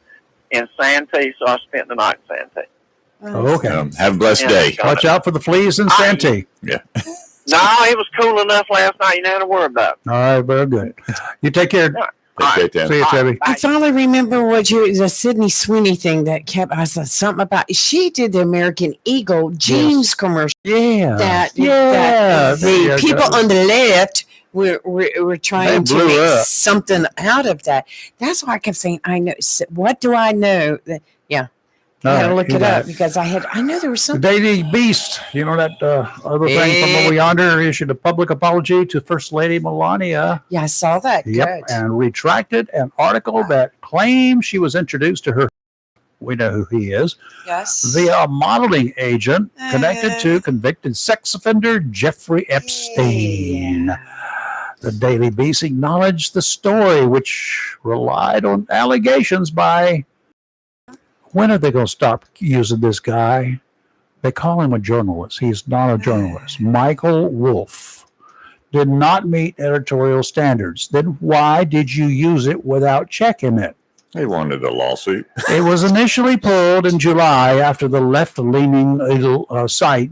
in Santee, so I spent the night in Santee. Okay. Have a blessed day. Watch out for the fleas in Santee. Yeah. No, it was cool enough last night. You didn't have to worry about it. All right, very good. You take care. Take care, Tim. See you, Chevy. I finally remember the Sydney Sweeney thing that kept. I said something about. She did the American Eagle jeans commercial. Yeah. That Yeah. the people on the left were trying to blew make up. something out of that. That's why I kept saying, I know. What do I know? I had to look it up because I know there was The something. Daily Beast, you know that other thing from over yonder, issued a public apology to First Lady Melania. Yeah, I saw that. Yep, Good. and retracted an article that claimed she was introduced to her. We know who he is. Yes. Via a modeling agent connected to convicted sex offender Jeffrey Epstein. The Daily Beast acknowledged the story, which relied on allegations by. When are they going to stop using this guy? They call him a journalist. He's not a journalist. Michael Wolff did not meet editorial standards. Then why did you use it without checking it? They wanted a lawsuit. It was initially pulled in July after the left-leaning site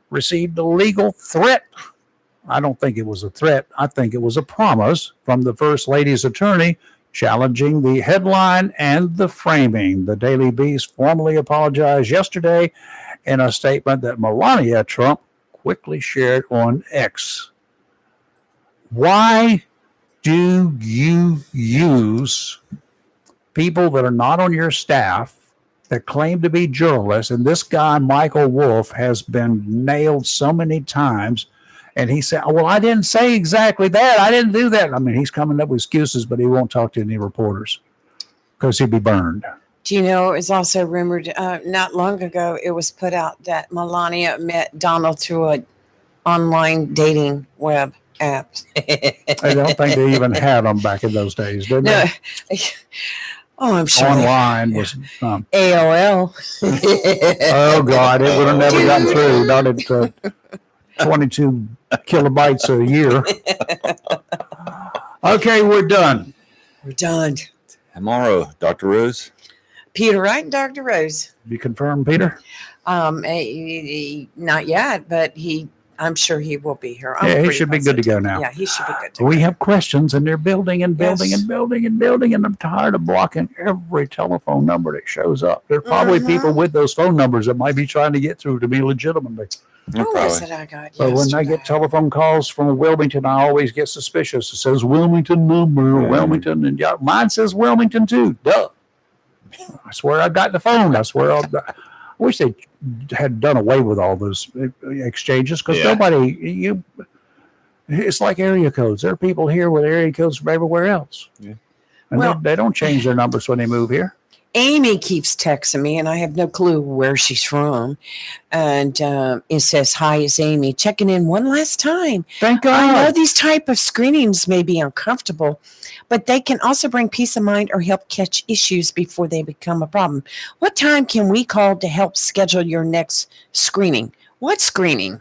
received a legal threat. I don't think it was a threat. I think it was a promise from the First Lady's attorney challenging the headline and the framing. The Daily Beast formally apologized yesterday in a statement that Melania Trump quickly shared on X. Why do you use people that are not on your staff that claim to be journalists? And this guy, Michael Wolff, has been nailed so many times. And he said, well, I didn't say exactly that. I didn't do that. I mean, he's coming up with excuses, but he won't talk to any reporters because he'd be burned. Do you know, it was also rumored not long ago, it was put out that Melania met Donald through online dating web apps. I don't think they even had them back in those days, did No. they? Oh, I'm sure. Online was. AOL. Oh God, it would have never gotten through. Not at 22 kilobytes a year. Okay, we're done. We're done. Tomorrow, Dr. Rose. Peter Wright and Dr. Rose. You confirm, Peter? Not yet, but I'm sure he will be here. I'm Yeah, he pretty should be good to positive. go now. Yeah, he should be good to We go. have questions, and they're building and building Yes. and building and building, and I'm tired of blocking every telephone number that shows up. There's probably people with those phone numbers that might be trying to get through to me legitimately. Who was it I got But when I yesterday? get telephone calls from Wilmington, I always get suspicious. It says Wilmington number, Wilmington, and yeah, mine says Wilmington too. Duh. I swear I got the phone. I swear I wish they had done away with all those exchanges because nobody, it's like area codes. There are people here with area codes from everywhere else. Yeah. And Well- they don't change their numbers when they move here. Amy keeps texting me, and I have no clue where she's from. And it says, "Hi, it's Amy. Checking in one last time. Thank I know God. these type of screenings may be uncomfortable, but they can also bring peace of mind or help catch issues before they become a problem. What time can we call to help schedule your next screening? What screening?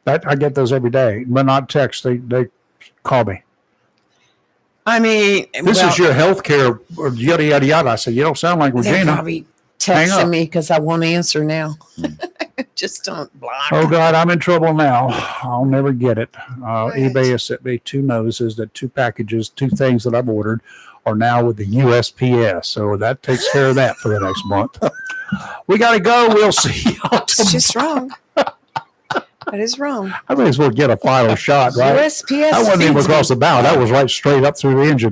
I get those every day, but not text. They call me. I mean, This is your health care, or yada, yada, yada. I said, you don't sound like they're Regina. probably Hang up. texting me because I won't answer now. Just don't block. Oh, God, I'm in trouble now. I'll never get it. eBay has sent me 2 notices that 2 packages, 2 things that I've ordered are now with the USPS. So that takes care of that for the next month. We got to go. We'll see y'all It's tomorrow. just wrong. That is wrong. I may as well get a final shot, right? USPS. That wasn't even feeds me. across the bow. That was right straight up through the engine.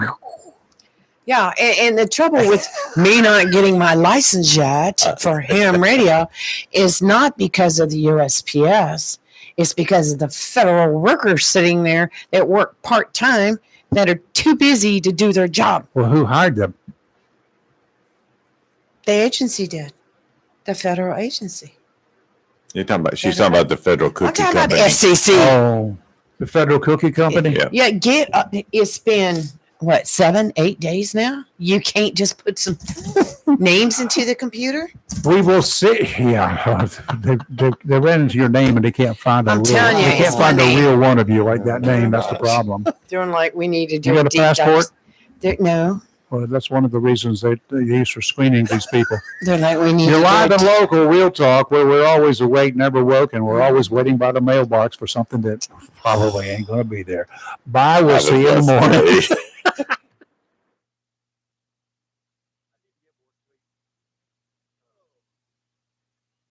Yeah, and the trouble with me not getting my license yet for ham radio is not because of the USPS. It's because of the federal workers sitting there that work part-time that are too busy to do their job. Well, who hired them? The agency did. The federal agency. You're talking about, she's talking about the federal I'm cookie talking about the company. FCC. Oh, the Federal Cookie Company? Yeah. Yeah, it's been, 7, 8 days now? You can't just put some names into the computer? We will see. Yeah, they ran into your name and they can't find a I'm real. telling you, They it's can't my find a name. real one of you like that name. That's the problem. They're like, we need to do You got a deep dive. passport? No. Well, that's one of the reasons they use for screening these people. They're like, we need You're to live do and it. local, real talk, where we're always awake, never woke, and we're always waiting by the mailbox for something that probably ain't going to be there. Bye. We'll Have a see you in the blessed morning. day.